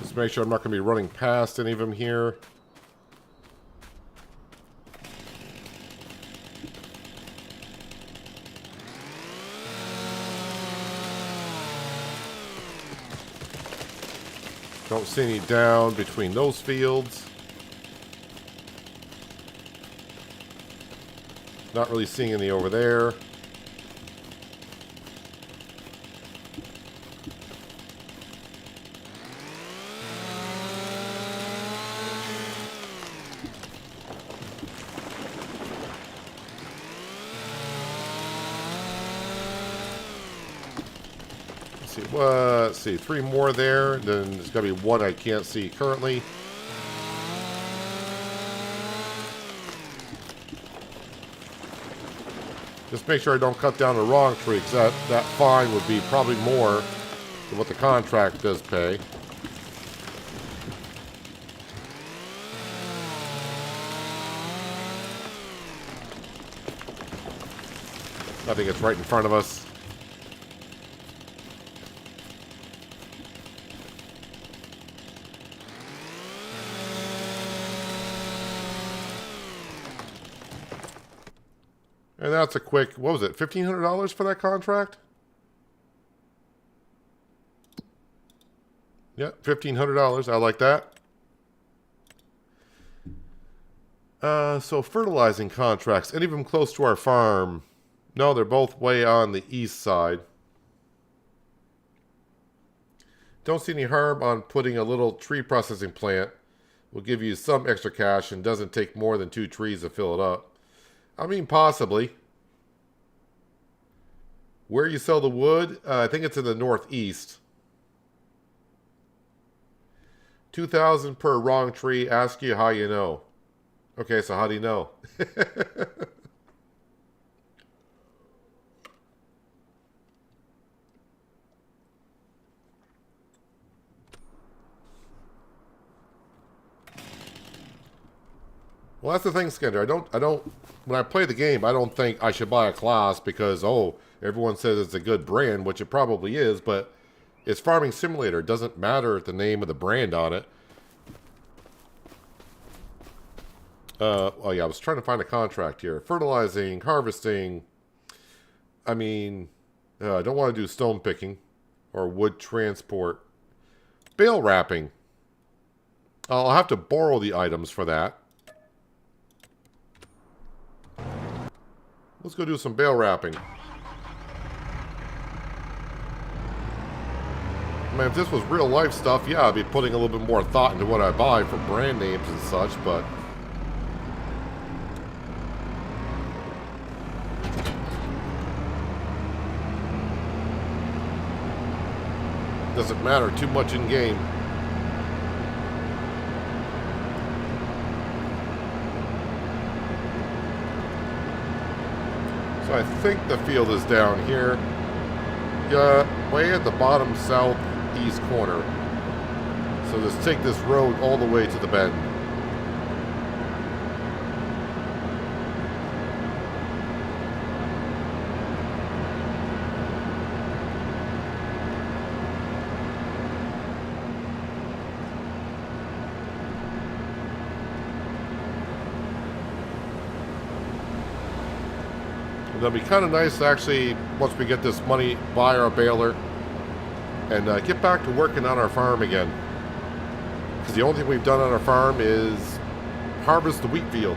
Just make sure I'm not going to be running past any of them here. Don't see any down between those fields. Not really seeing any over there. see, let's see, 3 more there. Then there's got to be 1 I can't see currently. Just make sure I don't cut down the wrong tree, because that fine would be probably more than what the contract does pay. I think it's right in front of us. And that's a quick, what was it, $1,500 for that contract? Yeah, $1,500. I like that. So fertilizing contracts, any of them close to our farm? No, they're both way on the east side. Don't see any harm on putting a little tree processing plant. Will give you some extra cash and doesn't take more than 2 trees to fill it up. I mean, possibly. Where you sell the wood? I think it's in the northeast. 2,000 per wrong tree. Ask you how you know. Okay, so how do you know? Well, that's the thing, Skender. I don't, when I play the game, I don't think I should buy a class because, oh, everyone says it's a good brand, which it probably is, but it's Farming Simulator. It doesn't matter the name of the brand on it. Oh yeah, I was trying to find a contract here. Fertilizing, harvesting. I mean, I don't want to do stone picking or wood transport. Bale wrapping. I'll have to borrow the items for that. Let's go do some bale wrapping. I mean, if this was real life stuff, yeah, I'd be putting a little bit more thought into what I buy for brand names and such, but... doesn't matter too much in game. So I think the field is down here. Yeah, way at the bottom southeast corner. So let's take this road all the way to the bend. It'll be kind of nice to actually, once we get this money, buy our baler and get back to working on our farm again. Because the only thing we've done on our farm is harvest the wheat field.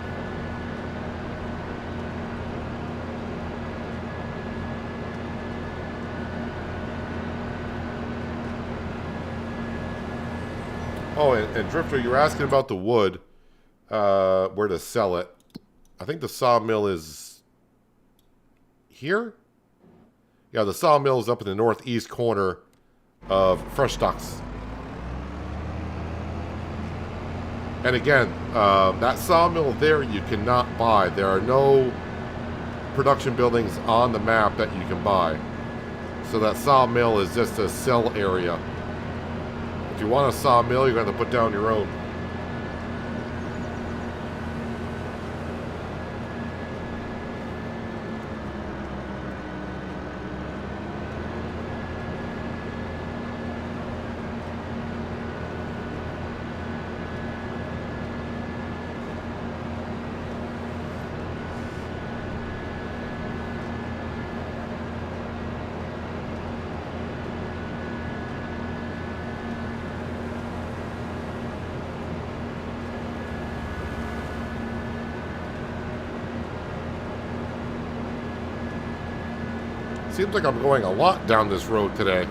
Oh, and Drifter, you were asking about the wood, where to sell it. I think the sawmill is... here? Yeah, the sawmill is up in the northeast corner of Frenchdach. And again, that sawmill there you cannot buy. There are no production buildings on the map that you can buy. So that sawmill is just a sell area. If you want a sawmill, you're going to put down your own. Seems like I'm going a lot down this road today.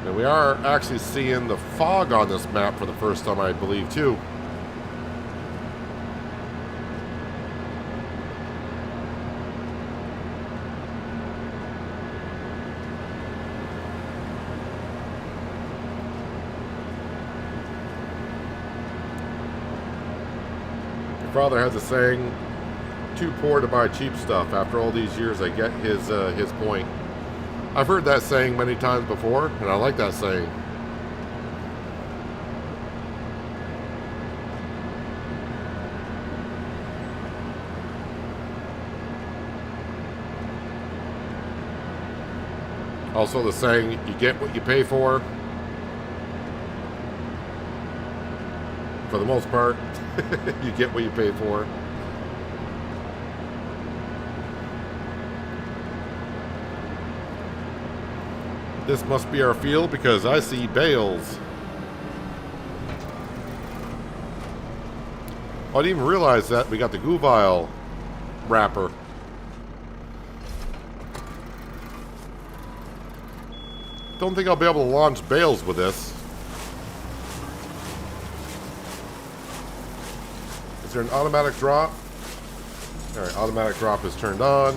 And we are actually seeing the fog on this map for the first time, I believe, too. Your father has a saying, too poor to buy cheap stuff. After all these years, I get his point. I've heard that saying many times before, and I like that saying. Also the saying, you get what you pay for. For the most part, you get what you pay for. This must be our field because I see bales. I didn't even realize that we got the goo vial wrapper. Don't think I'll be able to launch bales with this. Is there an automatic drop? Alright, automatic drop is turned on.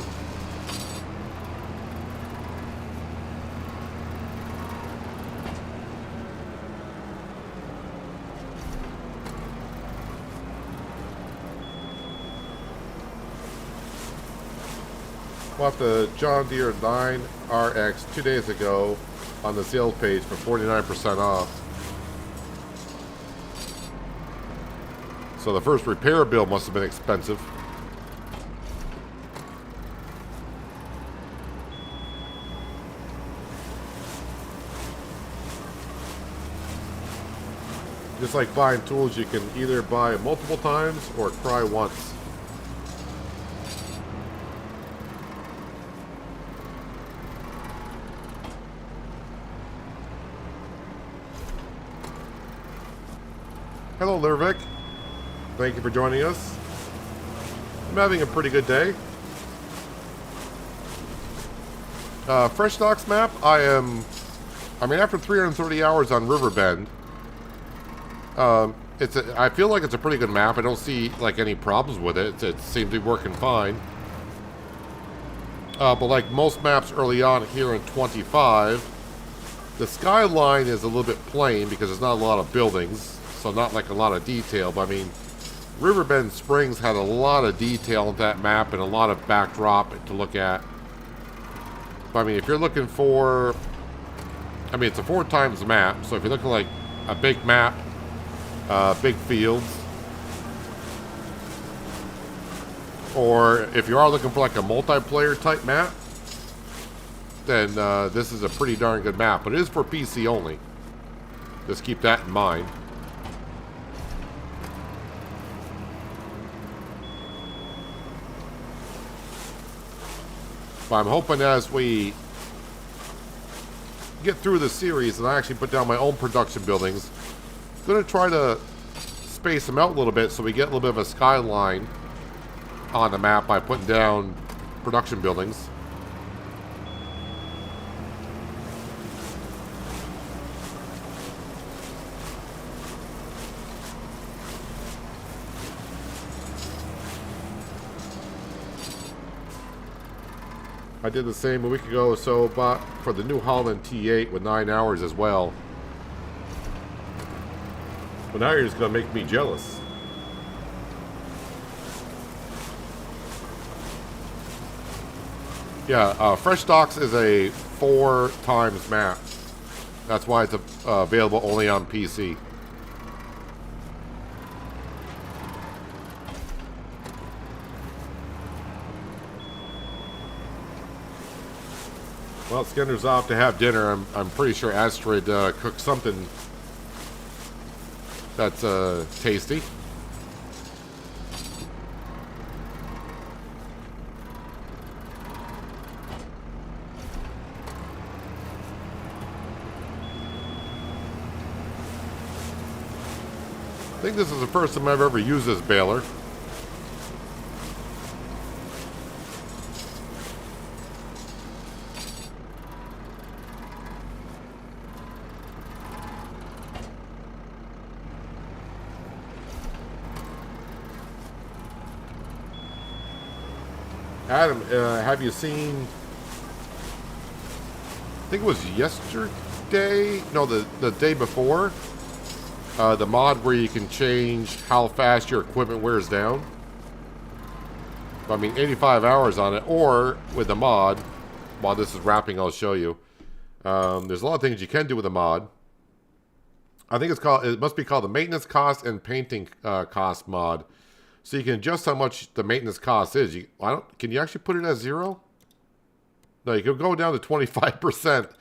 Bought the John Deere 9RX 2 days ago on the sales page for 49% off. So the first repair bill must have been expensive. Just like buying tools, you can either buy multiple times or cry once. Hello, Lurvik. Thank you for joining us. I'm having a pretty good day. Frenchdach's map, I mean, after 330 hours on Riverbend, I feel like it's a pretty good map. I don't see, like, any problems with it. It seems to be working fine. But like most maps early on here in 25, the skyline is a little bit plain because there's not a lot of buildings. So not like a lot of detail, but I mean, Riverbend Springs had a lot of detail on that map and a lot of backdrop to look at. But I mean, if you're looking for, I mean, it's a 4 times map, so if you're looking like a big map, big fields, or if you are looking for like a multiplayer type map, then this is a pretty darn good map. But it is for PC only. Just keep that in mind. But I'm hoping as we get through the series and I actually put down my own production buildings, I'm going to try to space them out a little bit so we get a little bit of a skyline on the map by putting down production buildings. I did the same a week ago or so, but for the New Holland T8 with 9 hours as well. But now you're just going to make me jealous. Yeah, Frenchdach is a 4 times map. That's why it's available only on PC. Well, Skinner's off to have dinner. I'm pretty sure Astrid cooked something that's tasty. I think this is the first time I've ever used this baler. Adam, have you seen... I think it was yesterday? No, the day before. The mod where you can change how fast your equipment wears down. I mean, 85 hours on it. Or with the mod, while this is wrapping, I'll show you. There's a lot of things you can do with a mod. I think it must be called the maintenance cost and painting cost mod. So you can adjust how much the maintenance cost is. Can you actually put it at 0? No, you can go down to 25%.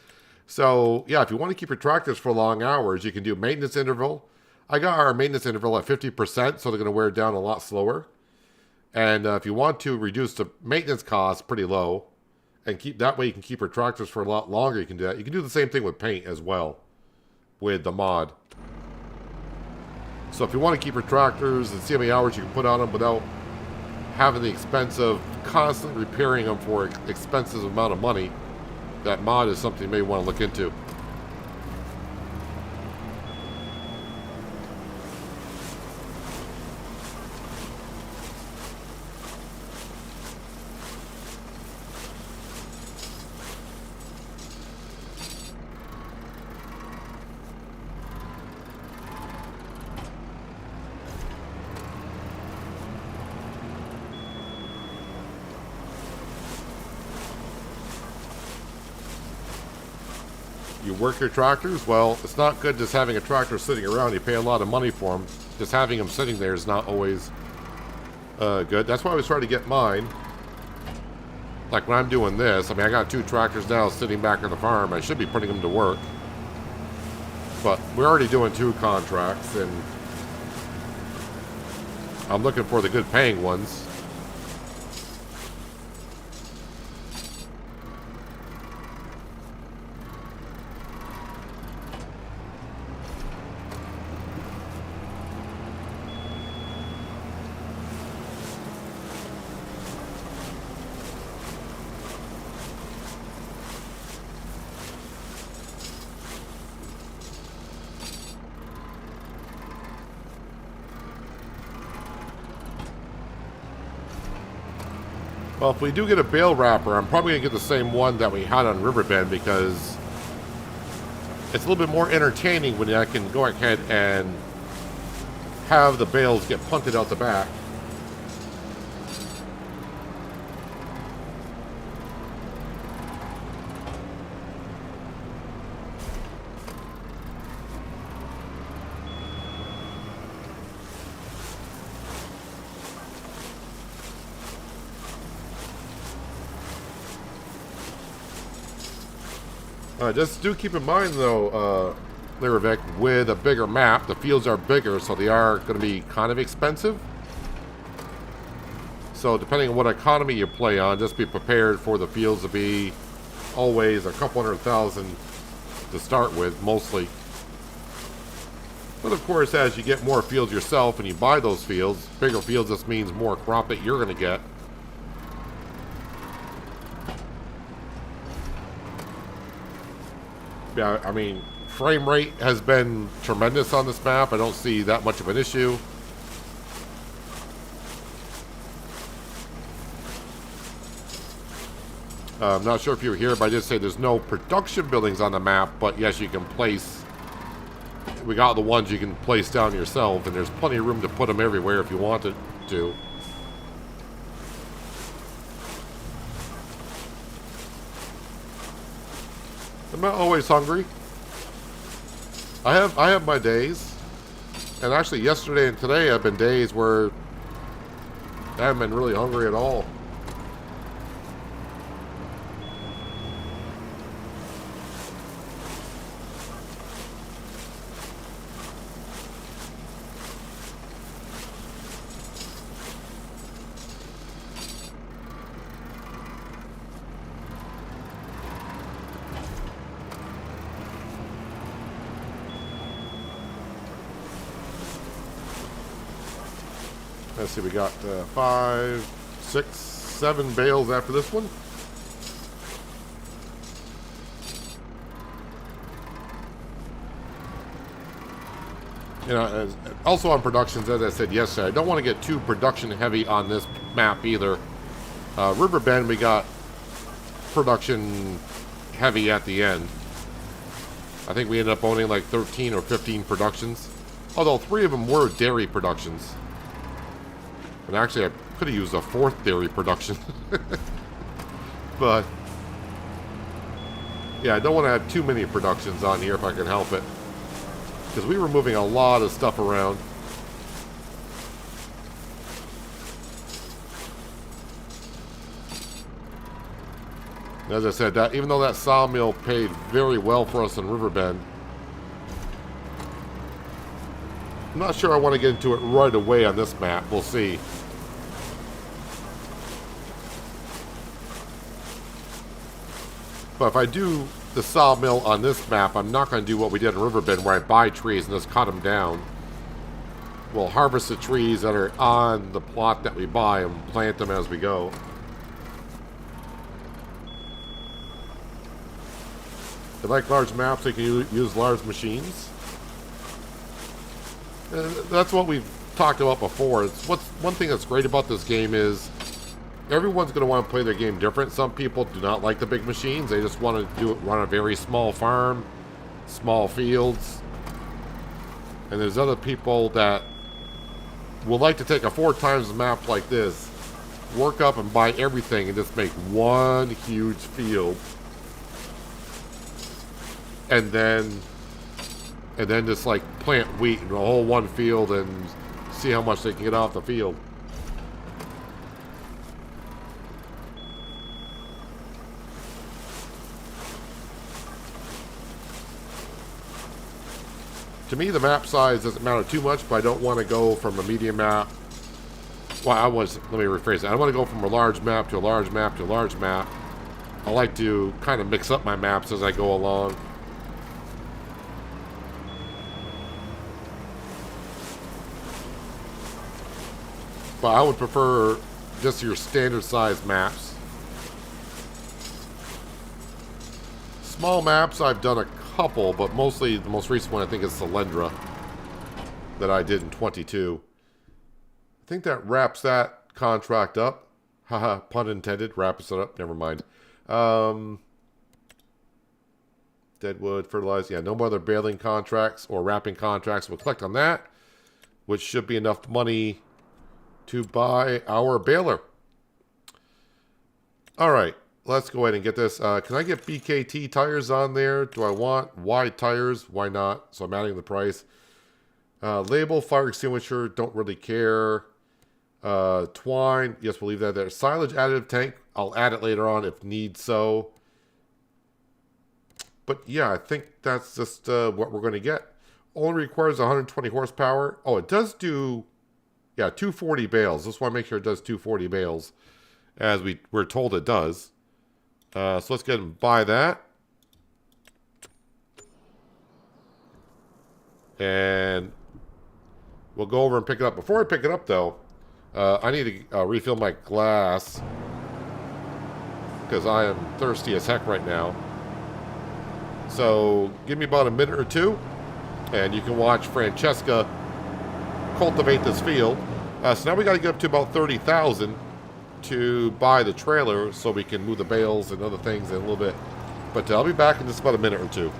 So, yeah, if you want to keep your tractors for long hours, you can do maintenance interval. I got our maintenance interval at 50%, so they're going to wear down a lot slower. And if you want to reduce the maintenance cost pretty low, and keep that way you can keep your tractors for a lot longer, you can do that. You can do the same thing with paint as well, with the mod. So if you want to keep your tractors and see how many hours you can put on them without having the expense of constantly repairing them for expensive amount of money, that mod is something you may want to look into. You work your tractors? Well, it's not good just having a tractor sitting around. You pay a lot of money for them. Just having them sitting there is not always good. That's why I was trying to get mine. Like when I'm doing this, I mean, I got 2 tractors now sitting back on the farm. I should be putting them to work. But we're already doing 2 contracts, and I'm looking for the good paying ones. Well, if we do get a bale wrapper, I'm probably going to get the same one that we had on Riverbend because it's a little bit more entertaining when I can go ahead and have the bales get punted out the back. Just do keep in mind, though, Lyrivic, with a bigger map, the fields are bigger, so they are going to be kind of expensive. So depending on what economy you play on, just be prepared for the fields to be always a couple $100,000 to start with, mostly. But of course, as you get more fields yourself and you buy those fields, bigger fields just means more crop that you're going to get. Yeah, I mean, frame rate has been tremendous on this map. I don't see that much of an issue. I'm not sure if you were here, but I did say there's no production buildings on the map, but yes, you can place... We got the ones you can place down yourself, and there's plenty of room to put them everywhere if you wanted to. I'm not always hungry. I have my days. And actually yesterday and today have been days where I haven't been really hungry at all. Let's see, we got 5, 6, 7 bales after this one. You know, also on productions, as I said yesterday, I don't want to get too production heavy on this map either. Riverbend, we got production heavy at the end. I think we ended up owning like 13 or 15 productions. Although 3 of them were dairy productions. And actually, I could have used a 4th dairy production. But yeah, I don't want to have too many productions on here if I can help it. Because we were moving a lot of stuff around. As I said, that even though that sawmill paid very well for us in Riverbend, I'm not sure I want to get into it right away on this map. We'll see. But if I do the sawmill on this map, I'm not going to do what we did in Riverbend where I buy trees and just cut them down. We'll harvest the trees that are on the plot that we buy and plant them as we go. If you like large maps, you can use large machines. And that's what we've talked about before. One thing that's great about this game is everyone's going to want to play their game different. Some people do not like the big machines. They just want to run a very small farm, small fields. And there's other people that would like to take a 4 times map like this, work up and buy everything and just make one huge field. And then just like plant wheat in a whole one field and see how much they can get off the field. To me, the map size doesn't matter too much, but I don't want to go from a medium map. Well, let me rephrase that. I don't want to go from a large map to a large map to a large map. I like to kind of mix up my maps as I go along. But I would prefer just your standard size maps. Small maps, I've done a couple, but mostly the most recent one I think is Solyndra that I did in 22. I think that wraps that contract up. Haha, pun intended. Wraps it up. Never mind. Deadwood, fertilizer. Yeah, no more other baling contracts or wrapping contracts. We'll collect on that, which should be enough money to buy our baler. All right, let's go ahead and get this. Can I get BKT tires on there? Do I want wide tires? Why not? So I'm adding the price. Label, fire extinguisher, don't really care. Twine, yes, we'll leave that there. Silage additive tank, I'll add it later on if need so. But yeah, I think that's just what we're going to get. Only requires 120 horsepower. Oh, it does do... Yeah, 240 bales. Just want to make sure it does 240 bales, as we're told it does. So let's go ahead and buy that. And we'll go over and pick it up. Before I pick it up, though, I need to refill my glass, because I am thirsty as heck right now. So give me about a minute or two, and you can watch Francesca cultivate this field. So now we got to get up to about 30,000 to buy the trailer so we can move the bales and other things in a little bit. But I'll be back in just about a minute or two.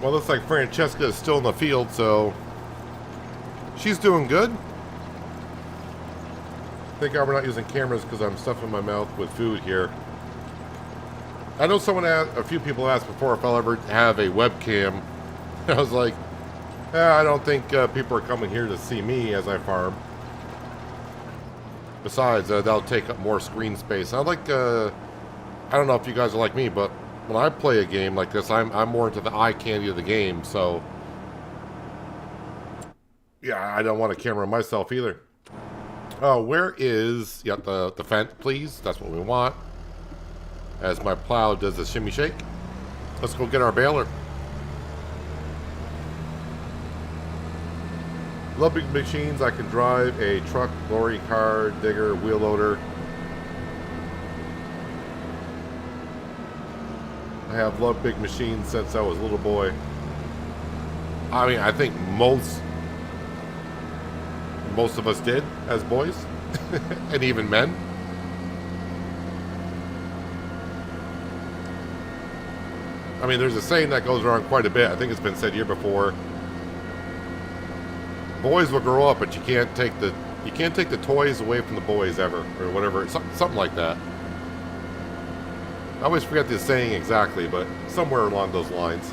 Well, looks like Francesca is still in the field, so she's doing good. Thank God we're not using cameras because I'm stuffing my mouth with food here. I know a few people asked before if I'll ever have a webcam. I was like, I don't think people are coming here to see me as I farm. Besides, that'll take up more screen space. I like, I don't know if you guys are like me, but when I play a game like this, I'm more into the eye candy of the game, so yeah, I don't want a camera myself either. Where is, yeah, the fence, please? That's what we want. As my plow does the shimmy shake. Let's go get our baler. Love big machines. I can drive a truck, lorry, car, digger, wheel loader. I have loved big machines since I was a little boy. I mean, I think most of us did as boys, and even men. I mean, there's a saying that goes around quite a bit. I think it's been said here before. Boys will grow up, but you can't take the toys away from the boys ever, or whatever. Something like that. I always forget the saying exactly, but somewhere along those lines.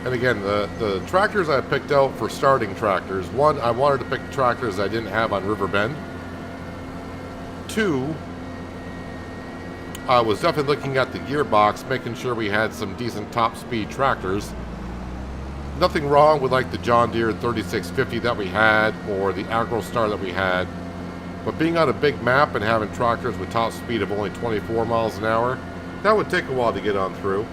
And again, the tractors I picked out for starting tractors. One, I wanted to pick tractors I didn't have on River Bend. Two, I was definitely looking at the gearbox, making sure we had some decent top speed tractors. Nothing wrong with like the John Deere 3650 that we had, or the AgroStar that we had. But being on a big map and having tractors with top speed of only 24 miles an hour, that would take a while to get on through.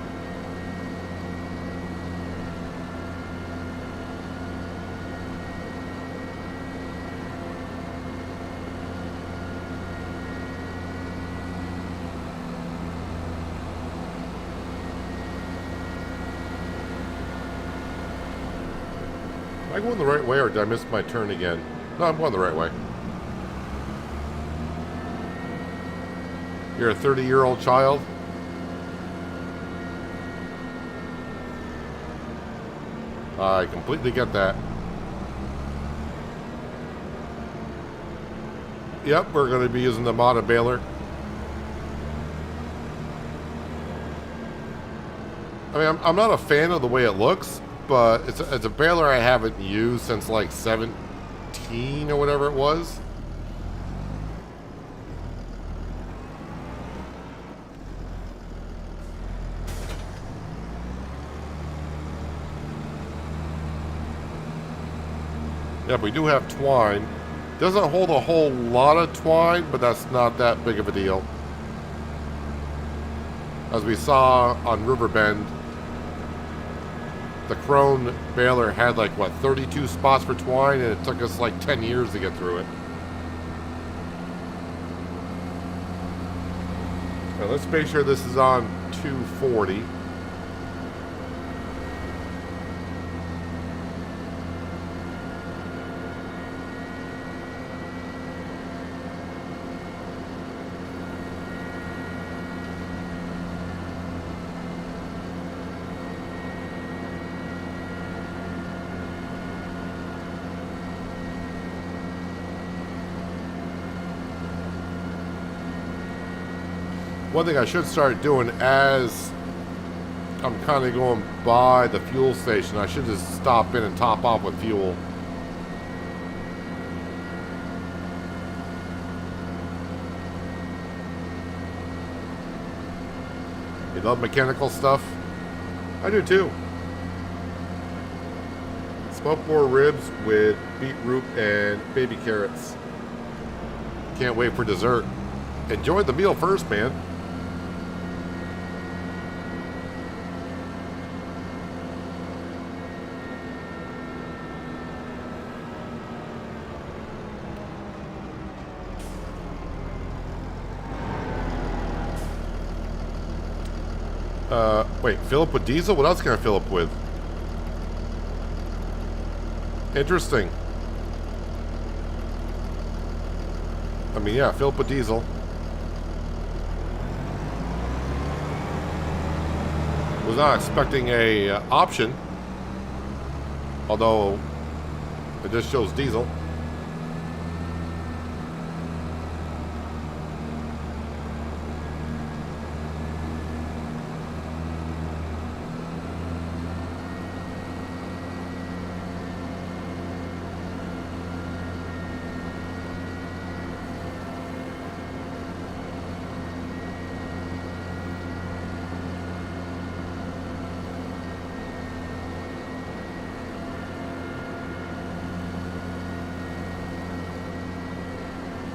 Am I going the right way, or did I miss my turn again? No, I'm going the right way. You're a 30-year-old child? I completely get that. Yep, we're going to be using the modded baler. I mean, I'm not a fan of the way it looks, but it's a baler I haven't used since like 17 or whatever it was. Yep, we do have twine. Doesn't hold a whole lot of twine, but that's not that big of a deal. As we saw on River Bend, the Krone baler had like, what, 32 spots for twine, and it took us like 10 years to get through it. Now let's make sure this is on 240. One thing I should start doing as I'm kind of going by the fuel station, I should just stop in and top off with fuel. You love mechanical stuff? I do too. Smoked boar ribs with beetroot and baby carrots. Can't wait for dessert. Enjoy the meal first, man. Wait, fill up with diesel? What else can I fill up with? Interesting. I mean, yeah, fill up with diesel. Was not expecting a option. Although, it just shows diesel.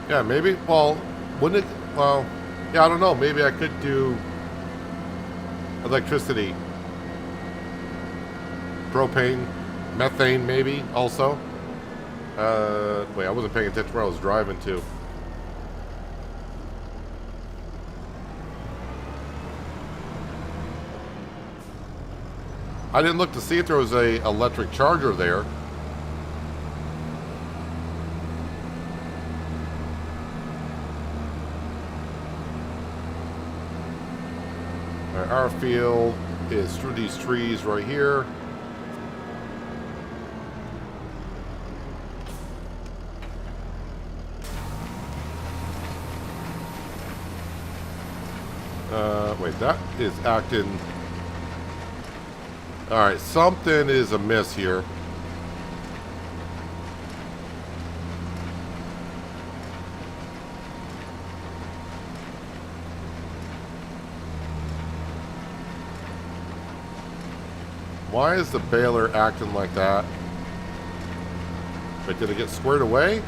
Yeah, maybe, well, wouldn't it, well, yeah, I don't know, maybe I could do electricity, propane, methane maybe, also. Wait, I wasn't paying attention where I was driving to. I didn't look to see if there was a electric charger there. Our field is through these trees right here. Wait, that is acting... Alright, something is amiss here. Why is the baler acting like that? Wait, did it get squared away?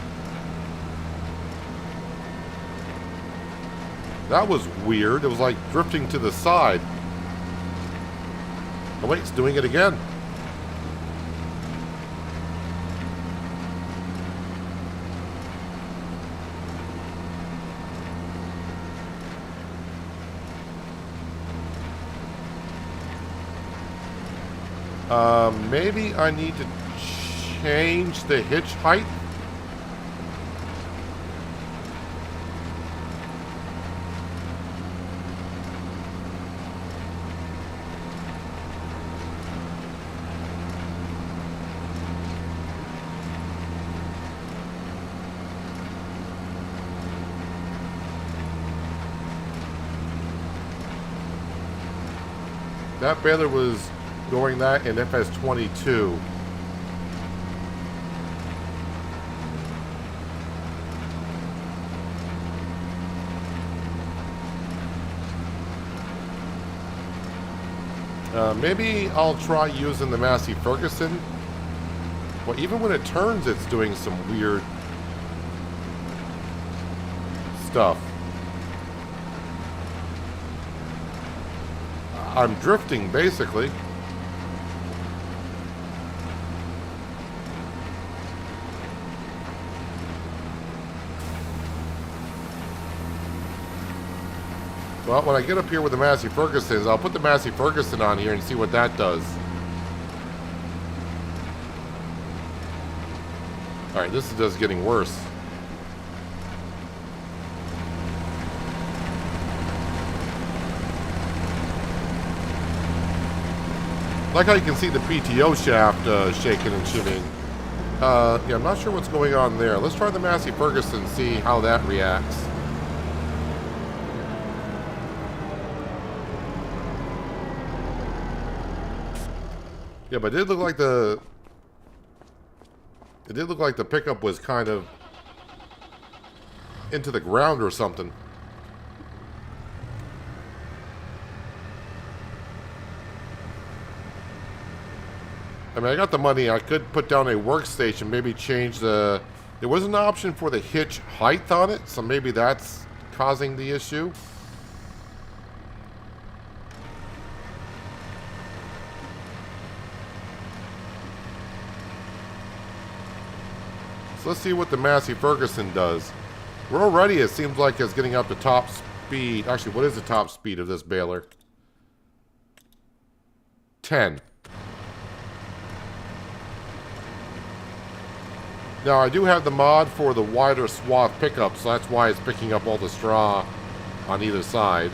That was weird. It was like drifting to the side. Oh wait, it's doing it again. Maybe I need to change the hitch height. That baler was going that in FS22. Maybe I'll try using the Massey Ferguson. Well, even when it turns, it's doing some weird stuff. I'm drifting, basically. Well, when I get up here with the Massey Fergusons, I'll put the Massey Ferguson on here and see what that does. Alright, this is just getting worse. Like how you can see the PTO shaft shaking and shifting. Yeah, I'm not sure what's going on there. Let's try the Massey Ferguson and see how that reacts. Yeah, but it did look like the... It did look like the pickup was kind of into the ground or something. I mean, I got the money. I could put down a workstation, maybe change the... There was an option for the hitch height on it, so maybe that's causing the issue. So let's see what the Massey Ferguson does. We're already, it seems like it's getting up to top speed. Actually, what is the top speed of this baler? 10. Now, I do have the mod for the wider swath pickup, so that's why it's picking up all the straw on either side.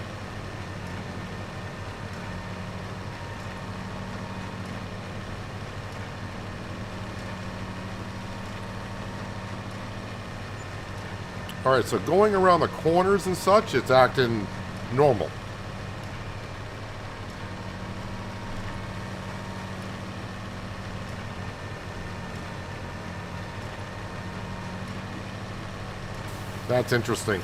Alright, so going around the corners and such, it's acting normal. That's interesting.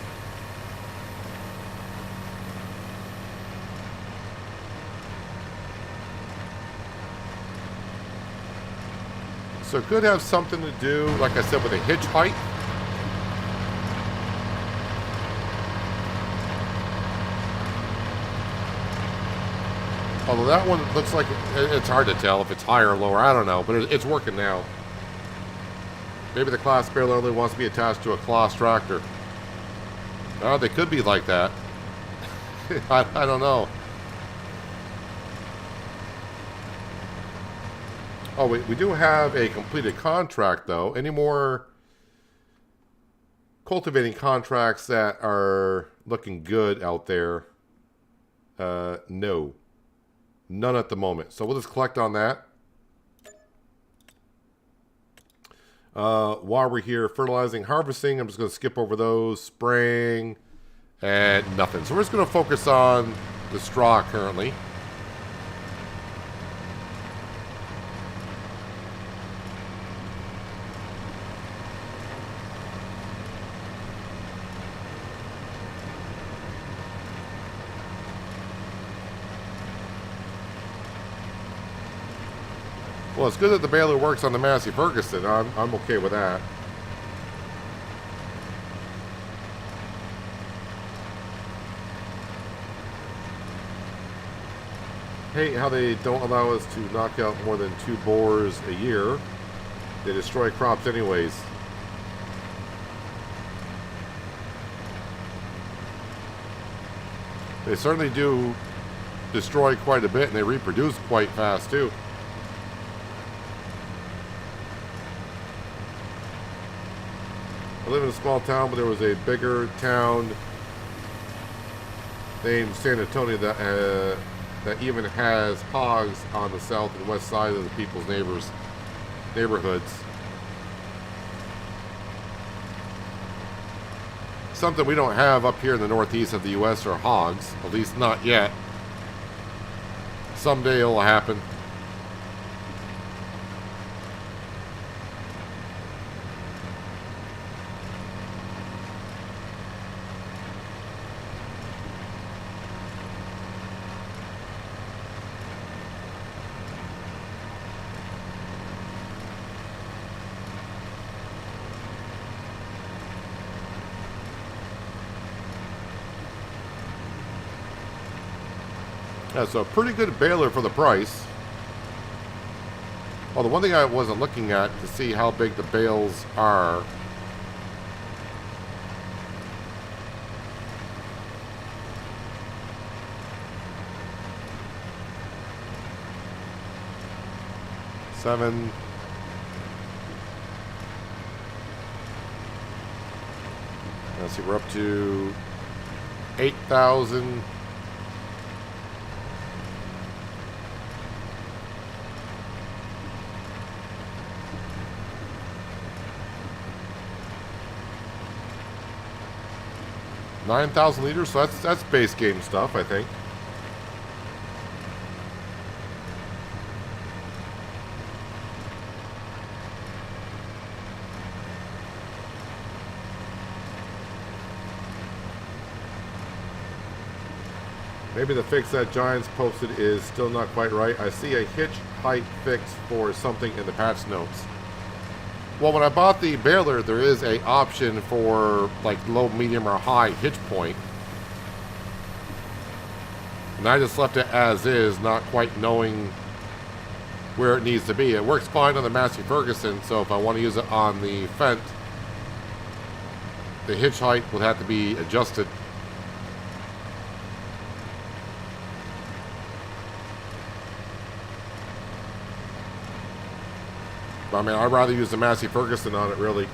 So it could have something to do, like I said, with the hitch height. Although that one looks like it's hard to tell if it's higher or lower. I don't know, but it's working now. Maybe the class baler only wants to be attached to a class tractor. Oh, they could be like that. I don't know. Oh, we do have a completed contract, though. Any more cultivating contracts that are looking good out there? No. None at the moment. So we'll just collect on that. While we're here, fertilizing, harvesting, I'm just going to skip over those. Spraying, and nothing. So we're just going to focus on the straw currently. Well, it's good that the baler works on the Massey Ferguson. I'm okay with that. Hate how they don't allow us to knock out more than 2 borers a year. They destroy crops anyways. They certainly do destroy quite a bit, and they reproduce quite fast too. I live in a small town, but there was a bigger town named San Antonio that even has hogs on the south and west side of the people's neighborhoods. Something we don't have up here in the northeast of the U.S. are hogs, at least not yet. Someday it'll happen. Yeah, so a pretty good baler for the price. Well, the one thing I wasn't looking at to see how big the bales are. Seven. Let's see, we're up to 8,000. $9,000 liters, so that's base game stuff, I think. Maybe the fix that Giants posted is still not quite right. I see a hitch height fix for something in the patch notes. Well, when I bought the baler, there is a option for like low, medium, or high hitch point. And I just left it as is, not quite knowing where it needs to be. It works fine on the Massey Ferguson, so if I want to use it on the Fendt, the hitch height would have to be adjusted. I mean, I'd rather use the Massey Ferguson on it, really.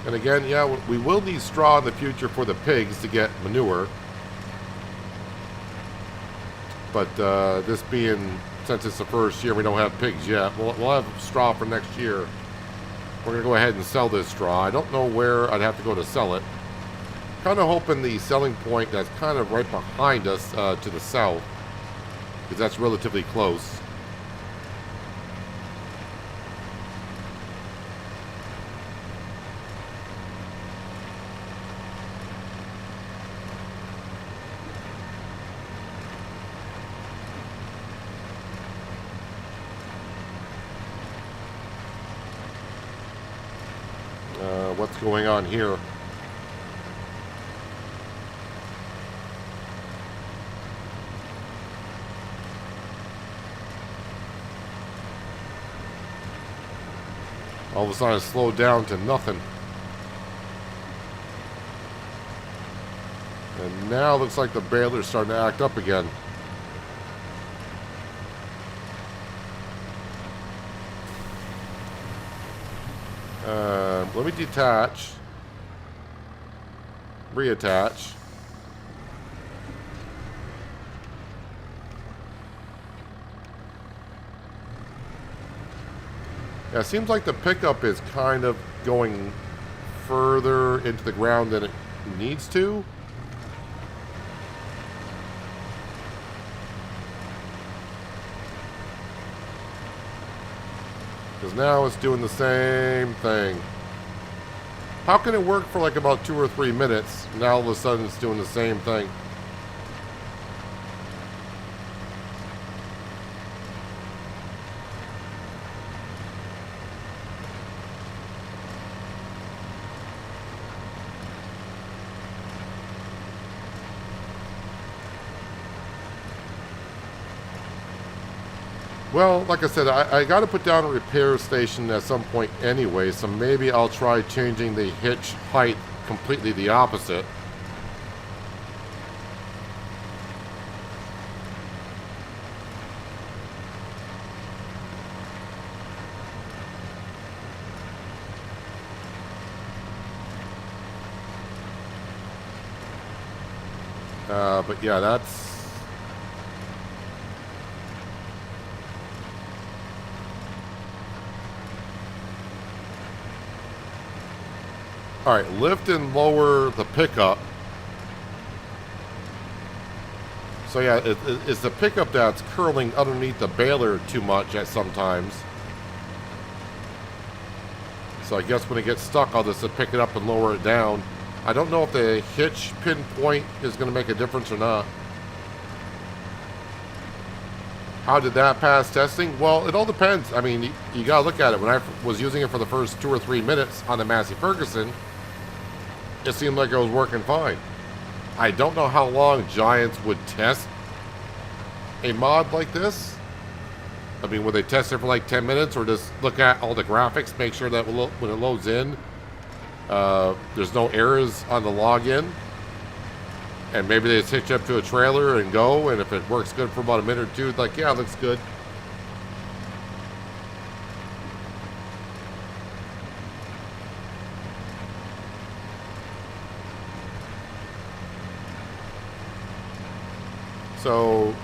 And again, yeah, we will need straw in the future for the pigs to get manure. But this being, since it's the first year, we don't have pigs yet. We'll have straw for next year. We're going to go ahead and sell this straw. I don't know where I'd have to go to sell it. Kind of hoping the selling point that's kind of right behind us to the south, because that's relatively close. What's going on here? All of a sudden it slowed down to nothing. And now it looks like the baler's starting to act up again. Let me detach. Reattach. Yeah, it seems like the pickup is kind of going further into the ground than it needs to. Because now it's doing the same thing. How can it work for like about 2 or 3 minutes? Now all of a sudden it's doing the same thing. Well, like I said, I got to put down a repair station at some point anyway, so maybe I'll try changing the hitch height completely the opposite. But yeah, that's... Alright, lift and lower the pickup. So yeah, it's the pickup that's curling underneath the baler too much at sometimes. So I guess when it gets stuck, I'll just pick it up and lower it down. I don't know if the hitch pinpoint is going to make a difference or not. How did that pass testing? Well, it all depends. I mean, you got to look at it. When I was using it for the first 2 or 3 minutes on the Massey Ferguson, it seemed like it was working fine. I don't know how long Giants would test a mod like this. I mean, would they test it for like 10 minutes or just look at all the graphics, make sure that when it loads in, there's no errors on the login? And maybe they just hitch up to a trailer and go, and if it works good for about a minute or two, it's like, yeah, it looks good. So,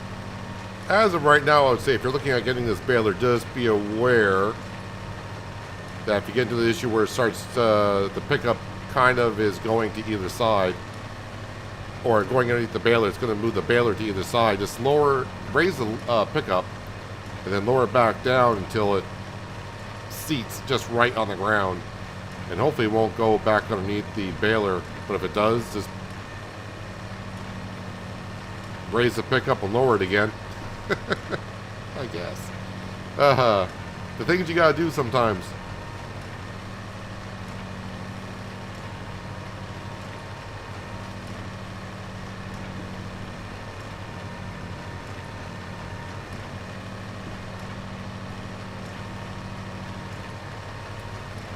as of right now, I would say if you're looking at getting this baler, just be aware that if you get into the issue where it starts, the pickup kind of is going to either side, or going underneath the baler, it's going to move the baler to either side. Just raise the pickup, and then lower it back down until it seats just right on the ground. And hopefully it won't go back underneath the baler, but if it does, just raise the pickup and lower it again. I guess. The things you gotta do sometimes.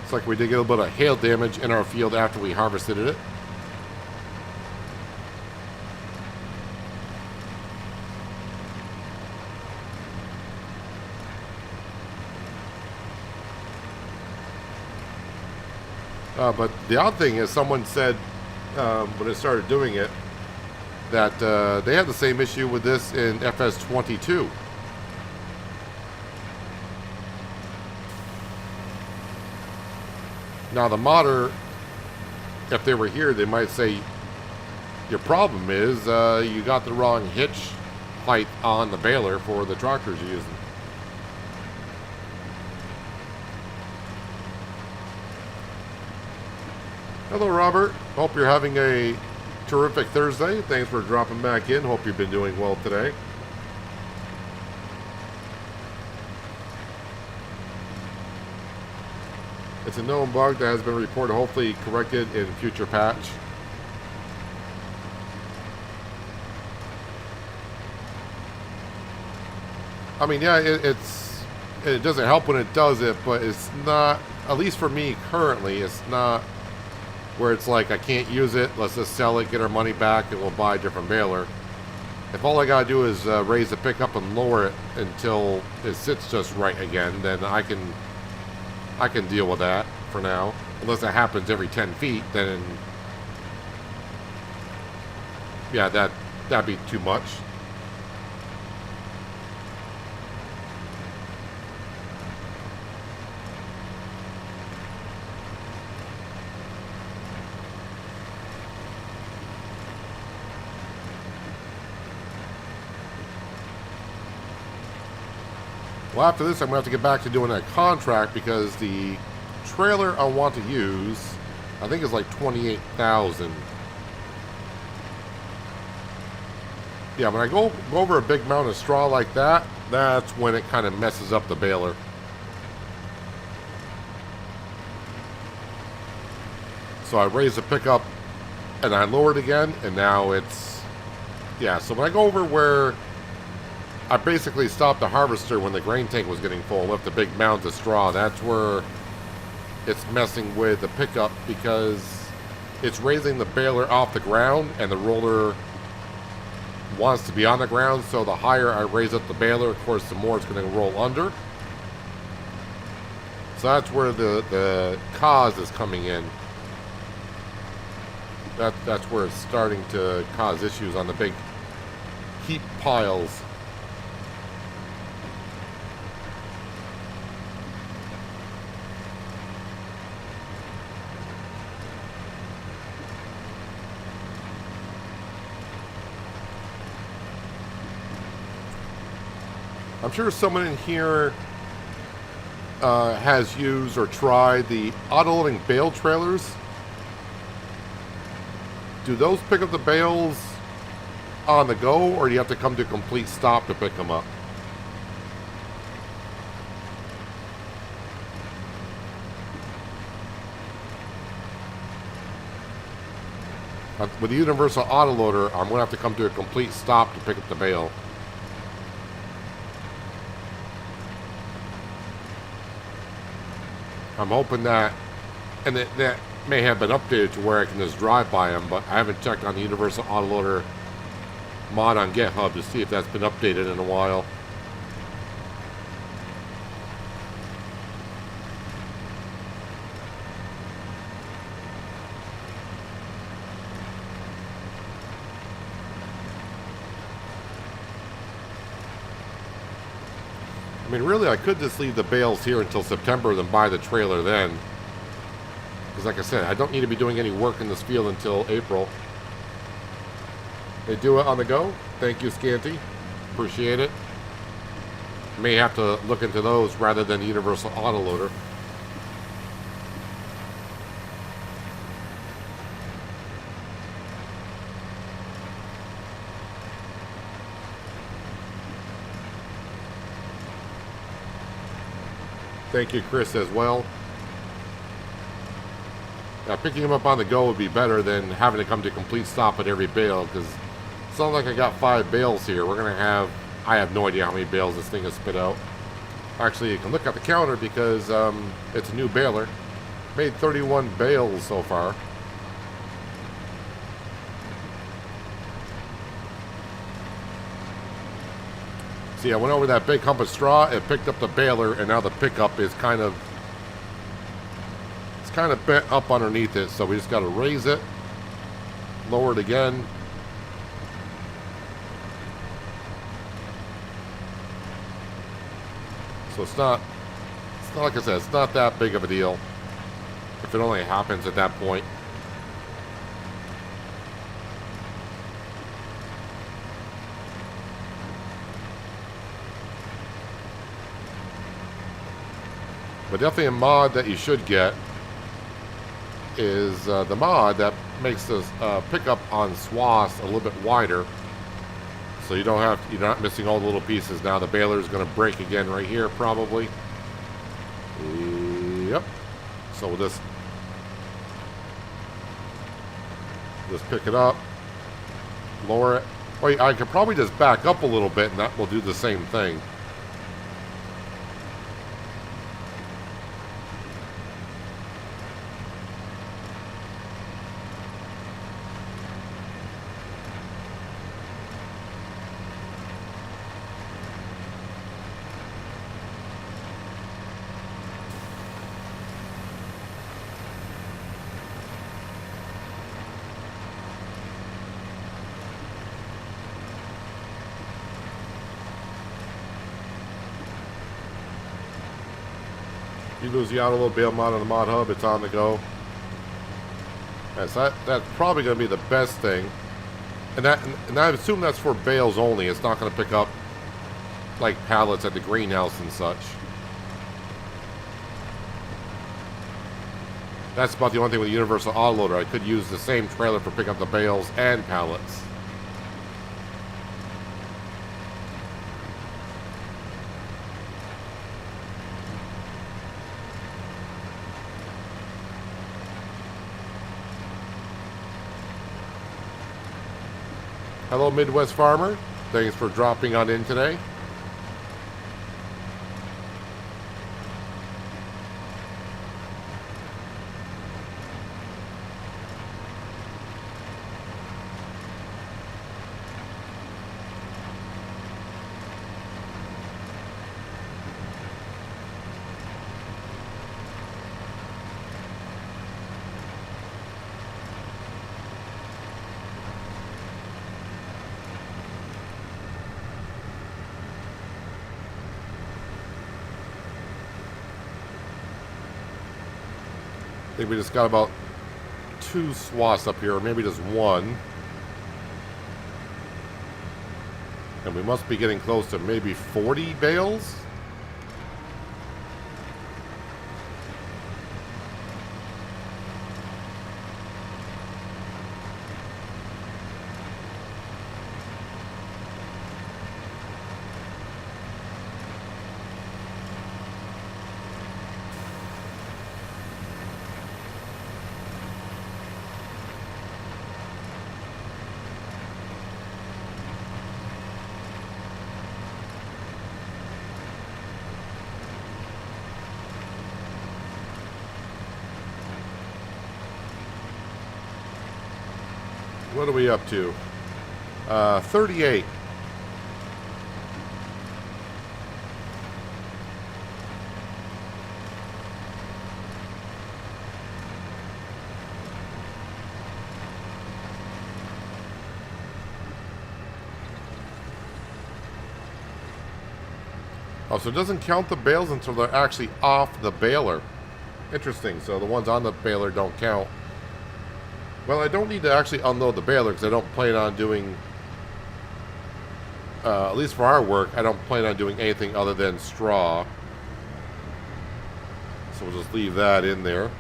Looks like we did get a little bit of hail damage in our field after we harvested it. But the odd thing is, someone said when it started doing it that they had the same issue with this in FS22. Now the modder, if they were here, they might say your problem is you got the wrong hitch height on the baler for the tractors you're using. Hello, Robert. Hope you're having a terrific Thursday. Thanks for dropping back in. Hope you've been doing well today. It's a known bug that has been reported, hopefully corrected in future patch. I mean, yeah, it doesn't help when it does it, but it's not, at least for me currently, it's not where it's like I can't use it, let's just sell it, get our money back, and we'll buy a different baler. If all I gotta do is raise the pickup and lower it until it sits just right again, then I can deal with that for now. Unless it happens every 10 feet, then yeah, that'd be too much. Well, after this, I'm going to have to get back to doing that contract because the trailer I want to use, I think, is like $28,000. Yeah, when I go over a big mound of straw like that, that's when it kind of messes up the baler. So I raised the pickup and I lowered again, and now it's, yeah, so when I go over where I basically stopped the harvester when the grain tank was getting full, left the big mounds of straw. That's where it's messing with the pickup because it's raising the baler off the ground and the roller wants to be on the ground. So the higher I raise up the baler, of course, the more it's going to roll under. So that's where the cause is coming in. That's where it's starting to cause issues on the big heap piles. I'm sure someone in here has used or tried the auto-loading bale trailers. Do those pick up the bales on the go, or do you have to come to a complete stop to pick them up? With the universal autoloader, I'm going to have to come to a complete stop to pick up the bale. I'm hoping that, and that may have been updated to where I can just drive by them, but I haven't checked on the Universal Autoloader mod on GitHub to see if that's been updated in a while. I mean, really, I could just leave the bales here until September, then buy the trailer then. Because like I said, I don't need to be doing any work in this field until April. They do it on the go. Thank you, Scanty. Appreciate it. May have to look into those rather than the Universal Autoloader. Thank you, Chris, as well. Picking them up on the go would be better than having to come to a complete stop at every bale, because it sounds like I got 5 bales here. We're going to have, I have no idea how many bales this thing has spit out. Actually, you can look at the counter because it's a new baler. Made 31 bales so far. See, I went over that big hump of straw, it picked up the baler, and now the pickup is kind of bent up underneath it, so we just got to raise it, lower it again. So it's not like I said, it's not that big of a deal if it only happens at that point. But definitely a mod that you should get is the mod that makes this pickup on swaths a little bit wider, so you're not missing all the little pieces. Now the baler is going to break again right here probably. Yep. So we'll just pick it up, lower it. Wait, I could probably just back up a little bit and that will do the same thing. You lose the auto load bale mod on the mod hub, it's on the go. That's probably going to be the best thing. And I assume that's for bales only. It's not going to pick up like pallets at the greenhouse and such. That's about the only thing with the universal autoloader. I could use the same trailer for picking up the bales and pallets. Hello, Midwest Farmer. Thanks for dropping on in today. I think we just got about 2 swaths up here, or maybe just 1. And we must be getting close to maybe 40 bales. What are we up to? 38. Oh, so it doesn't count the bales until they're actually off the baler. Interesting. So the ones on the baler don't count. Well, I don't need to actually unload the baler because I don't plan on doing, at least for our work, I don't plan on doing anything other than straw. So we'll just leave that in there.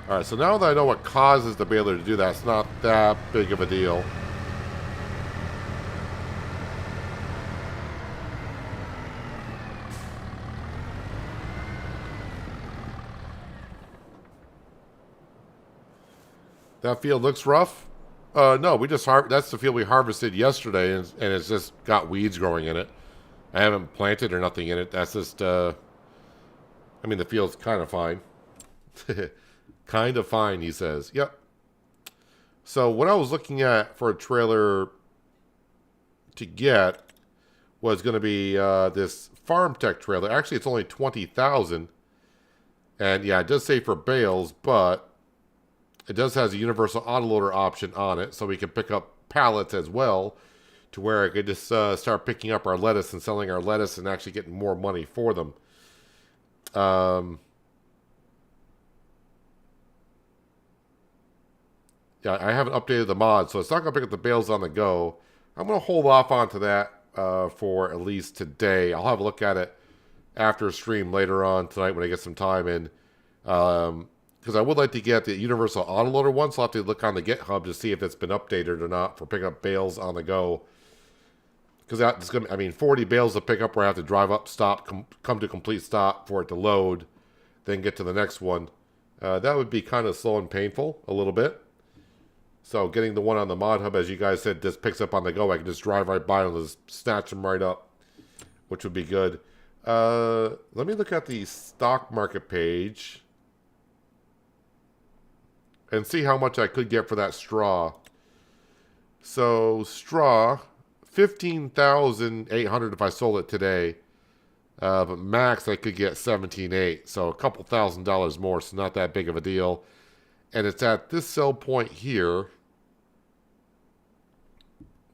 Alright, so now that I know what causes the baler to do that, it's not that big of a deal. That field looks rough. No, we just that's the field we harvested yesterday, and it's just got weeds growing in it. I haven't planted or nothing in it. That's just, I mean, the field's kind of fine. Kind of fine, he says. Yep. So what I was looking at for a trailer to get was going to be this Farm Tech trailer. Actually, it's only $20,000. And yeah, it does say for bales, but it does has a universal autoloader option on it, so we can pick up pallets as well, to where I could just start picking up our lettuce and selling our lettuce and actually getting more money for them. Yeah, I haven't updated the mod, so it's not going to pick up the bales on the go. I'm going to hold off onto that for at least today. I'll have a look at it after stream later on tonight when I get some time in. Because I would like to get the universal autoloader one, so I'll have to look on the GitHub to see if it's been updated or not for picking up bales on the go. Because that's going to, I mean, 40 bales to pick up where I have to drive up, stop, come to complete stop for it to load, then get to the next one. That would be kind of slow and painful a little bit. So getting the one on the mod hub, as you guys said, just picks up on the go. I can just drive right by and just snatch them right up, which would be good. Let me look at the stock market page and see how much I could get for that straw. So straw, $15,800 if I sold it today. But max I could get $17,800, so a couple $1,000 more, so not that big of a deal. And it's at this sell point here.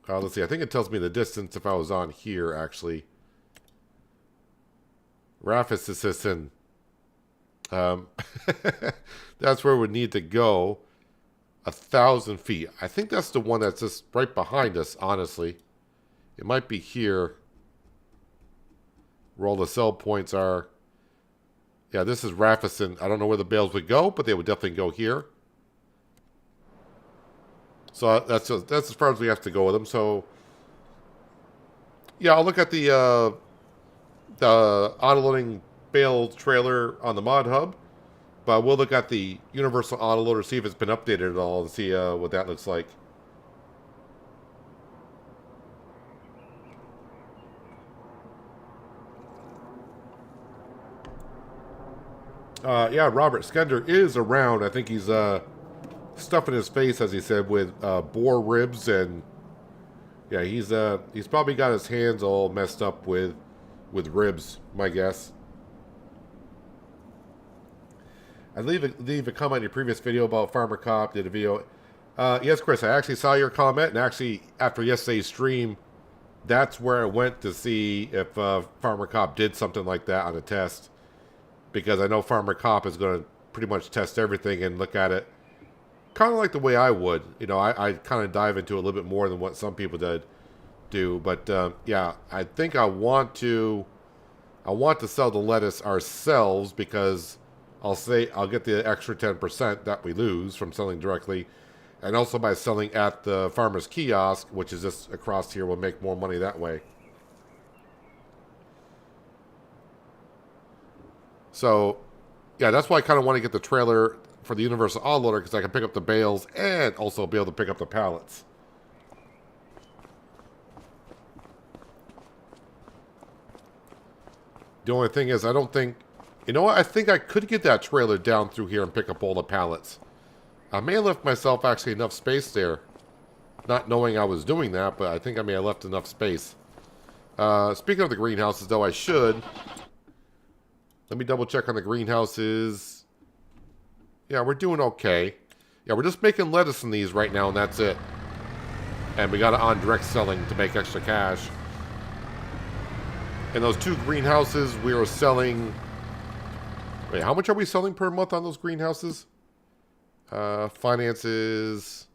Let's see, I think it tells me the distance if I was on here, actually. Rafis assistant. That's where we need to go. 1,000 feet. I think that's the one that's just right behind us, honestly. It might be here. Where all the sell points are. Yeah, this is Rafison. I don't know where the bales would go, but they would definitely go here. So that's as far as we have to go with them. So yeah, I'll look at the autoloading bale trailer on the mod hub, but we'll look at the universal autoloader, see if it's been updated at all, and see what that looks like. Yeah, Robert Skender is around. I think he's stuffing his face, as he said, with boar ribs, and yeah, he's probably got his hands all messed up with ribs, my guess. I leave a comment in your previous video about Farmer Cop. Did a video. Yes, Chris, I actually saw your comment, and actually after yesterday's stream, that's where I went to see if Farmer Cop did something like that on a test. Because I know Farmer Cop is going to pretty much test everything and look at it kind of like the way I would. You know, I kind of dive into it a little bit more than what some people do. But yeah, I think I want to sell the lettuce ourselves, because I'll get the extra 10% that we lose from selling directly, and also by selling at the farmer's kiosk, which is just across here, we'll make more money that way. So, yeah, that's why I kind of want to get the trailer for the universal autoloader, because I can pick up the bales and also be able to pick up the pallets. The only thing is, I don't think... You know what? I think I could get that trailer down through here and pick up all the pallets. I may have left myself actually enough space there. Not knowing I was doing that, but I think I may have left enough space. Speaking of the greenhouses, though, I should... Let me double check on the greenhouses. Yeah, we're doing okay. Yeah, we're just making lettuce in these right now, and that's it. And we got it on direct selling to make extra cash. In those two greenhouses, we are selling... Wait, how much are we selling per month on those greenhouses? Finances...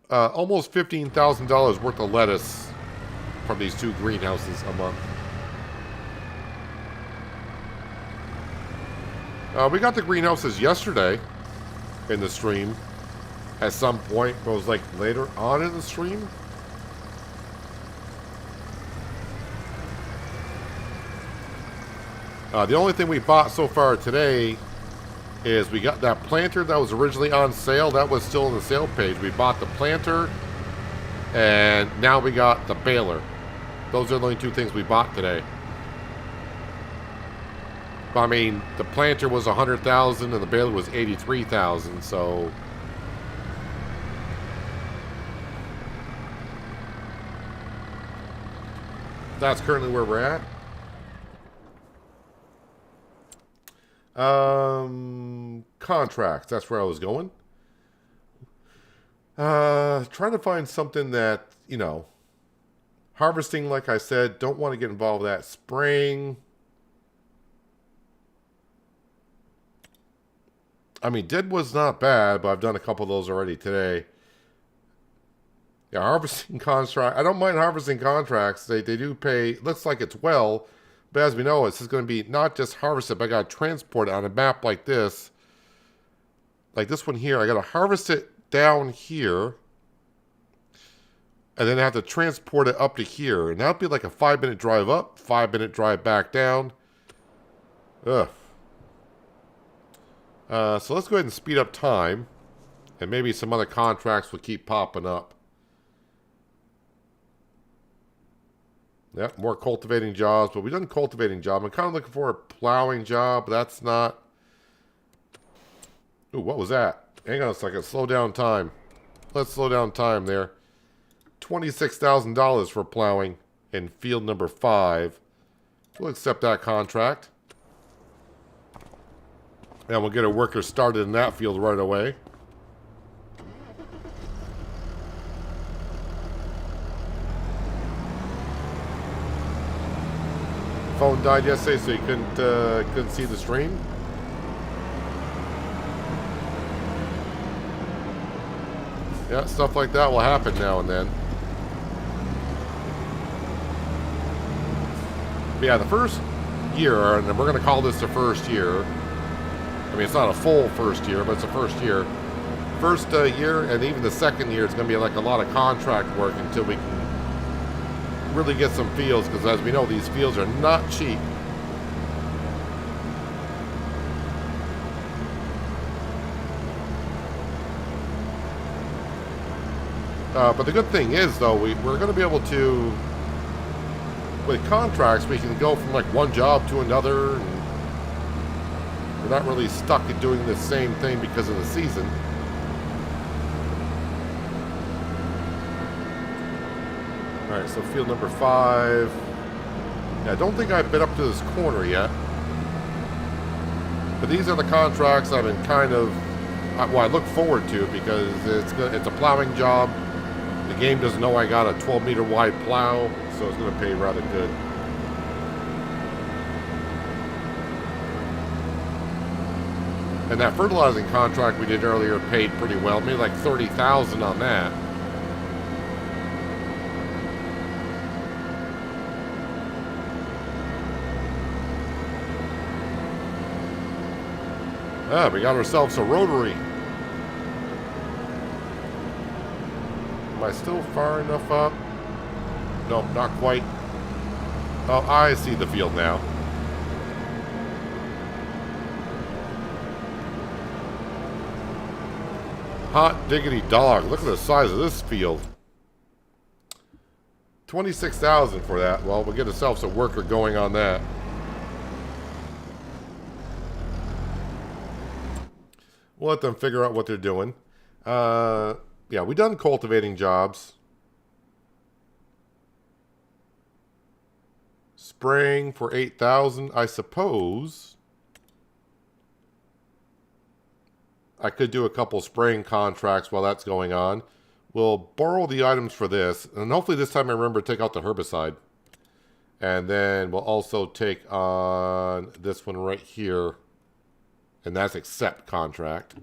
almost $15,000 worth of lettuce from these two greenhouses a month. We got the greenhouses yesterday in the stream at some point. It was like later on in the stream. The only thing we bought so far today is we got that planter that was originally on sale. That was still on the sale page. We bought the planter, and now we got the baler. Those are the only two things we bought today. I mean, the planter was 100,000 and the baler was 83,000, so that's currently where we're at. Contracts, that's where I was going. Trying to find something that, you know, harvesting, like I said, don't want to get involved with that. Spraying. I mean, dead was not bad, but I've done a couple of those already today. Yeah, harvesting contract. I don't mind harvesting contracts. They do pay. Looks like it's well, but as we know, this is going to be not just harvested, but I got to transport it on a map like this. Like this one here, I got to harvest it down here, and then I have to transport it up to here, and that'll be like a 5-minute drive up, 5-minute drive back down. Ugh. So let's go ahead and speed up time, and maybe some other contracts will keep popping up. Yep, more cultivating jobs, but we've done cultivating job. I'm kind of looking for a plowing job, but that's not. Ooh, what was that? Hang on a second, slow down time. Let's slow down time there. $26,000 for plowing in field number 5. We'll accept that contract. And we'll get a worker started in that field right away. Phone died yesterday, so you couldn't see the stream. Yeah, stuff like that will happen now and then. But yeah, the first year, and we're going to call this the first year. I mean, it's not a full first year, but it's the first year. First year, and even the second year, it's going to be like a lot of contract work until we can really get some fields, because as we know, these fields are not cheap. But the good thing is, though, we're going to be able to, with contracts, we can go from like one job to another, and we're not really stuck at doing the same thing because of the season. Alright, so field number 5. Yeah, I don't think I've been up to this corner yet. But these are the contracts I've been kind of, well, I look forward to, because it's a plowing job. The game doesn't know I got a 12-meter wide plow, so it's going to pay rather good. And that fertilizing contract we did earlier paid pretty well. Made like $30,000 on that. Ah, we got ourselves a rotary. Am I still far enough up? Nope, not quite. Oh, I see the field now. Hot diggity dog. Look at the size of this field. 26,000 for that. Well, we'll get ourselves a worker going on that. We'll let them figure out what they're doing. Yeah, we done cultivating jobs. Spraying for 8,000, I suppose. I could do a couple spraying contracts while that's going on. We'll borrow the items for this, and hopefully this time I remember to take out the herbicide. And then we'll also take on this one right here, and that's accept contract.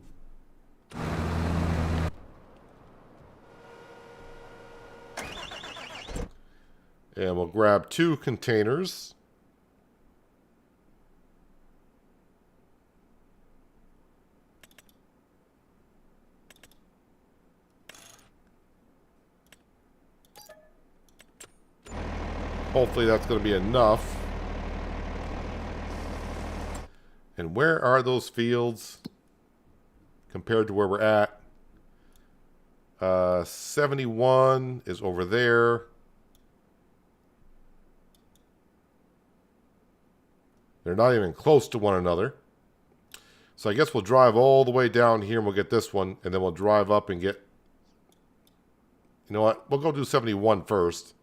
And we'll grab 2 containers. Hopefully that's going to be enough. And where are those fields compared to where we're at? 71 is over there. They're not even close to one another. So I guess we'll drive all the way down here and we'll get this one. And then we'll drive up and get... You know what? We'll go do 71 first.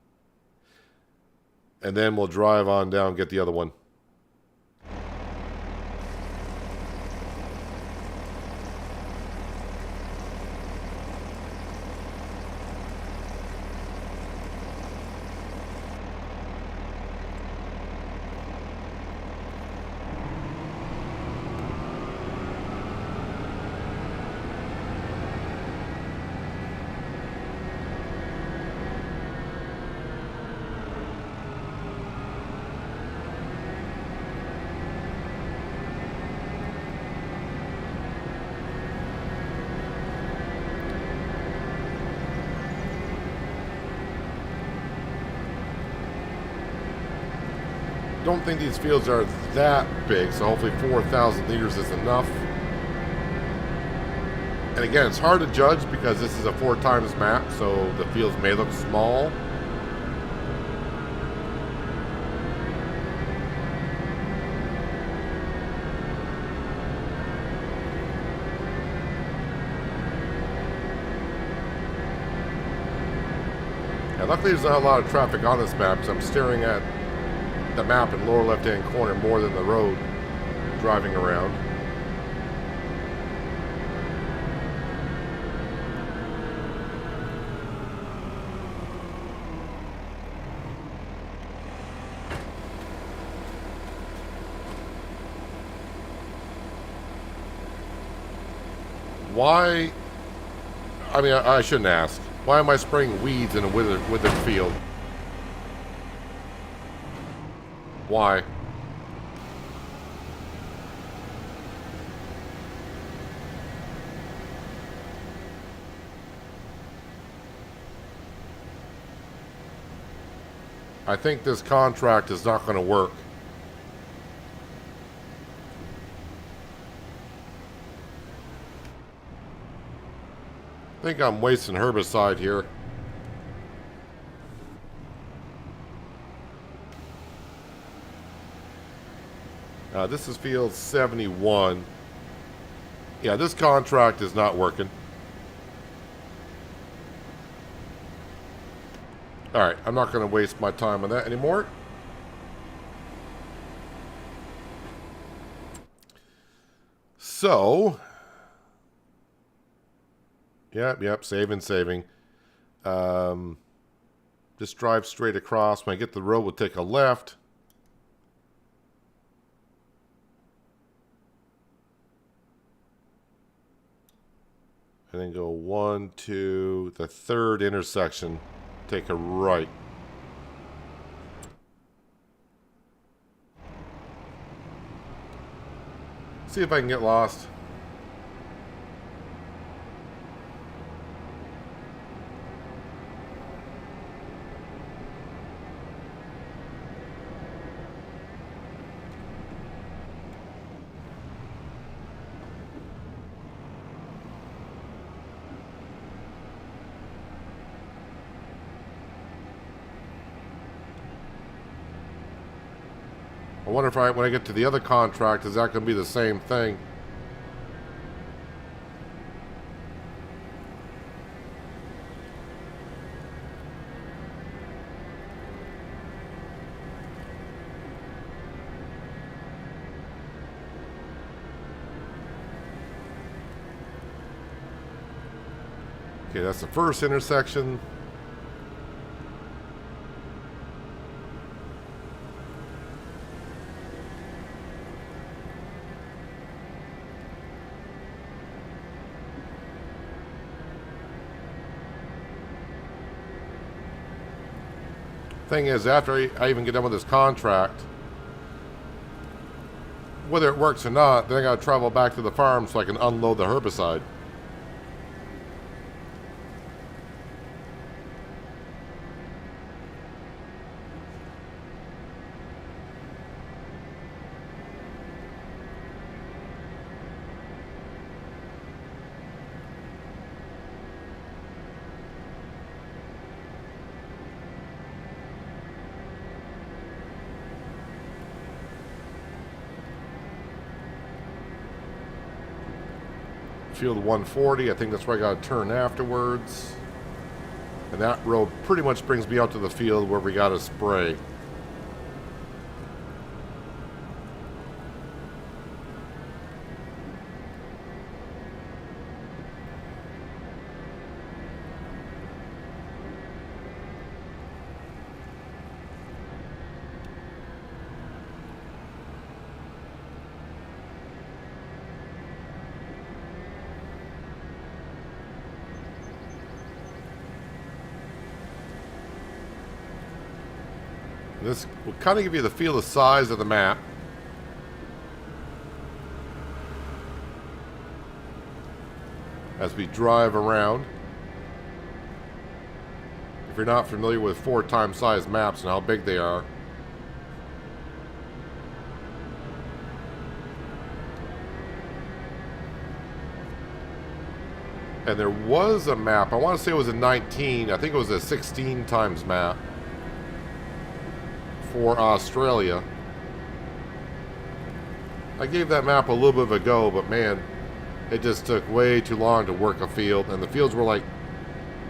And then we'll drive on down and get the other one. Don't think these fields are that big, so hopefully 4,000 liters is enough. And again, it's hard to judge because this is a 4x map, so the fields may look small. And luckily there's not a lot of traffic on this map, so I'm staring at the map in the lower left-hand corner more than the road driving around. Why? I mean, I shouldn't ask. Why am I spraying weeds in a withered field? Why? I think this contract is not going to work. I think I'm wasting herbicide here. This is field 71. Yeah, this contract is not working. Alright, I'm not going to waste my time on that anymore. So, yep, saving. Just drive straight across. When I get to the road, we'll take a left. And then go 1, 2, the third intersection. Take a right. See if I can get lost. I wonder if when I get to the other contract, is that going to be the same thing? Okay, that's the first intersection. Thing is, after I even get done with this contract, whether it works or not, then I gotta travel back to the farm so I can unload the herbicide. field 140. I think that's where I got to turn afterwards. And that road pretty much brings me out to the field where we got to spray. This will kind of give you the feel of size of the map. As we drive around. If you're not familiar with 4x size maps and how big they are. And there was a map, I want to say it was a 19, I think it was a 16x map. For Australia. I gave that map a little bit of a go, but man, it just took way too long to work a field, and the fields were like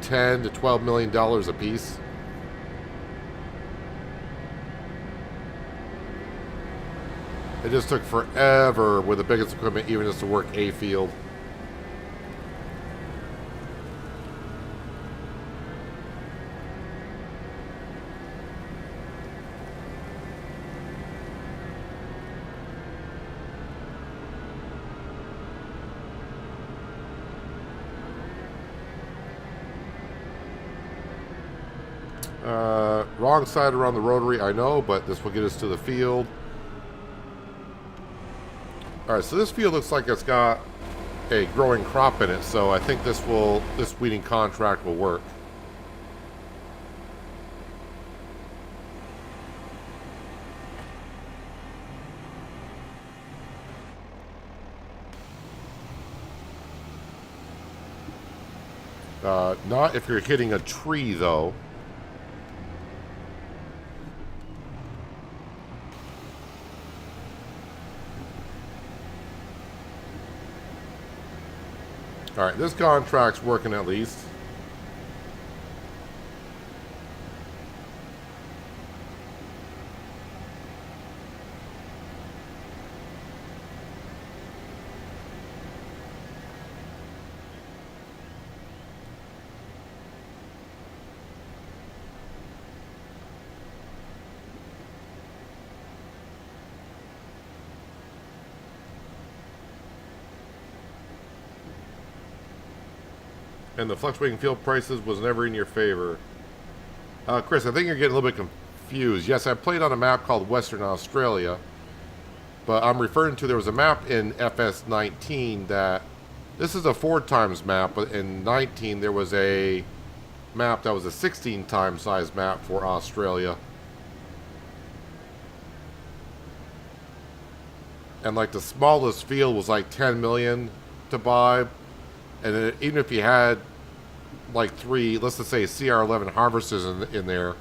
$10 to $12 million a piece. It just took forever with the biggest equipment even just to work a field. Wrong side around the rotary, I know, but this will get us to the field. Alright, so this field looks like it's got a growing crop in it, so I think this weeding contract will work. Not if you're hitting a tree, though. Alright, this contract's working at least. And the fluctuating field prices was never in your favor. Chris, I think you're getting a little bit confused. Yes, I played on a map called Western Australia, but I'm referring to, there was a map in FS19 that, this is a 4x map, but in 19 there was a map that was a 16x size map for Australia. And like the smallest field was like 10 million to buy. And then even if you had like 3, let's just say CR11 harvesters in there,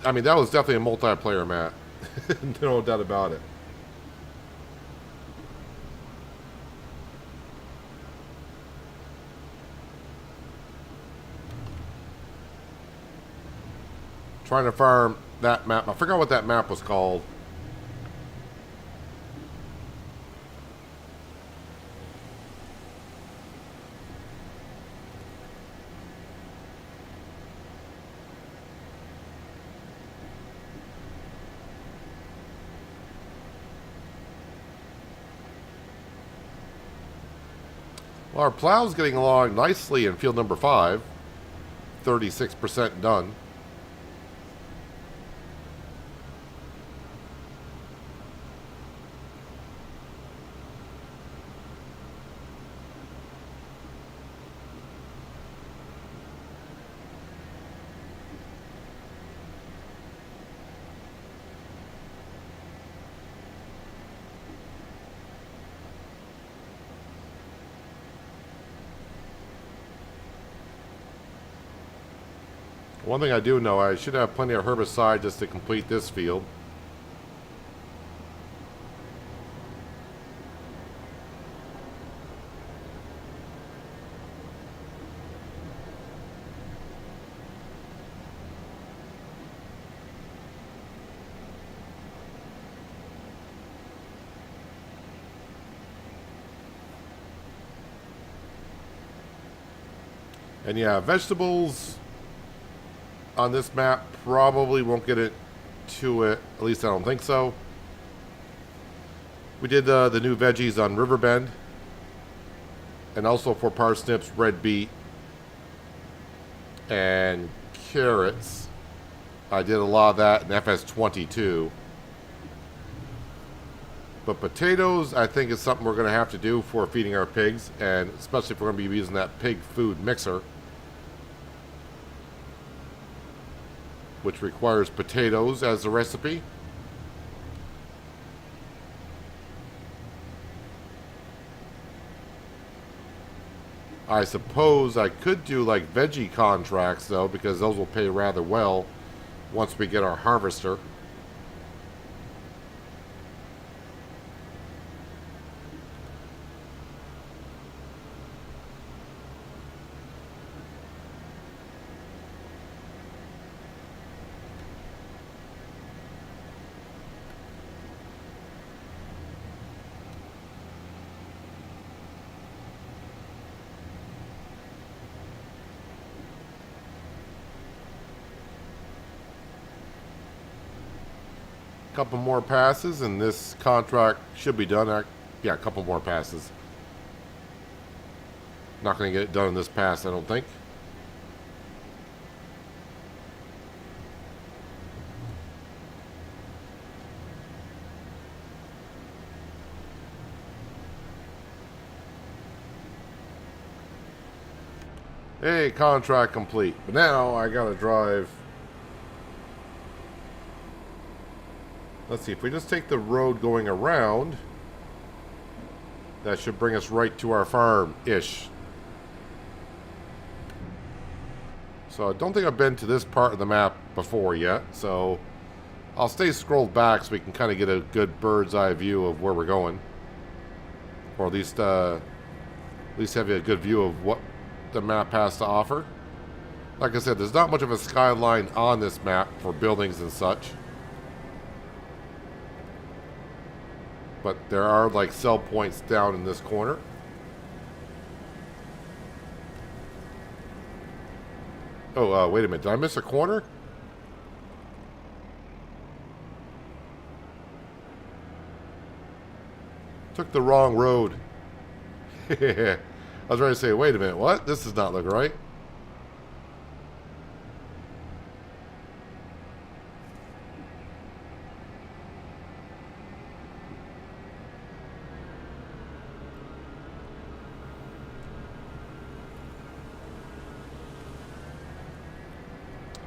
I mean, that was definitely a multiplayer map. No doubt about it. Trying to farm that map. I forgot what that map was called. Well, our plow's getting along nicely in field number 5. 36% done. One thing I do know, I should have plenty of herbicide just to complete this field. And yeah, vegetables on this map probably won't get it to it. At least I don't think so. We did the new veggies on Riverbend. And also for parsnips, red beet, and carrots. I did a lot of that in FS22. But potatoes, I think, is something we're going to have to do for feeding our pigs. And especially if we're going to be using that pig food mixer, which requires potatoes as the recipe. I suppose I could do like veggie contracts though, because those will pay rather well once we get our harvester. Couple more passes and this contract should be done. Yeah, a couple more passes. Not going to get it done in this pass, I don't think. Hey, contract complete. But now I gotta drive. Let's see, if we just take the road going around, that should bring us right to our farm-ish. So I don't think I've been to this part of the map before yet, so I'll stay scrolled back so we can kind of get a good bird's eye view of where we're going. Or at least have a good view of what the map has to offer. Like I said, there's not much of a skyline on this map for buildings and such. But there are like sell points down in this corner. Oh, wait a minute. Did I miss a corner? Took the wrong road. I was ready to say, wait a minute, what? This does not look right.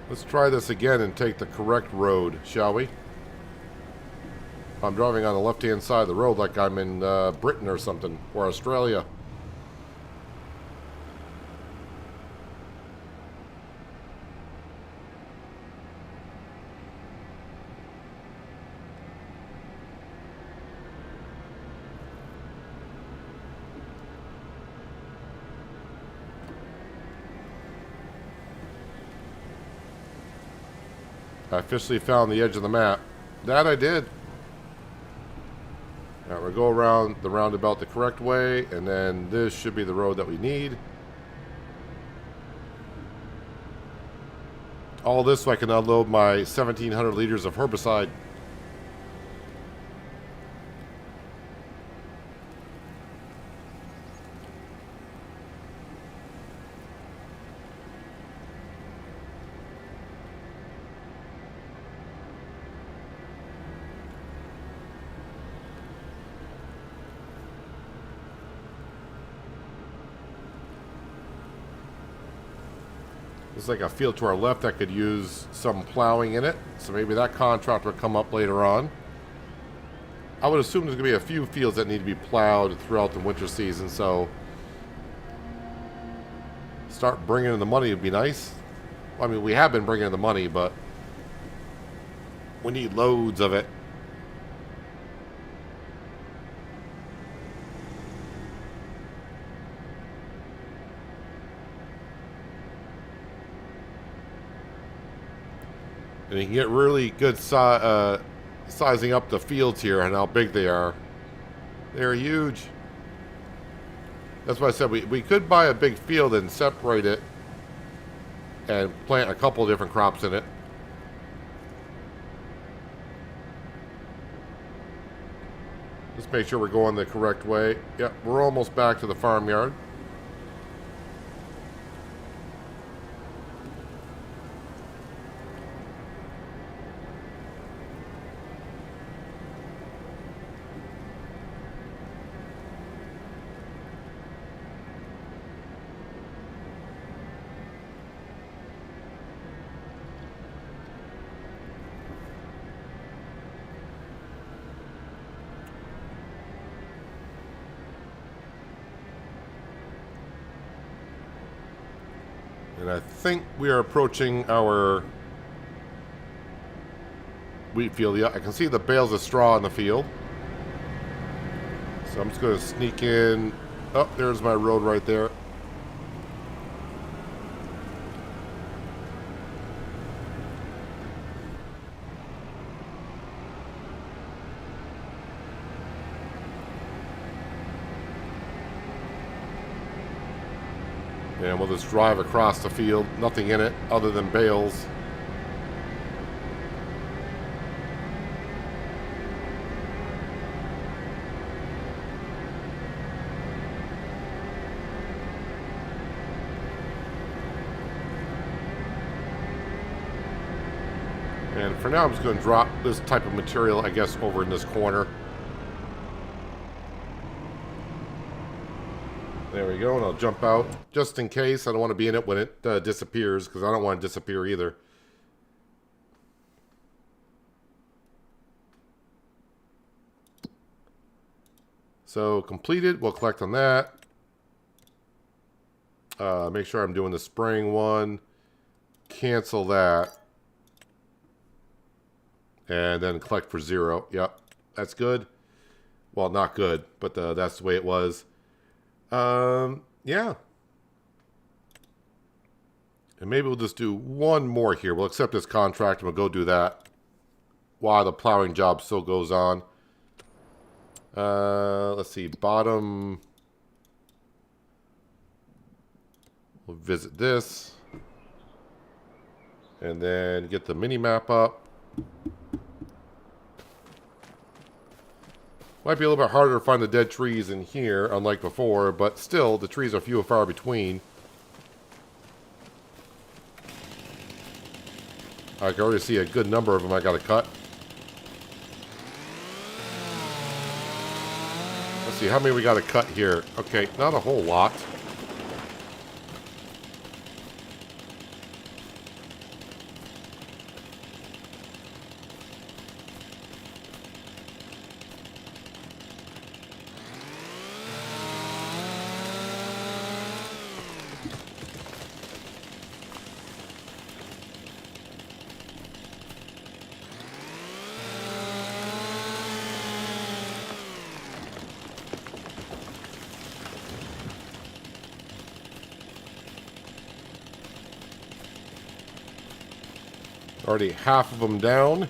Let's try this again and take the correct road, shall we? I'm driving on the left-hand side of the road like I'm in Britain or something, or Australia. I officially found the edge of the map. That I did. Alright, we'll go around the roundabout the correct way, and then this should be the road that we need. All this so I can unload my 1,700 liters of herbicide. There's like a field to our left that could use some plowing in it, so maybe that contract will come up later on. I would assume there's going to be a few fields that need to be plowed throughout the winter season, so start bringing in the money would be nice. I mean, we have been bringing in the money, but we need loads of it. And you can get really good sizing up the fields here and how big they are. They're huge. That's why I said we could buy a big field and separate it and plant a couple of different crops in it. Just make sure we're going the correct way. Yep, we're almost back to the farmyard. And I think we are approaching our wheat field. Yeah, I can see the bales of straw in the field. So I'm just going to sneak in. Oh, there's my road right there. And we'll just drive across the field. Nothing in it other than bales. And for now, I'm just going to drop this type of material, I guess, over in this corner. There we go, and I'll jump out just in case. I don't want to be in it when it disappears, because I don't want to disappear either. So, completed. We'll collect on that. Make sure I'm doing the spraying one. Cancel that. And then collect for 0. Yep, that's good. Well, not good, but that's the way it was. Yeah. And maybe we'll just do one more here. We'll accept this contract and we'll go do that while the plowing job still goes on. Let's see, bottom. We'll visit this. And then get the mini map up. Might be a little bit harder to find the dead trees in here, unlike before, but still, the trees are few and far between. I can already see a good number of them I gotta cut. Let's see, how many we gotta cut here? Okay, not a whole lot. Already half of them down.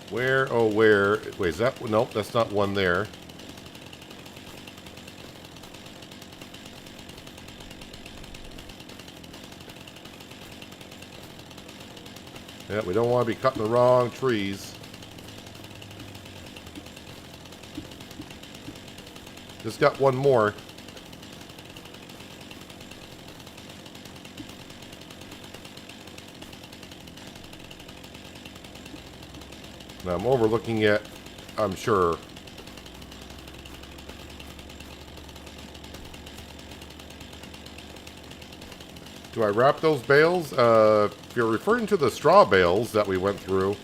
Where? Oh, where? Wait, is that? Nope, that's not one there. Yeah, we don't want to be cutting the wrong trees. Just got one more. Now I'm overlooking it, I'm sure. Do I wrap those bales? If you're referring to the straw bales that we went through,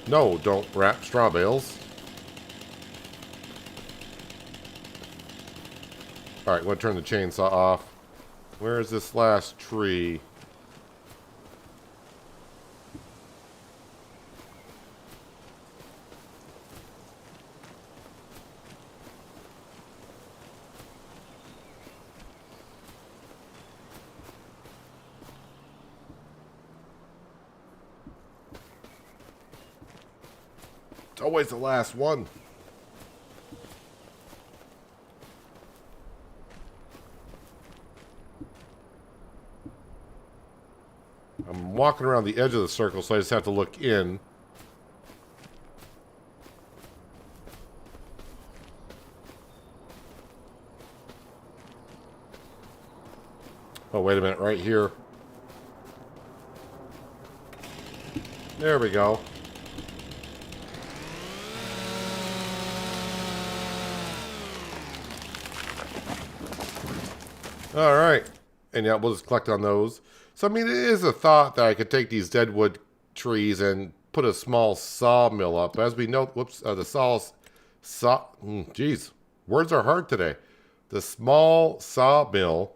no, don't wrap straw bales. Alright, I'm going to turn the chainsaw off. Where is this last tree? always the last one. I'm walking around the edge of the circle, so I just have to look in. Oh, wait a minute, right here. There we go. All right. And yeah, we'll just collect on those. So, I mean, it is a thought that I could take these deadwood trees and put a small sawmill up. As we know, whoops, geez, words are hard today. The small sawmill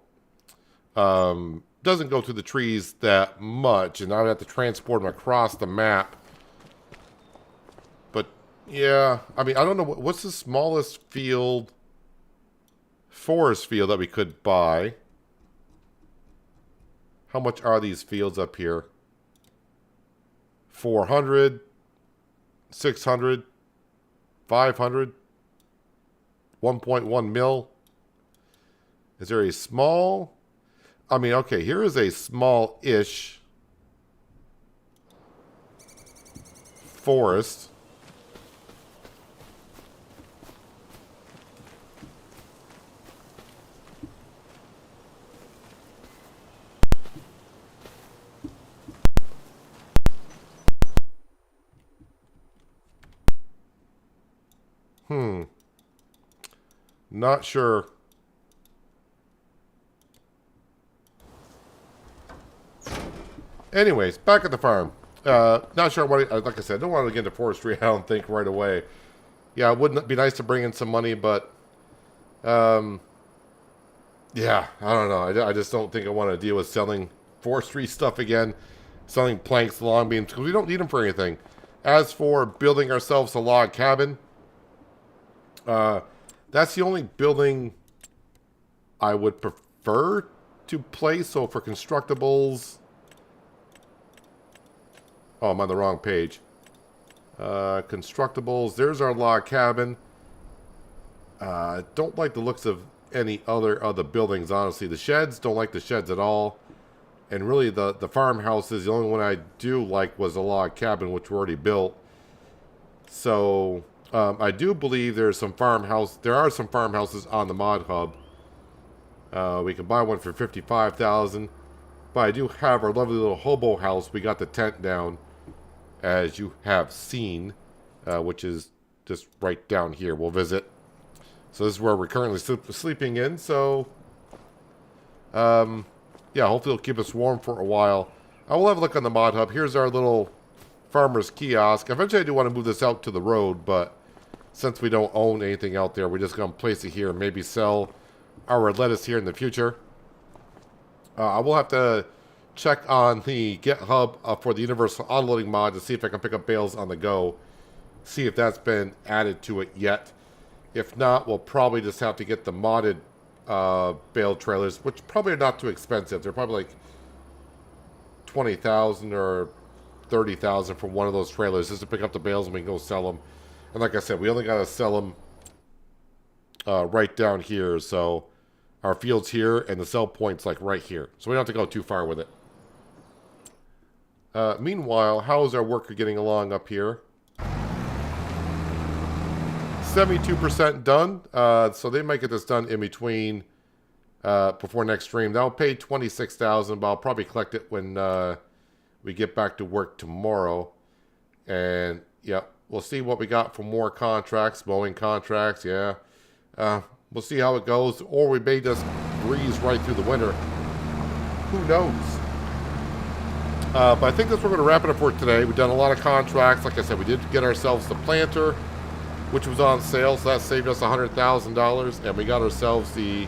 doesn't go through the trees that much, and I would have to transport them across the map. But, yeah, I mean, I don't know, what's the smallest forest field that we could buy? How much are these fields up here? 400, 600, 500, 1.1 mil. Is there a small? I mean, okay, here is a small-ish forest. Not sure. Anyways, back at the farm. Not sure what, like I said, I don't want to get into forestry, I don't think, right away. Yeah, it wouldn't be nice to bring in some money, but, yeah, I don't know. I just don't think I want to deal with selling forestry stuff again. Selling planks, long beams, because we don't need them for anything. As for building ourselves a log cabin, that's the only building I would prefer to place. So for constructibles... Oh, I'm on the wrong page. Constructibles. There's our log cabin. Don't like the looks of any other buildings, honestly. The sheds, don't like the sheds at all. And really, the farmhouses, the only one I do like was a log cabin, which we already built. So, I do believe there are some farmhouses on the mod hub. We can buy one for $55,000. But I do have our lovely little hobo house. We got the tent down, as you have seen, which is just right down here. We'll visit. So this is where we're currently sleeping in. So, yeah, hopefully it'll keep us warm for a while. I will have a look on the mod hub. Here's our little farmer's kiosk. Eventually I do want to move this out to the road, but since we don't own anything out there, we're just going to place it here and maybe sell our lettuce here in the future. I will have to check on the GitHub for the Universal Autoloading mod to see if I can pick up bales on the go. See if that's been added to it yet. If not, we'll probably just have to get the modded bale trailers, which probably are not too expensive. They're probably like $20,000 or $30,000 for one of those trailers just to pick up the bales and we can go sell them. And like I said, we only got to sell them right down here. So our field's here and the sell point's like right here. So we don't have to go too far with it. Meanwhile, how is our worker getting along up here? 72% done. So they might get this done in between before next stream. That'll pay $26,000, but I'll probably collect it when we get back to work tomorrow. And yeah, we'll see what we got for more contracts, mowing contracts. Yeah, we'll see how it goes, or we may just breeze right through the winter. Who knows? But I think that's where we're going to wrap it up for today. We've done a lot of contracts. Like I said, we did get ourselves the planter, which was on sale, so that saved us $100,000, and we got ourselves the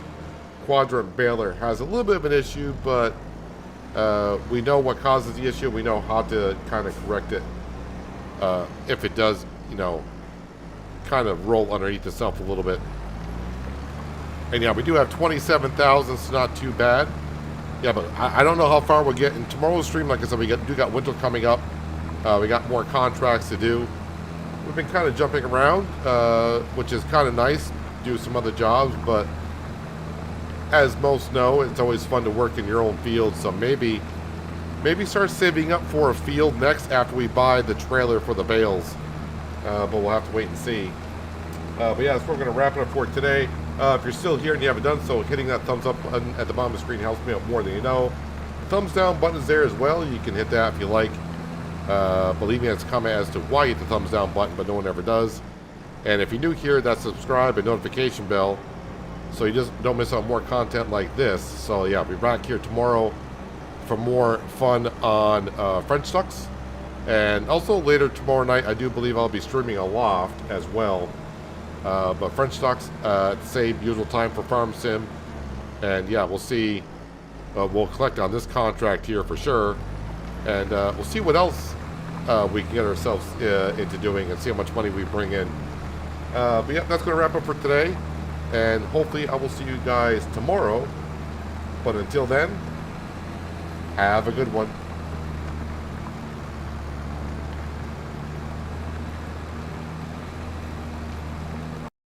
quadrant baler. Has a little bit of an issue, but we know what causes the issue. We know how to kind of correct it if it does, you know, kind of roll underneath itself a little bit. And yeah, we do have 27,000, so not too bad. Yeah, but I don't know how far we'll get in tomorrow's stream. Like I said, we do got winter coming up. We got more contracts to do. we've been kind of jumping around, which is kind of nice. Do some other jobs, but as most know, it's always fun to work in your own field. So maybe start saving up for a field next after we buy the trailer for the bales. But we'll have to wait and see. But yeah, that's what we're going to wrap it up for today. If you're still here and you haven't done so, hitting that thumbs up button at the bottom of the screen helps me out more than you know. Thumbs down button is there as well. You can hit that if you like. Believe me, it's a comment as to why you hit the thumbs down button, but no one ever does. And if you're new here, that's subscribe and notification bell, so you just don't miss out more content like this. So yeah, I'll be back here tomorrow for more fun on Frenchdachs. And also later tomorrow night, I do believe I'll be streaming a loft as well. But Frenchdachs at the same usual time for Farm Sim. And yeah, we'll see. We'll collect on this contract here for sure. And we'll see what else we can get ourselves into doing and see how much money we bring in. But yeah, that's going to wrap up for today. And hopefully I will see you guys tomorrow. But until then, have a good one.